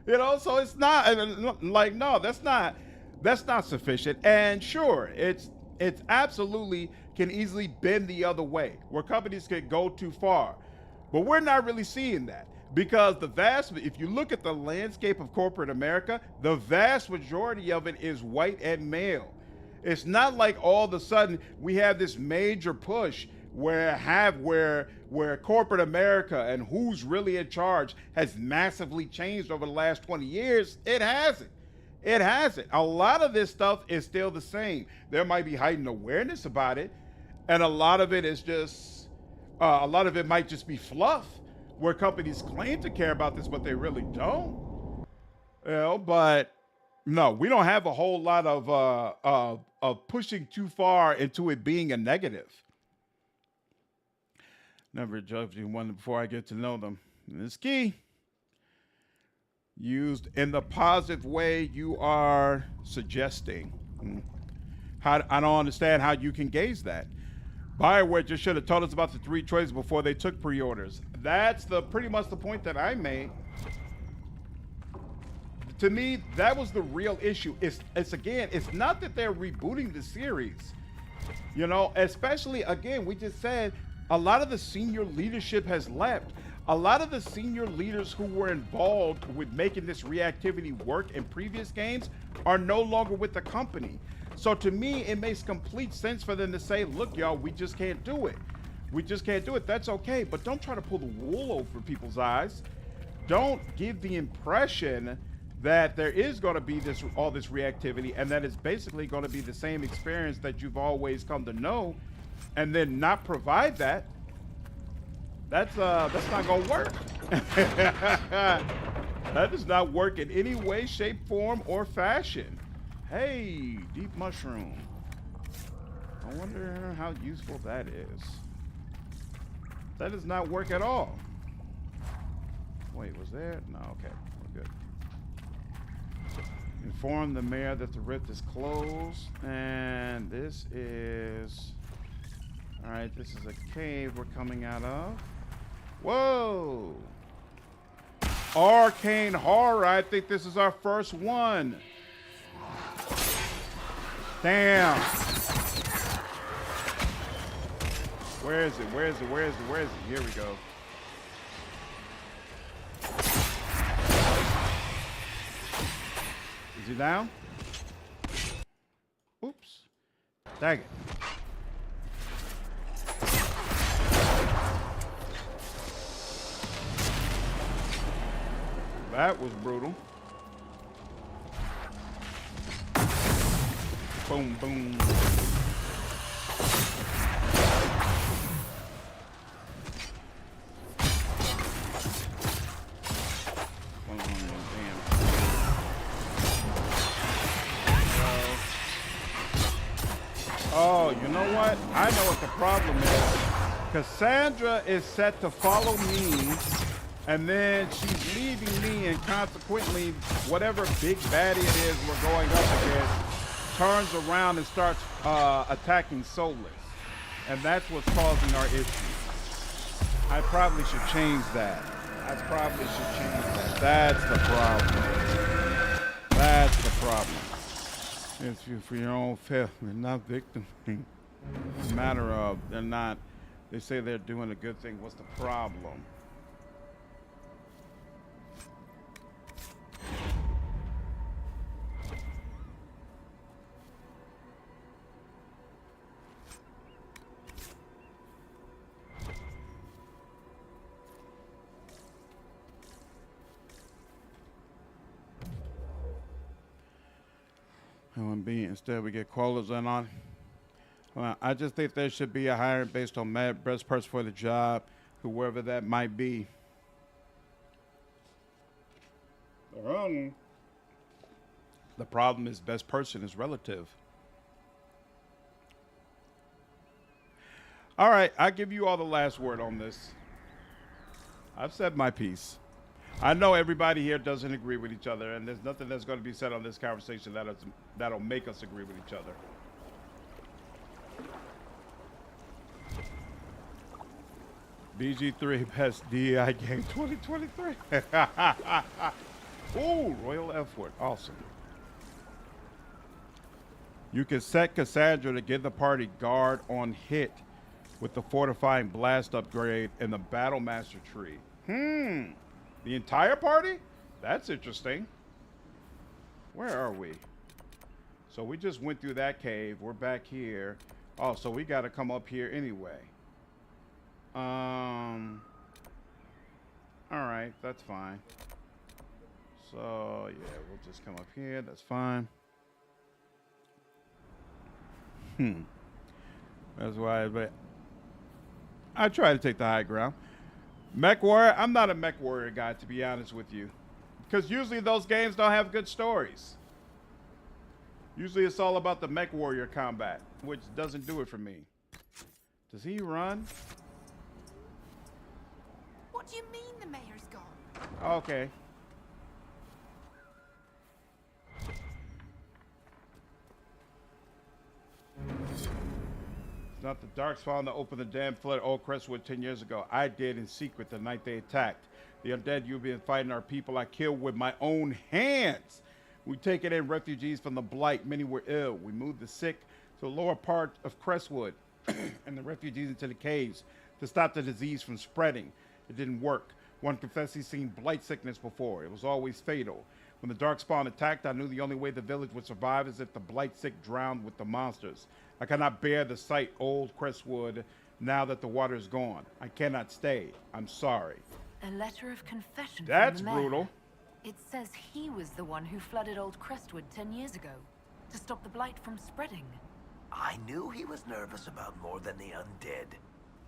You know, so it's not like, no, that's not sufficient. And sure, it's absolutely can easily bend the other way, where companies can go too far. But we're not really seeing that, because if you look at the landscape of corporate America, the vast majority of it is white and male. It's not like all of a sudden we have this major push where corporate America and who's really in charge has massively changed over the last 20 years. It hasn't. It hasn't. A lot of this stuff is still the same. There might be heightened awareness about it, and a lot of it is just, a lot of it might just be fluff, where companies claim to care about this, but they really don't. You know, but no, we don't have a whole lot of pushing too far into it being a negative. Never judge anyone before I get to know them. It's key. Used in the positive way you are suggesting. I don't understand how you can gauge that. BioWare just should have told us about the 3 choices before they took pre-orders. That's pretty much the point that I made. To me, that was the real issue. It's not that they're rebooting the series. You know, especially, again, we just said a lot of the senior leadership has left. A lot of the senior leaders who were involved with making this reactivity work in previous games are no longer with the company. So to me, it makes complete sense for them to say, look, y'all, we just can't do it. We just can't do it. That's okay. But don't try to pull the wool over people's eyes. Don't give the impression that there is going to be all this reactivity, and that it's basically going to be the same experience that you've always come to know, and then not provide that. That's not going to work. That does not work in any way, shape, form, or fashion. Hey, deep mushroom. I wonder how useful that is. That does not work at all. Wait, was there? No, okay, we're good. Inform the mayor that the rift is closed, and this is... All right, this is a cave we're coming out of. Whoa! Arcane horror, I think this is our first one. Damn. Where is it? Where is it? Where is it? Where is it? Here we go. Is he down? Oops. Dang it. That was brutal. Boom, boom. Oh, you know what? I know what the problem is. Cassandra is set to follow me, and then she's leaving me, and consequently, whatever big baddie it is we're going up against turns around and starts attacking Solas. And that's what's causing our issue. I probably should change that. That's the problem. That's the problem. It's you for your own failure, not victim. It's a matter of they say they're doing a good thing. What's the problem? OMB, instead we get quotas in on. I just think there should be a hiring based on best person for the job, whoever that might be. The problem is best person is relative. All right, I give you all the last word on this. I've said my piece. I know everybody here doesn't agree with each other, and there's nothing that's going to be said on this conversation that'll make us agree with each other. BG3 best DEI game 2023. Ooh, Royal F-word. Awesome. You can set Cassandra to give the party guard on hit with the fortifying blast upgrade in the Battle Master tree. The entire party? That's interesting. Where are we? So we just went through that cave. We're back here. Oh, so we got to come up here anyway. All right, that's fine. So yeah, we'll just come up here. That's fine. That's why I try to take the high ground. Mech Warrior, I'm not a Mech Warrior guy, to be honest with you. Because usually those games don't have good stories. Usually it's all about the Mech Warrior combat, which doesn't do it for me. Does he run? What do you mean the mayor's gone? Okay. It's not the Darkspawn that opened the damn flood old Crestwood 10 years ago. I did in secret the night they attacked. The undead you've been fighting are people I killed with my own hands. We taken in refugees from the Blight. Many were ill. We moved the sick to the lower part of Crestwood and the refugees into the caves to stop the disease from spreading. It didn't work. One confessed he's seen Blight sickness before. It was always fatal. When the Darkspawn attacked, I knew the only way the village would survive is if the Blight sick drowned with the monsters. I cannot bear the sight old Crestwood now that the water is gone. I cannot stay. I'm sorry. A letter of confession. That's from the mayor. brutal. It says he was the one who flooded old Crestwood 10 years ago to stop the blight from spreading. I knew he was nervous about more than the undead.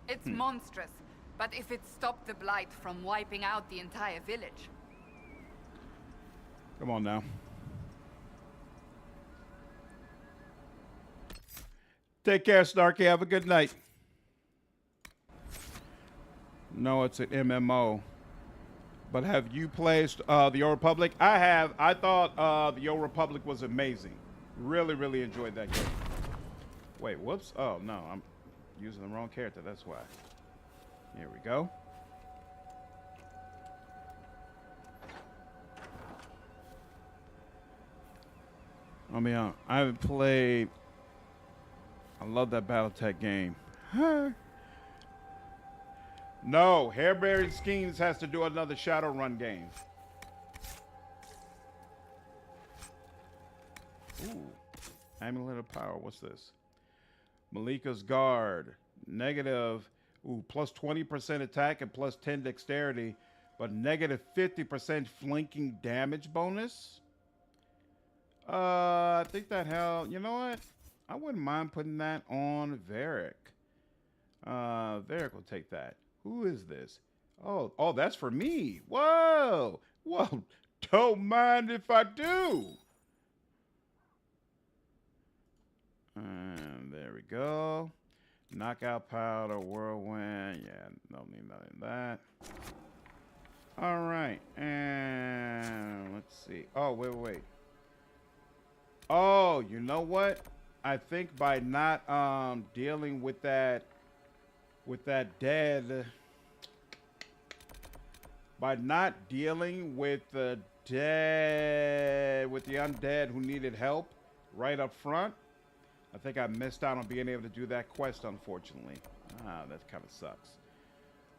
It's monstrous, but if it stopped the blight from wiping out the entire village. Come on now. Take care, Snarky. Have a good night. No, it's an MMO. But have you played the Old Republic? I have. I thought the Old Republic was amazing. Really, really enjoyed that game. Wait, whoops. Oh, no. I'm using the wrong character. That's why. Here we go. I mean, I haven't played. I love that BattleTech game. No, Hairberry Schemes has to do another Shadowrun game. Ooh, Amulet of Power. What's this? Malika's Guard. Negative. Ooh, plus 20% attack and plus 10 dexterity, but negative 50% flanking damage bonus. I think that hell. You know what? I wouldn't mind putting that on Varric. Varric will take that. Who is this? Oh, that's for me. Whoa. Well, don't mind if I do. And there we go. Knockout powder, whirlwind. Yeah, don't need none of that. All right. And let's see. Oh, wait. Oh, you know what? I think by not dealing with that dead, by not dealing with the undead who needed help right up front, I think I missed out on being able to do that quest, unfortunately. That kind of sucks.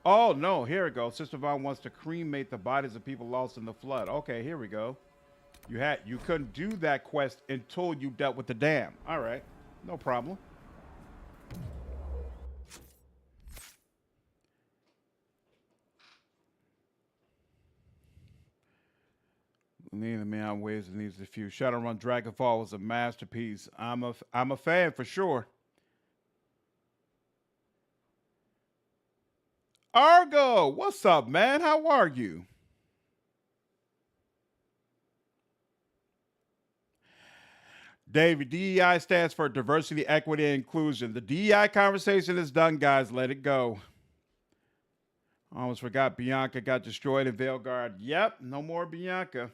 Oh no, here we go. Sister Vaughn wants to cremate the bodies of people lost in the flood. Okay, here we go. You couldn't do that quest until you dealt with the dam. All right, no problem. Neither me out ways it needs a few. Shadowrun Dragonfall was a masterpiece. I'm a fan for sure. Argo, what's up, man? How are you? David, DEI stands for diversity, equity, and inclusion. The DEI conversation is done, guys. Let it go. I almost forgot Bianca got destroyed in Veilguard. Yep, no more Bianca.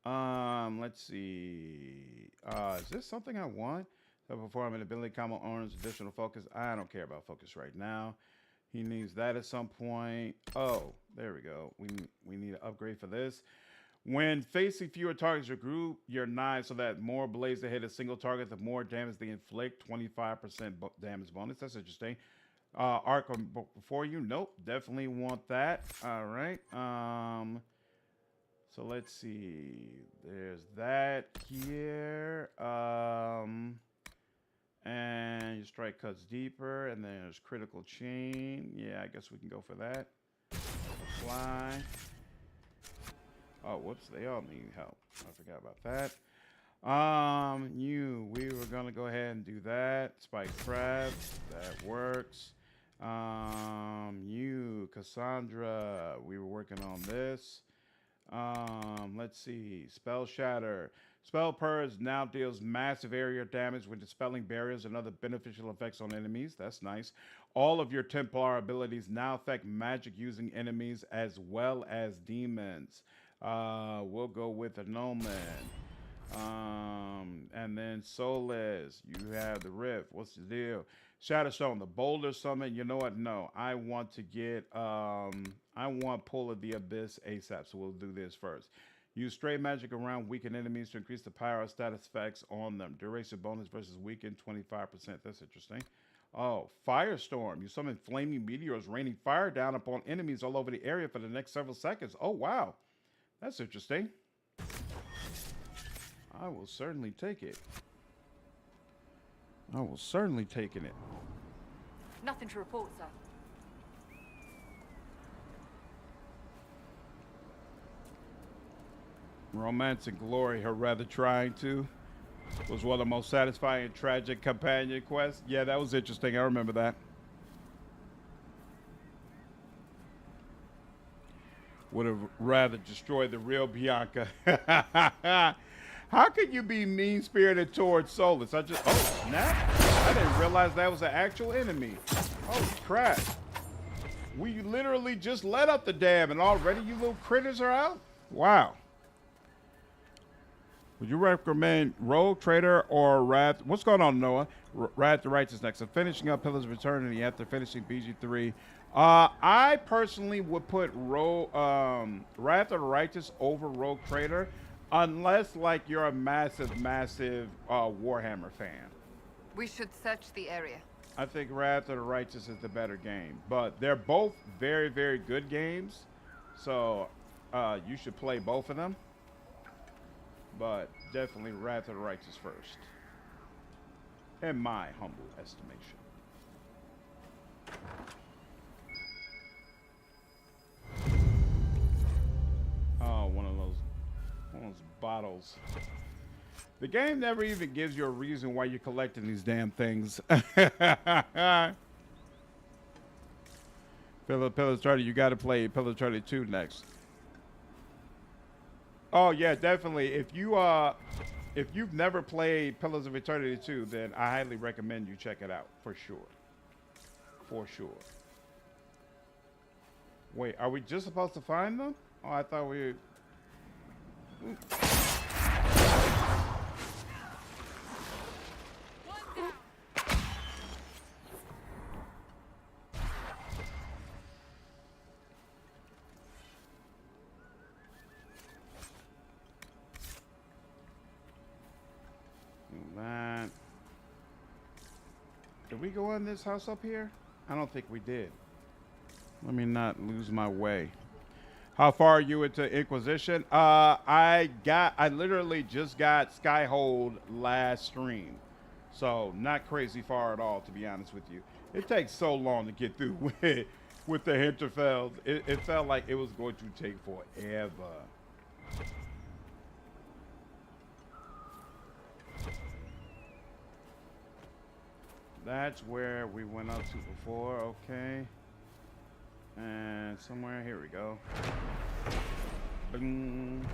Let's see. Is this something I want? So perform an ability combo owns additional focus. I don't care about focus right now. He needs that at some point. Oh, there we go. We need an upgrade for this. When facing fewer targets, your group your knives so that more blades that hit a single target, the more damage they inflict. 25% damage bonus. That's interesting. Arc before you. Nope. Definitely want that. All right. So let's see. There's that here. And your strike cuts deeper. And then there's critical chain. Yeah, I guess we can go for that. Fly. Oh, whoops. They all need help. I forgot about that. We were going to go ahead and do that. Spike crab. That works. Cassandra. We were working on this. Let's see. Spell Shatter. Spell Purge now deals massive area damage when dispelling barriers and other beneficial effects on enemies. That's nice. All of your Templar abilities now affect magic using enemies as well as demons. We'll go with the Noman. And then Solas. You have the Rift. What's the deal? Shadowstone, the Boulder Summon. You know what? No, I want to get I want Pull of the Abyss ASAP, so we'll do this first. Use straight magic around weakened enemies to increase the power of status effects on them. Duration bonus versus weakened 25%. That's interesting. Oh, Firestorm. You summon flaming meteors raining fire down upon enemies all over the area for the next several seconds. Oh, wow. That's interesting. I will certainly take it. I will certainly take it. Nothing to report, sir. Romance and Glory, her rather trying to, was one of the most satisfying and tragic companion quests. Yeah, that was interesting. I remember that. Would have rather destroyed the real Bianca. How could you be mean-spirited towards Solas? Oh, snap. I didn't realize that was an actual enemy. Holy crap. We literally just let up the dam and already you little critters are out? Wow. Would you recommend Rogue, Trader, or Wrath? What's going on, Noah? Wrath the Righteous next. So finishing up Pillars of Eternity after finishing BG3. I personally would put Wrath of the Righteous over Rogue Trader, unless like you're a massive Warhammer fan. We should search the area. I think Wrath of the Righteous is the better game, but they're both very, very good games. So you should play both of them. But definitely Wrath of the Righteous first, in my humble estimation. Oh, one of those bottles. The game never even gives you a reason why you're collecting these damn things. Pillars 30, you got to play Pillars 32 next. Oh yeah, definitely. If you've never played Pillars of Eternity 2, then I highly recommend you check it out for sure. For sure. Wait, are we just supposed to find them? Oh, I thought we. That. Did we go in this house up here? I don't think we did. Let me not lose my way. How far are you into Inquisition? I literally just got Skyhold last stream. So not crazy far at all, to be honest with you. It takes so long to get through with the Hinterlands. It felt like it was going to take forever. That's where we went up to before, okay. And somewhere, here we go. Bing.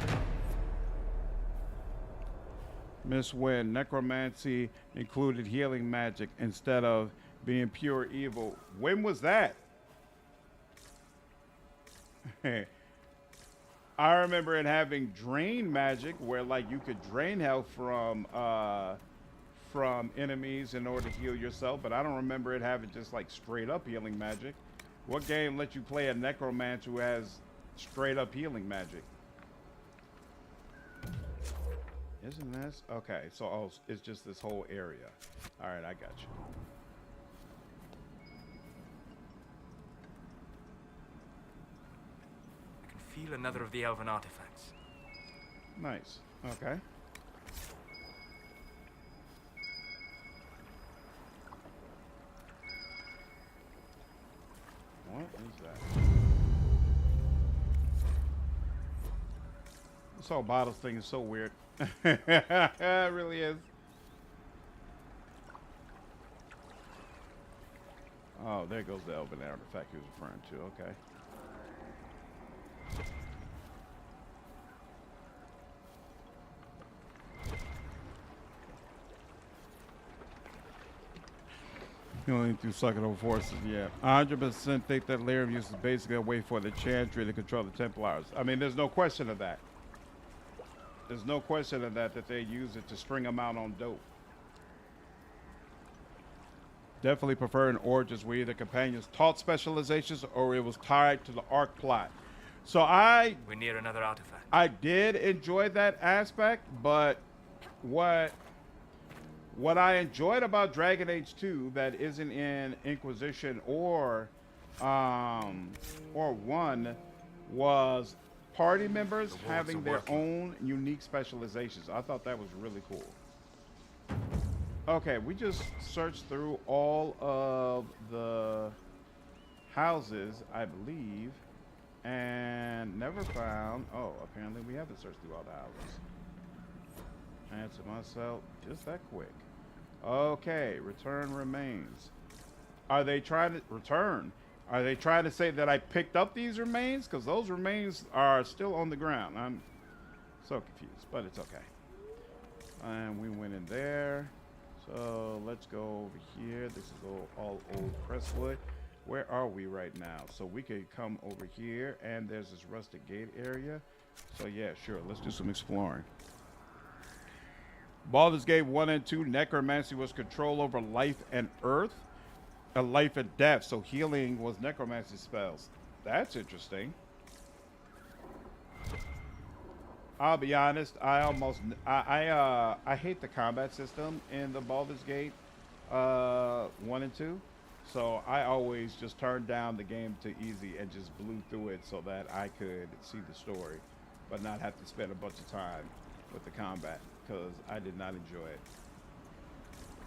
Miss Wynn, necromancy included healing magic instead of being pure evil. When was that? I remember it having drain magic where like you could drain health from enemies in order to heal yourself, but I don't remember it having just like straight up healing magic. What game lets you play a necromancer who has straight up healing magic? Isn't this? Okay, so oh, it's just this whole area. All right, I got you. I can feel another of the elven artifacts. Nice. Okay. What is that? This whole bottles thing is so weird. It really is. Oh, there goes the elven artifact he was referring to. Okay. Healing through sucking over forces, yeah. 100% think that Lyrium uses basically a way for the Chantry to control the Templars. I mean, there's no question of that. There's no question of that they use it to string them out on dope. Definitely prefer in Origins where either companions taught specializations or it was tied to the arc plot. So We're near another artifact. I did enjoy that aspect, but what I enjoyed about Dragon Age 2 that isn't in Inquisition or 1 was party members having their own unique specializations. I thought that was really cool. Okay, we just searched through all of the houses, I believe, and never found... Oh, apparently we haven't searched through all the houses. Answer myself just that quick. Okay, return remains. Are they trying to return? Are they trying to say that I picked up these remains? Because those remains are still on the ground. I'm so confused, but it's okay. And we went in there. So let's go over here. This is all old Crestwood. Where are we right now? So we could come over here, and there's this rustic gate area. So yeah, sure. Let's do some exploring. Baldur's Gate 1 and 2, necromancy was control over life and earth, life and death. So healing was necromancy spells. That's interesting. I'll be honest. I hate the combat system in the Baldur's Gate 1 and 2. So I always just turned down the game to easy and just blew through it so that I could see the story, but not have to spend a bunch of time with the combat. Because I did not enjoy it.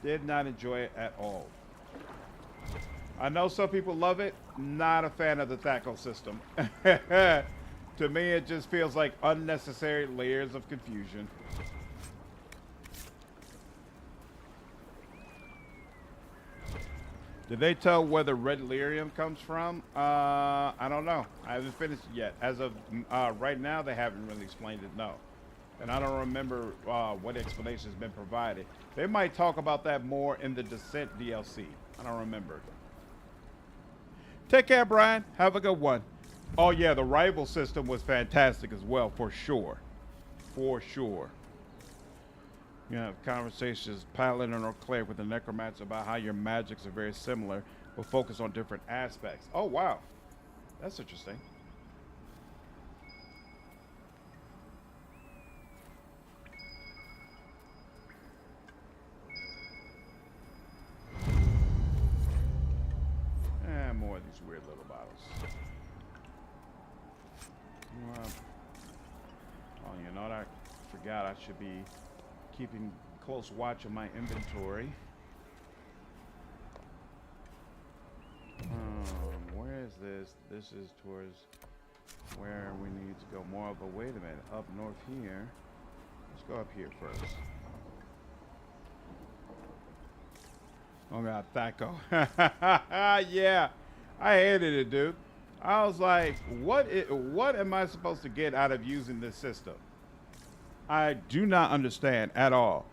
Did not enjoy it at all. I know some people love it. Not a fan of the THACO system. To me, it just feels like unnecessary layers of confusion. Did they tell where the red lyrium comes from? I don't know. I haven't finished it yet. As of right now, they haven't really explained it, no. And I don't remember what explanation has been provided. They might talk about that more in the Descent DLC. I don't remember. Take care, Brian. Have a good one. Oh, yeah, the rival system was fantastic as well, for sure. For sure. You have conversations, Paladin or Cleric with the Necromancer about how your magics are very similar, but focus on different aspects. Oh, wow. That's interesting. And more of these weird little bottles. Oh, you know what? I forgot I should be keeping close watch of my inventory. Where is this? This is towards where we need to go. More of a, wait a minute, up north here. Let's go up here first. Oh god, Thaco. Yeah, I hated it, dude. I was like, what am I supposed to get out of using this system? I do not understand at all.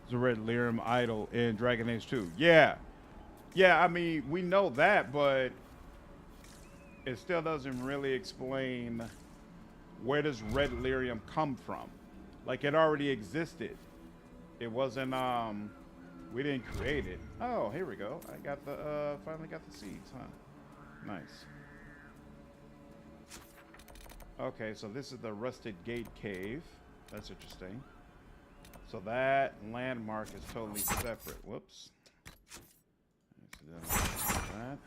The Red Lyrium idol in Dragon Age 2. Yeah. Yeah, I mean, we know that, but it still doesn't really explain where does Red Lyrium come from. Like, it already existed. It wasn't, we didn't create it. Oh, here we go. I got the, finally got the seeds, huh? Nice. Okay, so this is the Rusted Gate Cave. That's interesting. So that landmark is totally separate. Whoops. That.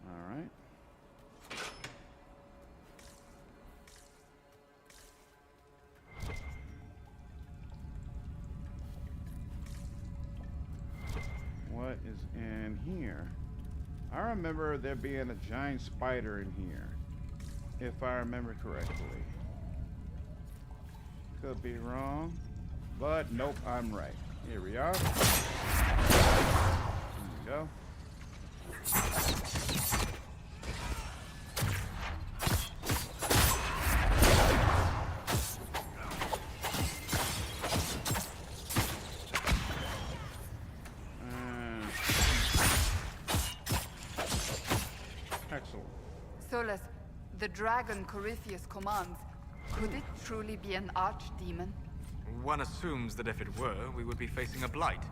All right. What is in here? I remember there being a giant spider in here, if I remember correctly. Could be wrong, but nope, I'm right. Here we are. Here we go. Excellent. Solas, the dragon Corypheus commands, could it truly be an archdemon? One assumes that if it were, we would be facing a blight.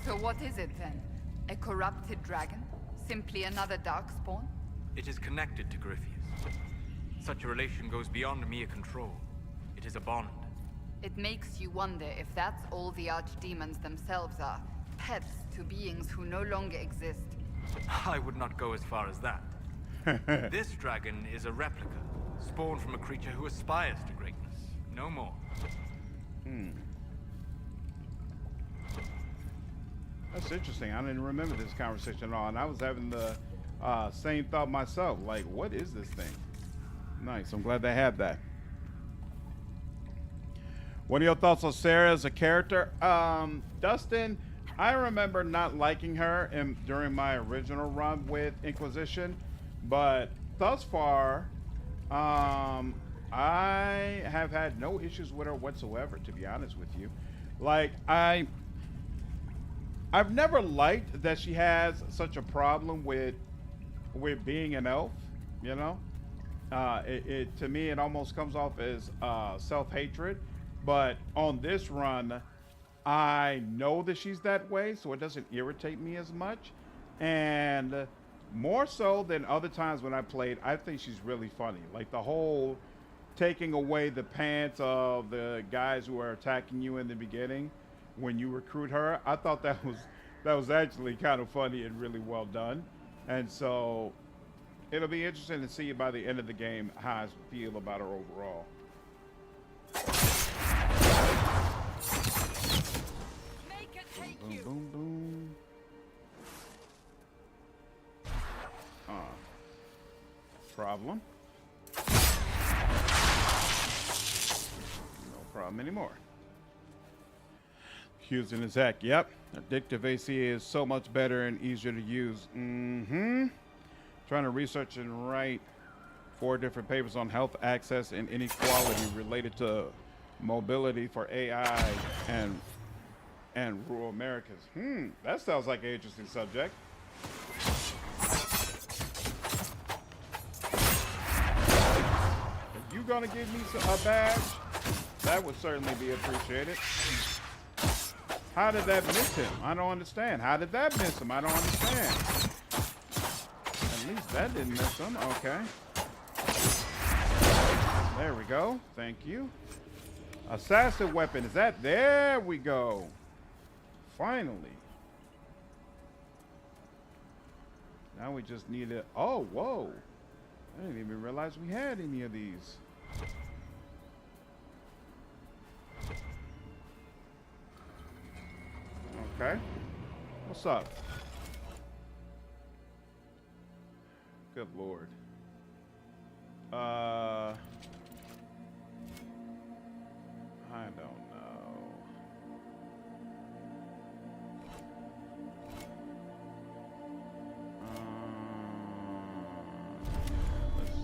So what is it then? A corrupted dragon? Simply another darkspawn? It is connected to Corypheus. Such a relation goes beyond mere control. It is a bond. It makes you wonder if that's all the archdemons themselves are. Pets to beings who no longer exist. I would not go as far as that. This dragon is a replica, spawned from a creature who aspires to greatness. No more. That's interesting. I didn't remember this conversation at all, and I was having the same thought myself. Like, what is this thing? Nice. I'm glad they have that. What are your thoughts on Sarah as a character? Dustin, I remember not liking her during my original run with Inquisition, but thus far, I have had no issues with her whatsoever, to be honest with you. Like, I've never liked that she has such a problem with being an elf, you know? To me, it almost comes off as self-hatred. But on this run, I know that she's that way, so it doesn't irritate me as much. And more so than other times when I played, I think she's really funny. Like the whole taking away the pants of the guys who are attacking you in the beginning when you recruit her, I thought that was actually kind of funny and really well done. And so it'll be interesting to see by the end of the game how I feel about her overall. Boom, boom, boom. Problem. No problem anymore. Using his hack. Yep. Addictive AC is so much better and easier to use. Trying to research and write 4 different papers on health access and inequality related to mobility for AI and rural Americas. That sounds like an interesting subject. If you gonna give me a badge, that would certainly be appreciated. How did that miss him? I don't understand. How did that miss him? I don't understand. At least that didn't miss him. Okay. There we go. Thank you. Assassin weapon. Is that? There we go. Finally. Now we just need it. Oh, whoa. I didn't even realize we had any of these. Okay. What's up? Good lord. I don't know. Let's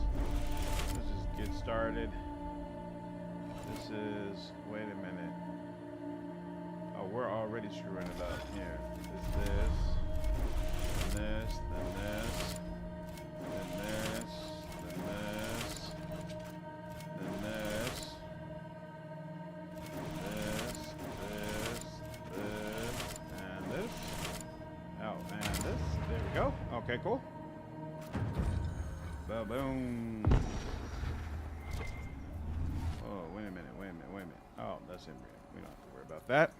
just get started. This is, wait a minute. Oh, we're already screwing it up here. Is this, then this, then this, then this, then this, then this, this, and this. Oh, and this. There we go. Okay, cool. Ba-boom. Oh, wait a minute, wait a minute, wait a minute. Oh, that's in real. We don't have to worry about that.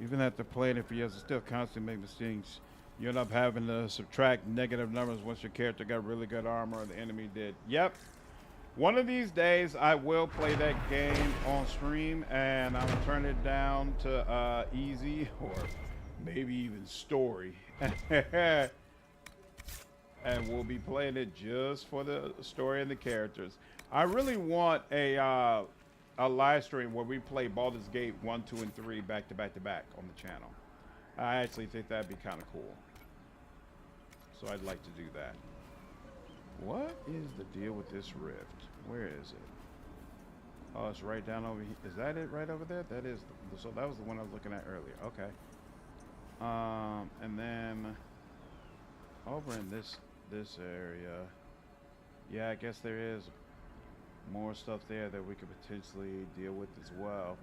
Even after playing it for years, it still constantly make mistakes. You end up having to subtract negative numbers once your character got really good armor or the enemy did. Yep. One of these days, I will play that game on stream, and I'm going to turn it down to easy or maybe even story. And we'll be playing it just for the story and the characters. I really want a live stream where we play Baldur's Gate 1, 2, and 3 back to back to back on the channel. I actually think that'd be kind of cool. So I'd like to do that. What is the deal with this rift? Where is it? Oh, it's right down over here. Is that it right over there? That is. So that was the one I was looking at earlier. Okay. And then over in this area, yeah, I guess there is more stuff there that we could potentially deal with as well.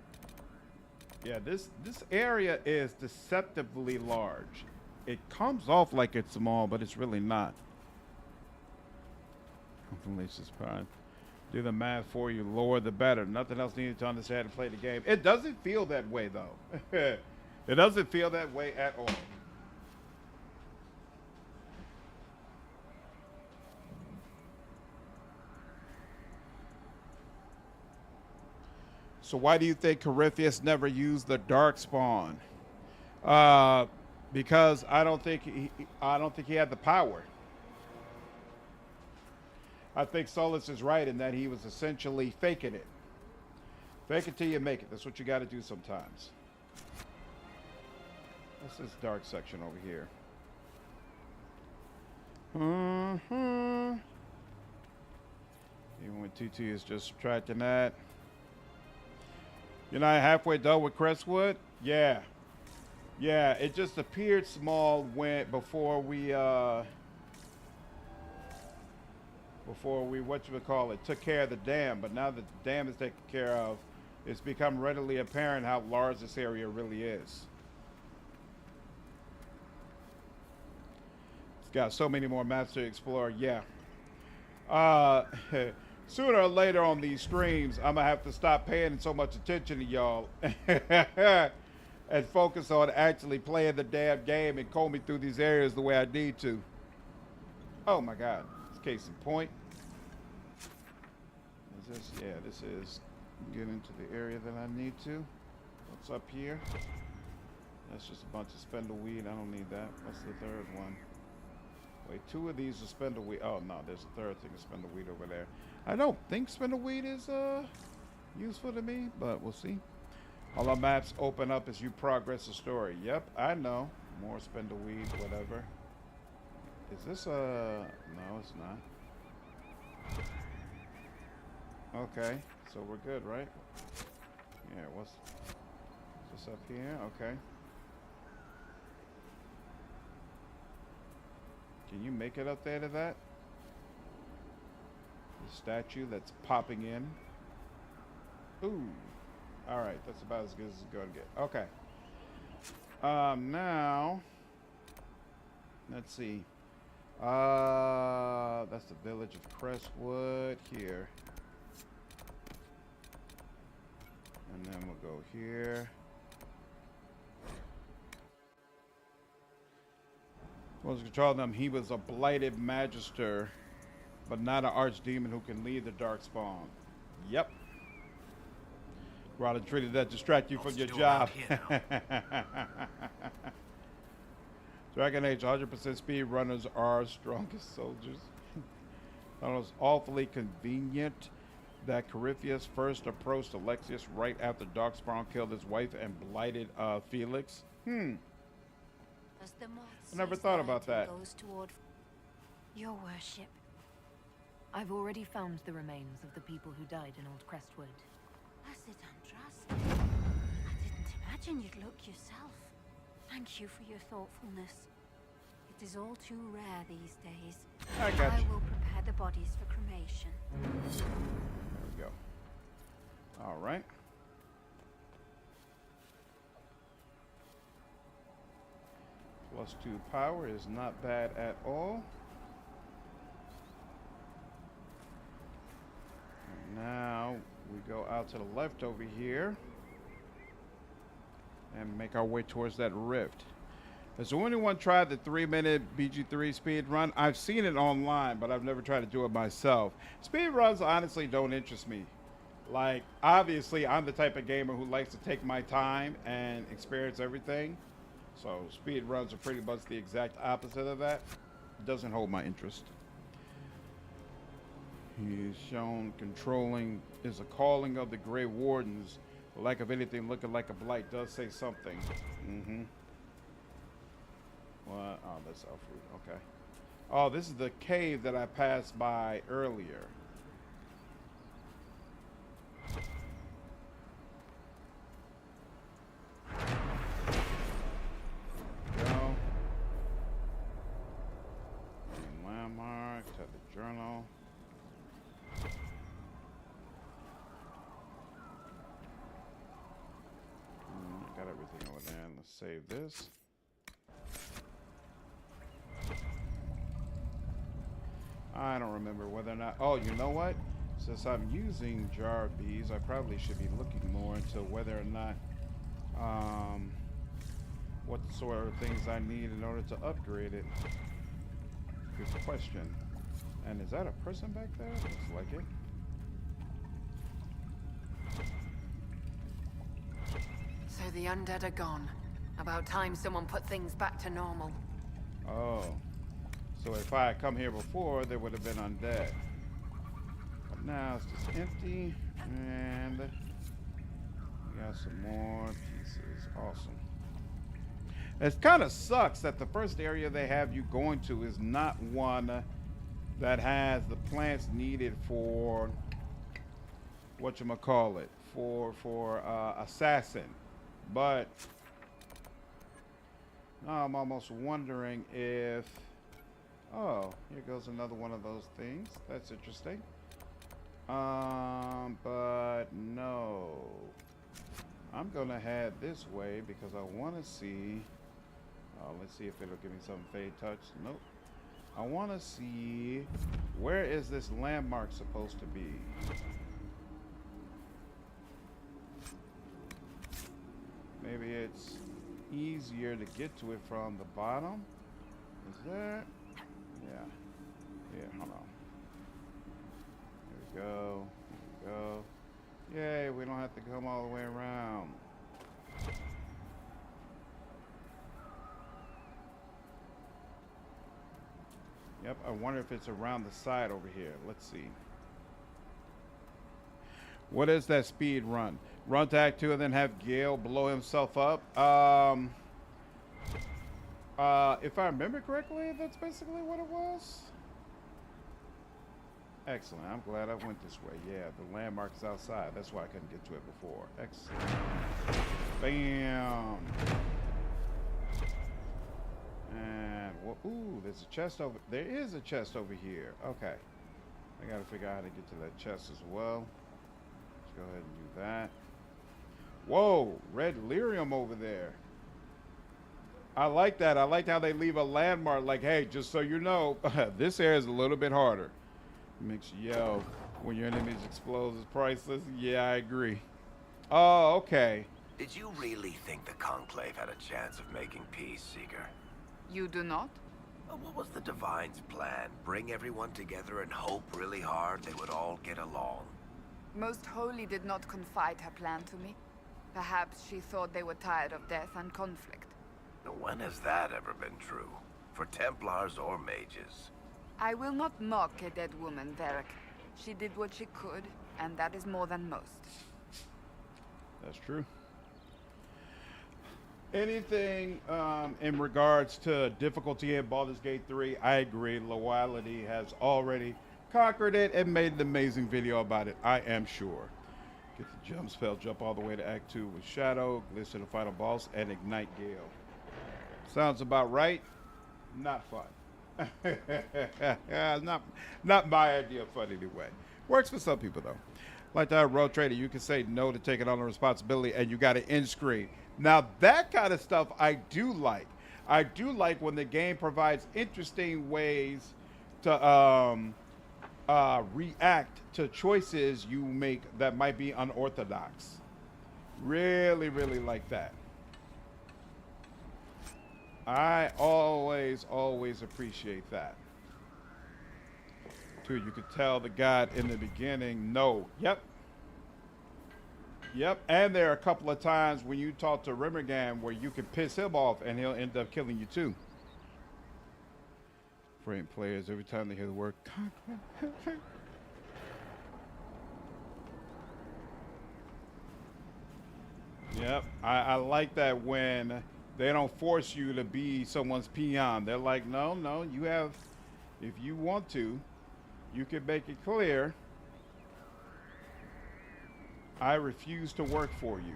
Yeah, this area is deceptively large. It comes off like it's small, but it's really not. Felicia's prime. Do the math for you. Lower the better. Nothing else needed to understand to play the game. It doesn't feel that way, though. It doesn't feel that way at all. So why do you think Corypheus never used the Darkspawn? Because I don't think he had the power. I think Solas is right in that he was essentially faking it. Fake it till you make it. That's what you got to do sometimes. What's this dark section over here? Even when TT is just subtracting that. You're not halfway done with Crestwood? Yeah. Yeah, it just appeared small before we took care of the dam. But now that the dam is taken care of, it's become readily apparent how large this area really is. It's got so many more maps to explore. Yeah. Sooner or later on these streams, I'm gonna have to stop paying so much attention to y'all and focus on actually playing the damn game and combing through these areas the way I need to. Oh my God, it's case in point. Is this? Yeah, this is get into the area that I need to. What's up here? That's just a bunch of spindleweed. I don't need that. What's the third one? Wait, two of these are spindleweed. Oh no, there's a third thing of spindleweed over there. I don't think spindleweed is useful to me, but we'll see. All our maps open up as you progress the story. Yep, I know. More spindleweed, whatever. Is this no, it's not. Okay, so we're good, right? Yeah, what's this up here? Okay. Can you make it up there to that? The statue that's popping in. Ooh. Alright, that's about as good as it's going to get. Okay. Now, let's see. That's the village of Crestwood here. And then we'll go here. Was controlling them. He was a blighted magister, but not an archdemon who can lead the Darkspawn. Yep. Rather treated that distract you from your job. Dragon Age 100% speed runners are strongest soldiers. That was awfully convenient that Corypheus first approached Alexius right after Darkspawn killed his wife and blighted Felix. I never thought about that. Your worship. I've already found the remains of the people who died in Old Crestwood. I didn't imagine you'd look yourself. Thank you for your thoughtfulness. It is all too rare these days. I got you. will prepare the bodies for cremation. There we go. All right. +2 power is not bad at all. And now we go out to the left over here and make our way towards that rift. Has anyone tried the 3-minute BG3 speed run? I've seen it online, but I've never tried to do it myself. Speed runs honestly don't interest me. Like, obviously, I'm the type of gamer who likes to take my time and experience everything. So speed runs are pretty much the exact opposite of that. It doesn't hold my interest. He's shown controlling is a calling of the Grey Wardens. The lack of anything looking like a blight does say something. What? Oh, that's our fruit. Okay. Oh, this is the cave that I passed by earlier. Go. Landmark. To the journal. Got everything over there. Let's save this. I don't remember whether or not... Oh, you know what? Since I'm using jar bees, I probably should be looking more into whether or not... what sort of things I need in order to upgrade it. Good question. And is that a person back there? Looks like it. So the undead are gone. About time someone put things back to normal. Oh. So if I had come here before, there would have been undead. But now it's just empty. And we got some more pieces. Awesome. It kind of sucks that the first area they have you going to is not one that has the plants needed for whatchamacallit, for assassin. But now I'm almost wondering if... Oh, here goes another one of those things. That's interesting. But no. I'm gonna head this way because I want to see... let's see if it'll give me some fade touch. Nope. I want to see... Where is this landmark supposed to be? Maybe it's easier to get to it from the bottom. Is that? Yeah. Yeah, hold on. There we go. There we go. Yay, we don't have to come all the way around. Yep, I wonder if it's around the side over here. Let's see. What is that speed run? Run to Act 2 and then have Gale blow himself up. If I remember correctly, that's basically what it was. Excellent. I'm glad I went this way. Yeah, the landmark's outside. That's why I couldn't get to it before. Excellent. Bam. And, well, ooh, there's a chest over... There is a chest over here. Okay. I gotta figure out how to get to that chest as well. Let's go ahead and do that. Whoa, red lyrium over there. I like that. I like how they leave a landmark like, hey, just so you know, this area is a little bit harder. Makes you yell when your enemies explode is priceless. Yeah, I agree. Oh, okay. Did you really think the Conclave had a chance of making peace, Seeker? You do not? What was the Divine's plan? Bring everyone together and hope really hard they would all get along? Most Holy did not confide her plan to me. Perhaps she thought they were tired of death and conflict. Now, when has that ever been true? For Templars or mages? I will not mock a dead woman, Varric. She did what she could, and that is more than most. That's true. Anything in regards to difficulty in Baldur's Gate 3, I agree. Loyalty has already conquered it and made an amazing video about it, I am sure. Get the jump spell, jump all the way to Act 2 with Shadow, glitch to the final boss, and ignite Gale. Sounds about right. Not fun. not my idea of fun anyway. Works for some people though. Like that road trader, you can say no to taking on the responsibility, and you got an end screen. Now that kind of stuff I do like. I do like when the game provides interesting ways to react to choices you make that might be unorthodox. Really, really like that. I always appreciate that. Too, you could tell the god in the beginning, no. Yep. And there are a couple of times when you talk to Rimmergan where you can piss him off and he'll end up killing you too. Frame players every time they hear the word Yep, I like that when they don't force you to be someone's peon. They're like, no, you have, if you want to, you can make it clear, I refuse to work for you.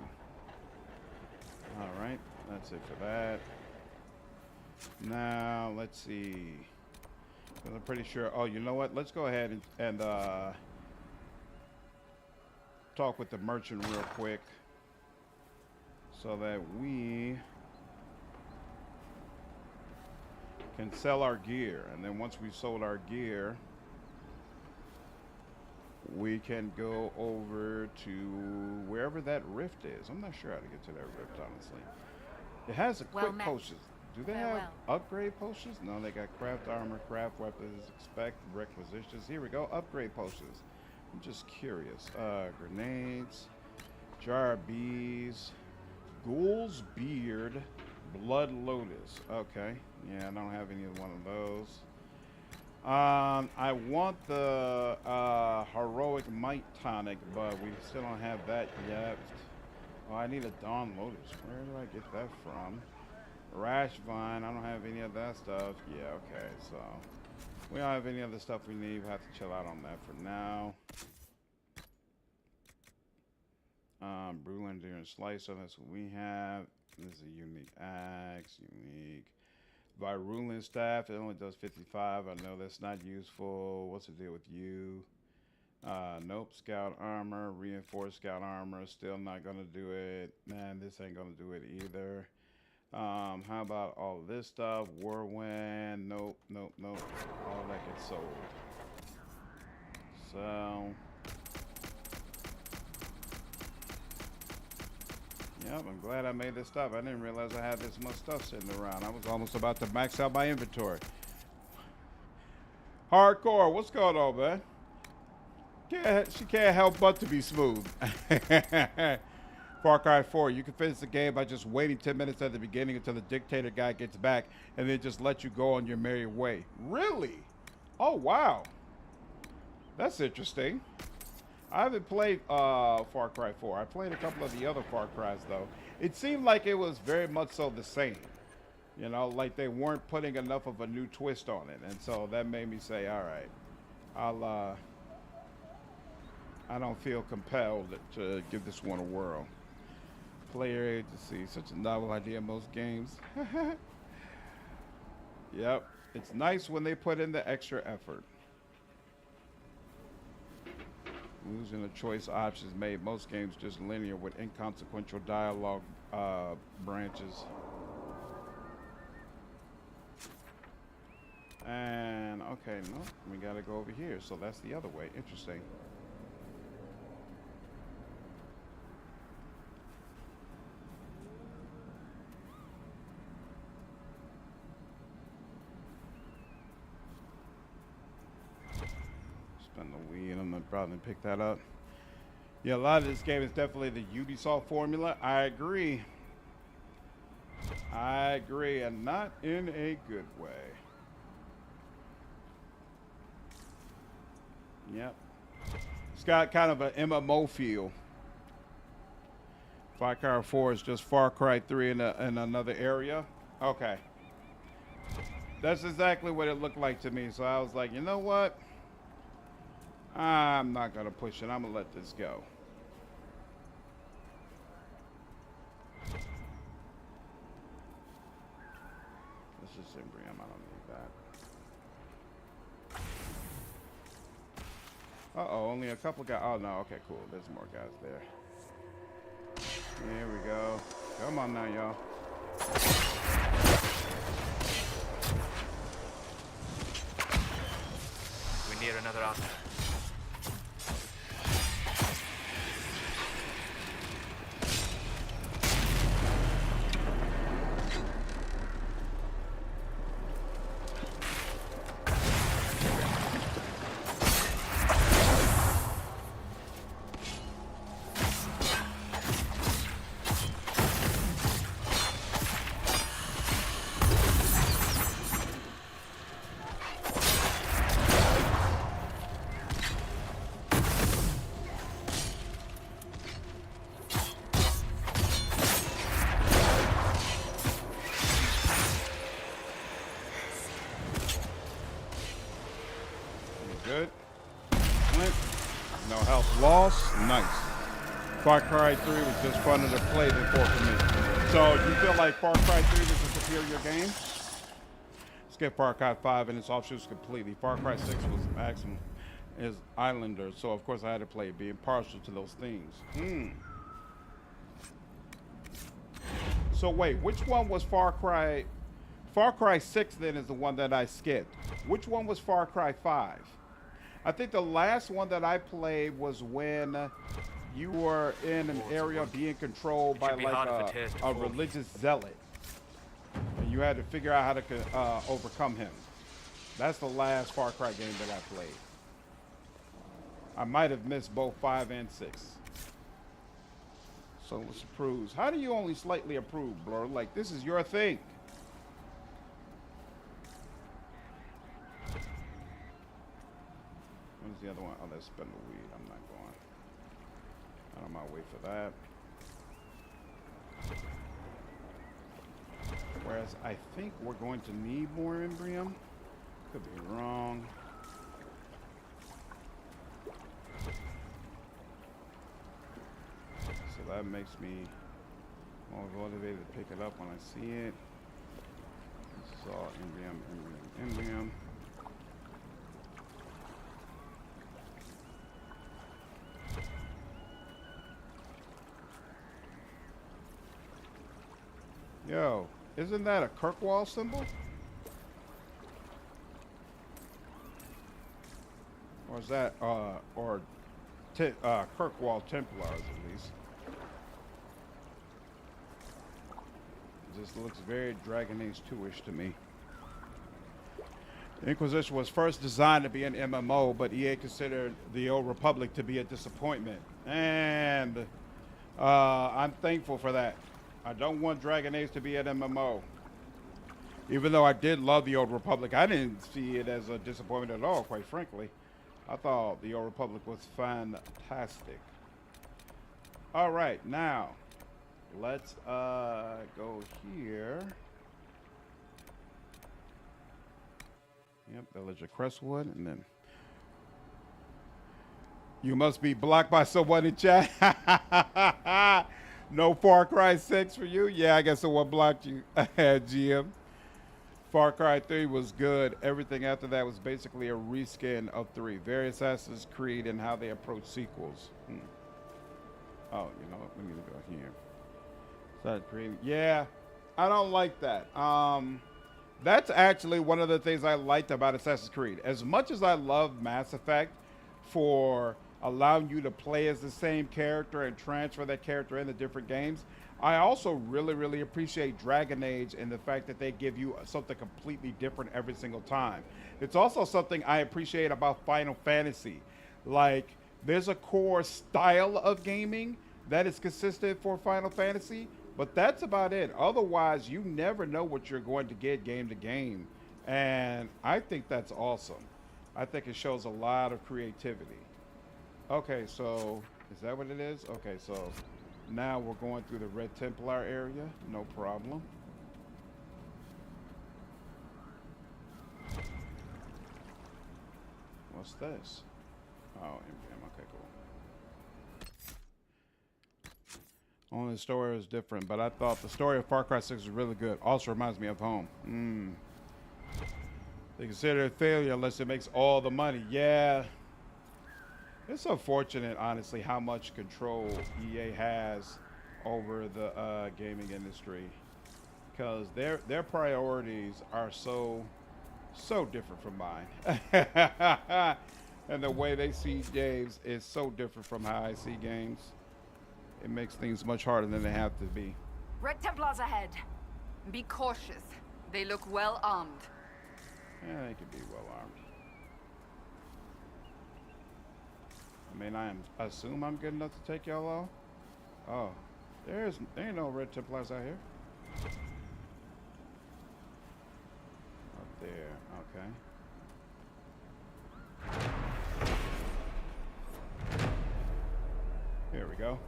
All right, that's it for that. Now, let's see. I'm pretty sure, oh, you know what? Let's go ahead and talk with the merchant real quick so that we can sell our gear. And then once we've sold our gear, we can go over to wherever that rift is. I'm not sure how to get to that rift, honestly. It has a quick potions. Do they have upgrade potions? No, they got craft armor, craft weapons, expect requisitions. Here we go, upgrade potions. I'm just curious. Grenades, jar of bees, ghoul's beard, blood lotus. Okay, yeah, I don't have any of one of those. I want the heroic might tonic, but we still don't have that yet. Oh, I need a dawn lotus. Where do I get that from? Rash vine, I don't have any of that stuff. Yeah, okay, so we don't have any other stuff we need. We have to chill out on that for now. Brewland Deer and Slicer, that's what we have. This is a unique axe, unique. Virulent staff, it only does 55. I know that's not useful. What's the deal with you? Nope, scout armor, reinforced scout armor, still not gonna do it. Man, this ain't gonna do it either. How about all of this stuff? Whirlwind, nope. All that gets sold. So, yep, I'm glad I made this stuff. I didn't realize I had this much stuff sitting around. I was almost about to max out my inventory. Hardcore, what's going on, man? She can't help but to be smooth. Far Cry 4, you can finish the game by just waiting 10 minutes at the beginning until the dictator guy gets back and then just let you go on your merry way. Really? Oh, wow. That's interesting. I haven't played Far Cry 4. I played a couple of the other Far Cries, though. It seemed like it was very much so the same. You know, like they weren't putting enough of a new twist on it. And so that made me say, all right, I don't feel compelled to give this one a whirl. Player agency, such a novel idea in most games. Yep, it's nice when they put in the extra effort. Losing the choice options made most games just linear with inconsequential dialogue branches. And okay, no, we gotta go over here. So that's the other way. Interesting. Spend the weed. I'm gonna probably pick that up. Yeah, a lot of this game is definitely the Ubisoft formula. I agree. I agree, and not in a good way. Yep. It's got kind of an MMO feel. Far Cry 4 is just Far Cry 3 in another area. Okay. That's exactly what it looked like to me. So I was like, you know what? I'm not going to push it. I'm going to let this go. This is Imbrium. I don't need that. Uh-oh, only a couple guys. Oh, no. Okay, cool. There's more guys there. Here we go. Come on now, y'all. We're near another artifact. Good. Flint. No health lost. Nice. Far Cry 3 was just fun to play before for me. So you feel like Far Cry 3 was a superior game? Skip Far Cry 5 and its offshoots completely. Far Cry 6 was maximum as Islander, so of course I had to play it, being partial to those themes. So wait, which one was Far Cry? Far Cry 6 then is the one that I skipped. Which one was Far Cry 5? I think the last one that I played was when you were in an area being controlled by like a religious zealot. And you had to figure out how to overcome him. That's the last Far Cry game that I played. I might have missed both 5 and 6. Solas approves. How do you only slightly approve, Blur? Like, this is your thing. What's the other one? Oh, that's spend the weed. I'm not going. I don't mind wait for that. Whereas I think we're going to need more Imbrium. Could be wrong. So that makes me more motivated to pick it up when I see it. This is all Imbrium, Imbrium, Imbrium. Yo, isn't that a Kirkwall symbol? Or is that, Kirkwall Templars at least? This looks very Dragon Age 2-ish to me. Inquisition was first designed to be an MMO, but EA considered the Old Republic to be a disappointment. And I'm thankful for that. I don't want Dragon Age to be an MMO. Even though I did love the Old Republic, I didn't see it as a disappointment at all, quite frankly. I thought the Old Republic was fantastic. All right, now, let's go here. Yep, Village of Crestwood, and then you must be blocked by someone in chat. No Far Cry 6 for you? Yeah, I guess someone blocked you, GM. Far Cry 3 was good. Everything after that was basically a reskin of 3. Very Assassin's Creed and how they approach sequels. Oh, you know what? We need to go here. Assassin's Creed. Yeah, I don't like that. That's actually one of the things I liked about Assassin's Creed. As much as I love Mass Effect for allowing you to play as the same character and transfer that character into different games, I also really, really appreciate Dragon Age and the fact that they give you something completely different every single time. It's also something I appreciate about Final Fantasy. Like, there's a core style of gaming that is consistent for Final Fantasy, But that's about it. Otherwise, you never know what you're going to get game to game. And I think that's awesome. I think it shows a lot of creativity. Okay, so is that what it is? Okay, so now we're going through the Red Templar area. No problem. What's this? Oh, MGM. Okay, cool. Only the story is different, but I thought the story of Far Cry 6 was really good. Also reminds me of home. They consider it a failure unless it makes all the money. Yeah. It's unfortunate, honestly, how much control EA has over the gaming industry. Because their priorities are so different from mine. And the way they see games is so different from how I see games. It makes things much harder than they have to be. Red Templars ahead. Be cautious. They look well armed. Yeah, they could be well armed. I mean, I assume I'm good enough to take y'all off. Oh, there ain't no Red Templars out here. Up there, okay. Here we go.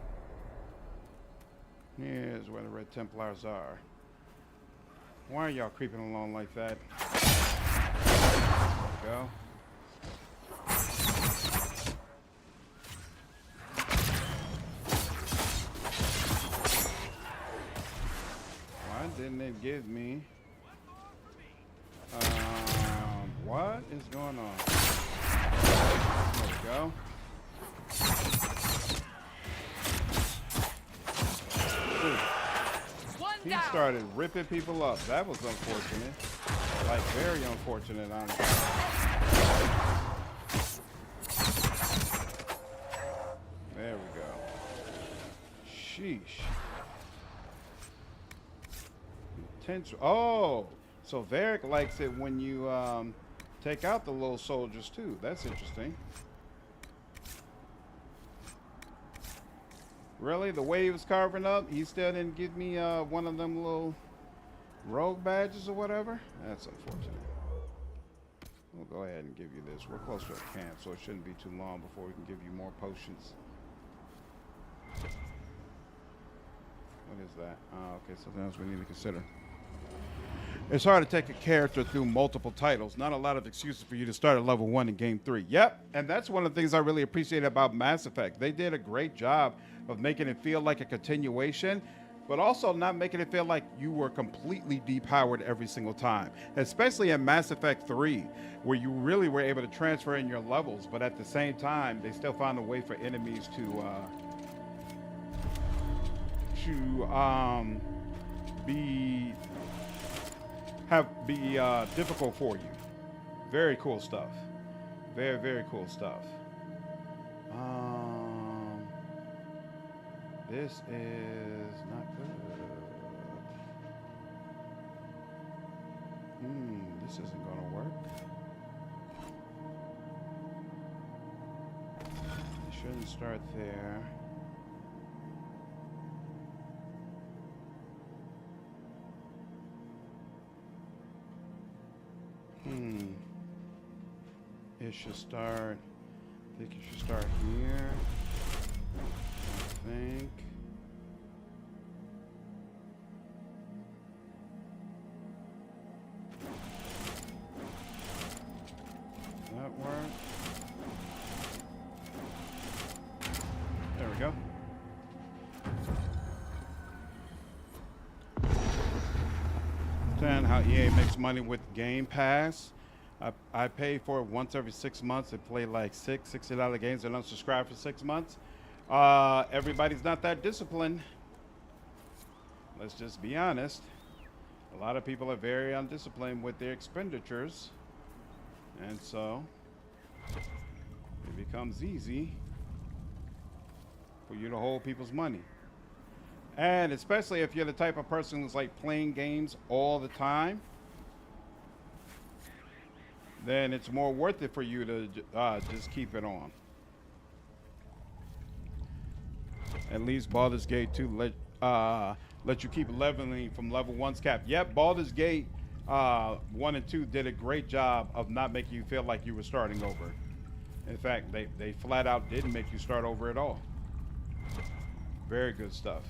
Here's where the Red Templars are. Why are y'all creeping along like that? There we go. Why didn't it give me? What is going on? There we go. He started ripping people up. That was unfortunate. Like, very unfortunate, honestly. There we go. Sheesh. Potential. Oh! So Varric likes it when you take out the little soldiers, too. That's interesting. Really? The way he was carving up, he still didn't give me one of them little rogue badges or whatever? That's unfortunate. We'll go ahead and give you this. We're close to a camp, so it shouldn't be too long before we can give you more potions. What is that? Okay, something else we need to consider. It's hard to take a character through multiple titles. Not a lot of excuses for you to start at level 1 in game 3. Yep, and that's one of the things I really appreciate about Mass Effect. They did a great job of making it feel like a continuation, but also not making it feel like you were completely depowered every single time. Especially in Mass Effect 3, where you really were able to transfer in your levels, but at the same time, they still found a way for enemies to be difficult for you. Very cool stuff. Very, very cool stuff. This is not good. This isn't gonna work. You shouldn't start there. It should start, I think it should start here, I think. Does that work? There we go. Understand how EA makes money with Game Pass. I pay for it once every 6 months and play like $60 games and unsubscribe for 6 months. Everybody's not that disciplined. Let's just be honest. A lot of people are very undisciplined with their expenditures. And so it becomes easy for you to hold people's money. And especially if you're the type of person who's like playing games all the time, then it's more worth it for you to just keep it on. At least Baldur's Gate 2 let you keep leveling from level 1's cap. Yep, Baldur's Gate 1 and 2 did a great job of not making you feel like you were starting over. In fact, they flat out didn't make you start over at all. Very good stuff.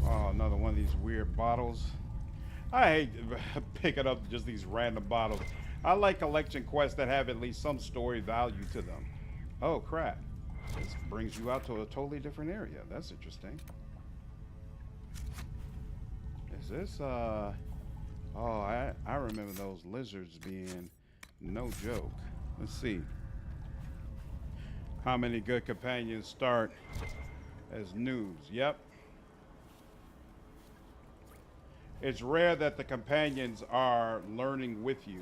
Oh, another one of these weird bottles. I hate picking up just these random bottles. I like collection quests that have at least some story value to them. Oh, crap. This brings you out to a totally different area. That's interesting. Is this, oh, I remember those lizards being no joke. Let's see. How many good companions start as noobs? Yep. It's rare that the companions are learning with you.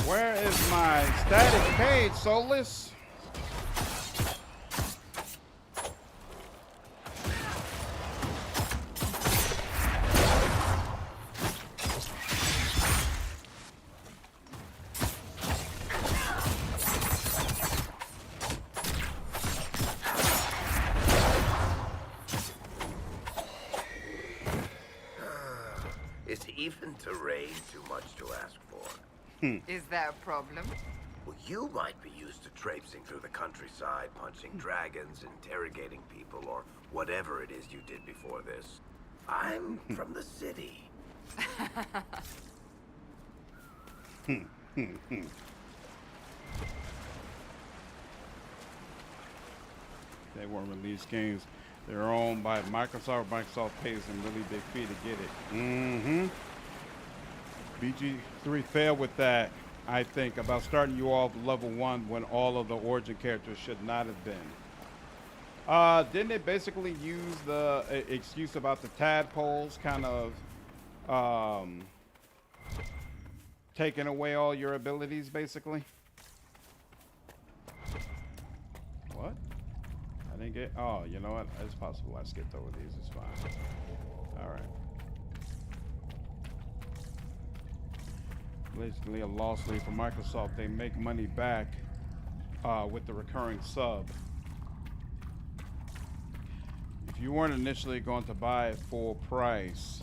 Where is my static page, Solas? Is even terrain too much to ask for? Is that a problem? Well, you might be used to traipsing through the countryside, punching dragons, interrogating people, or whatever it is you did before this. I'm from the city. They weren't released games. They're owned by Microsoft. Microsoft pays them really big fee to get it. BG3 failed with that, I think, about starting you off level 1 when all of the origin characters should not have been. Didn't it basically use the excuse about the tadpoles kind of taking away all your abilities, basically? What? I didn't get... Oh, you know what? It's possible I skipped over these. It's fine. All right. Basically a loss lead for Microsoft. They make money back with the recurring sub. If you weren't initially going to buy it full price,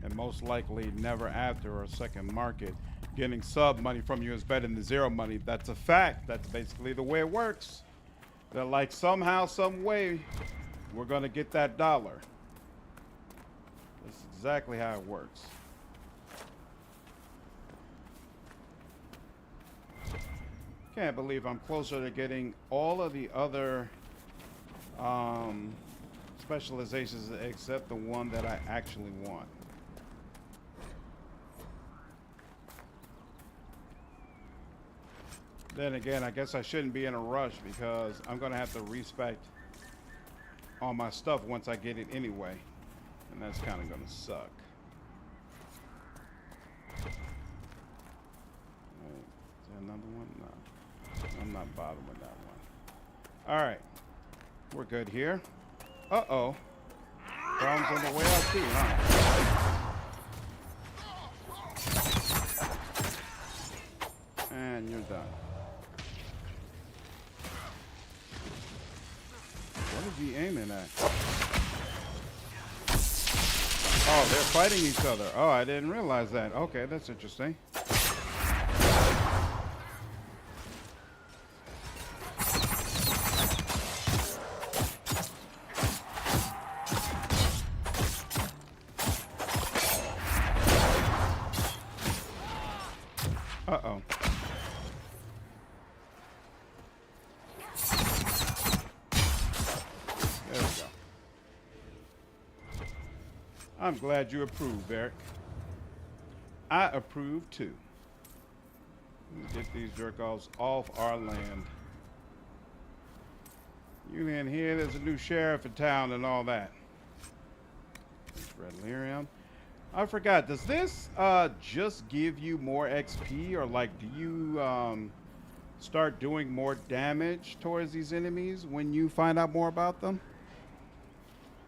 and most likely never after a second market, getting sub money from you is better than zero money. That's a fact. That's basically the way it works. They're like, somehow, some way, we're going to get that dollar. That's exactly how it works. Can't believe I'm closer to getting all of the other specializations except the one that I actually want. Then again, I guess I shouldn't be in a rush because I'm going to have to respec all my stuff once I get it anyway. And that's kind of going to suck. Right. Is there another one? No. I'm not bothering with that one. All right. We're good here. Uh-oh. Problems on the way out too, huh? And you're done. What is he aiming at? Oh, they're fighting each other. Oh, I didn't realize that. Okay, that's interesting. I'm glad you approve, Eric. I approve too. Get these jerk-offs off our land. You didn't hear there's a new sheriff in town and all that. Red lyrium. I forgot. Does this just give you more XP, or like do you start doing more damage towards these enemies when you find out more about them?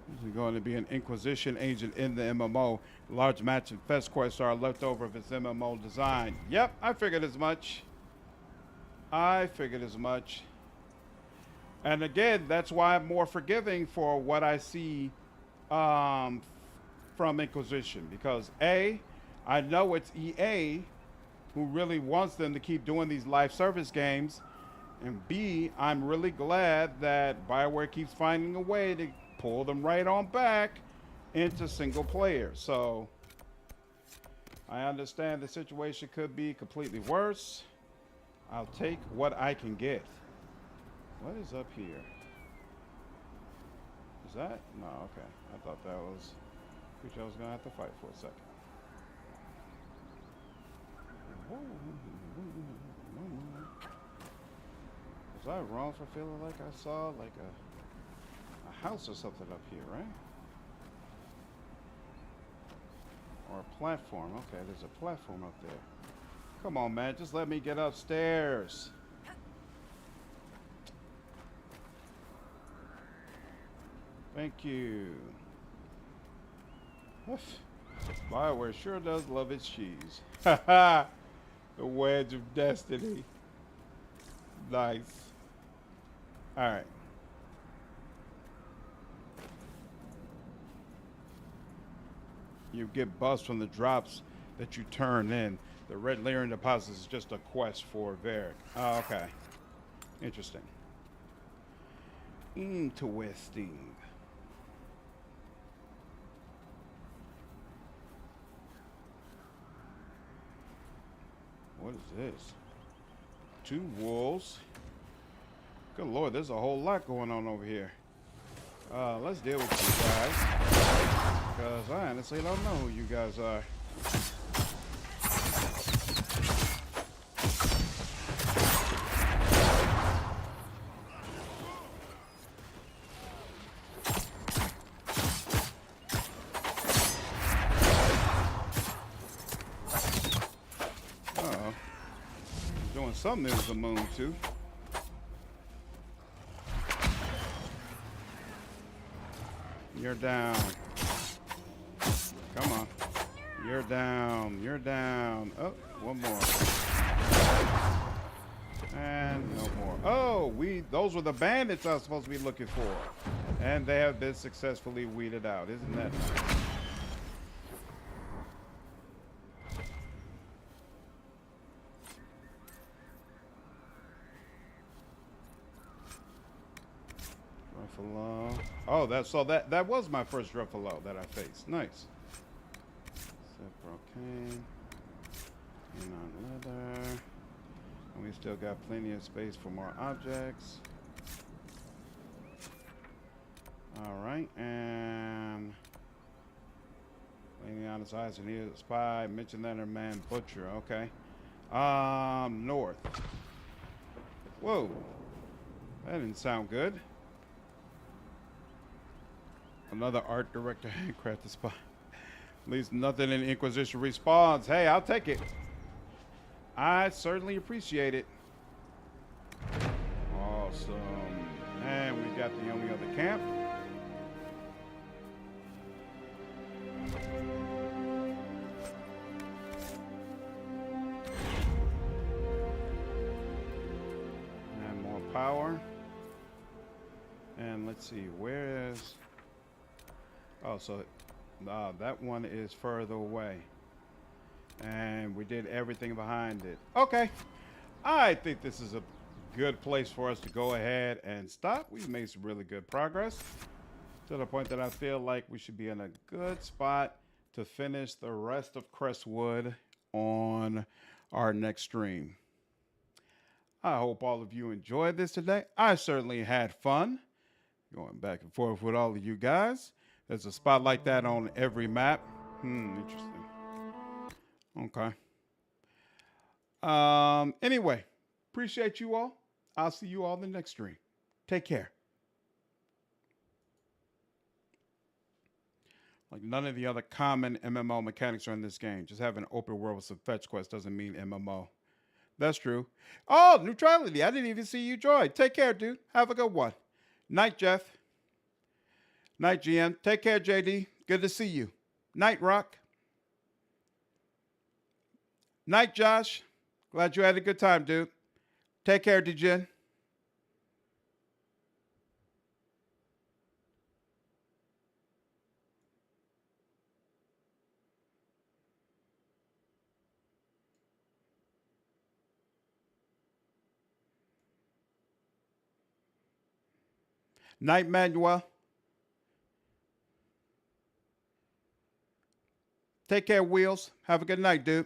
This is going to be an Inquisition agent in the MMO. Large match and fest quests are left over of its MMO design. Yep, I figured as much. I figured as much. And again, that's why I'm more forgiving for what I see from Inquisition. Because A, I know it's EA who really wants them to keep doing these live service games. And B, I'm really glad that BioWare keeps finding a way to pull them right on back into single player. So I understand the situation could be completely worse. I'll take what I can get. What is up here? Is that? No, okay. I thought that was a creature I was gonna have to fight for a second. Was I wrong for feeling like I saw like a house or something up here, right? Or a platform. Okay, there's a platform up there. Come on, man, just let me get upstairs. Thank you. BioWare sure does love its cheese. Haha! The wedge of destiny. Nice. Alright. You get buffs from the drops that you turn in. The red lyrium deposits is just a quest for Varric. Oh, okay. Interesting. Interesting. What is this? 2 wolves. Good lord, there's a whole lot going on over here. Let's deal with you guys. Because I honestly don't know who you guys are. Uh-oh. Doing something there with the moon, too. You're down. Come on. You're down. You're down. Oh, one more. And no more. Oh, those were the bandits I was supposed to be looking for. And they have been successfully weeded out. Isn't that nice? Ruffalo. Oh, that was my first Ruffalo that I faced. Nice. Brocane. And on leather. And we still got plenty of space for more objects. Alright, and Leliana's eyes and ears, spy, mentioned that her man Butcher, okay. North. Whoa. That didn't sound good. Another art director handcrafted spy. At least nothing in Inquisition respawns. Hey, I'll take it. I certainly appreciate it. Awesome. And we got the only other camp. And more power. And let's see, where is... Oh, so that one is further away. And we did everything behind it. Okay. I think this is a good place for us to go ahead and stop. We've made some really good progress to the point that I feel like we should be in a good spot to finish the rest of Crestwood on our next stream. I hope all of you enjoyed this today. I certainly had fun going back and forth with all of you guys. There's a spot like that on every map. Interesting. Okay. Anyway, appreciate you all. I'll see you all in the next stream. Take care. Like, none of the other common MMO mechanics are in this game. Just having an open world with some fetch quests doesn't mean MMO. That's true. Oh, neutrality. I didn't even see you join. Take care, dude. Have a good one. Night, Jeff. Night, GM. Take care, JD. Good to see you. Night, Rock. Night, Josh. Glad you had a good time, dude. Take care, Dejin. Night, Manuel. Take care, Wheels. Have a good night, dude.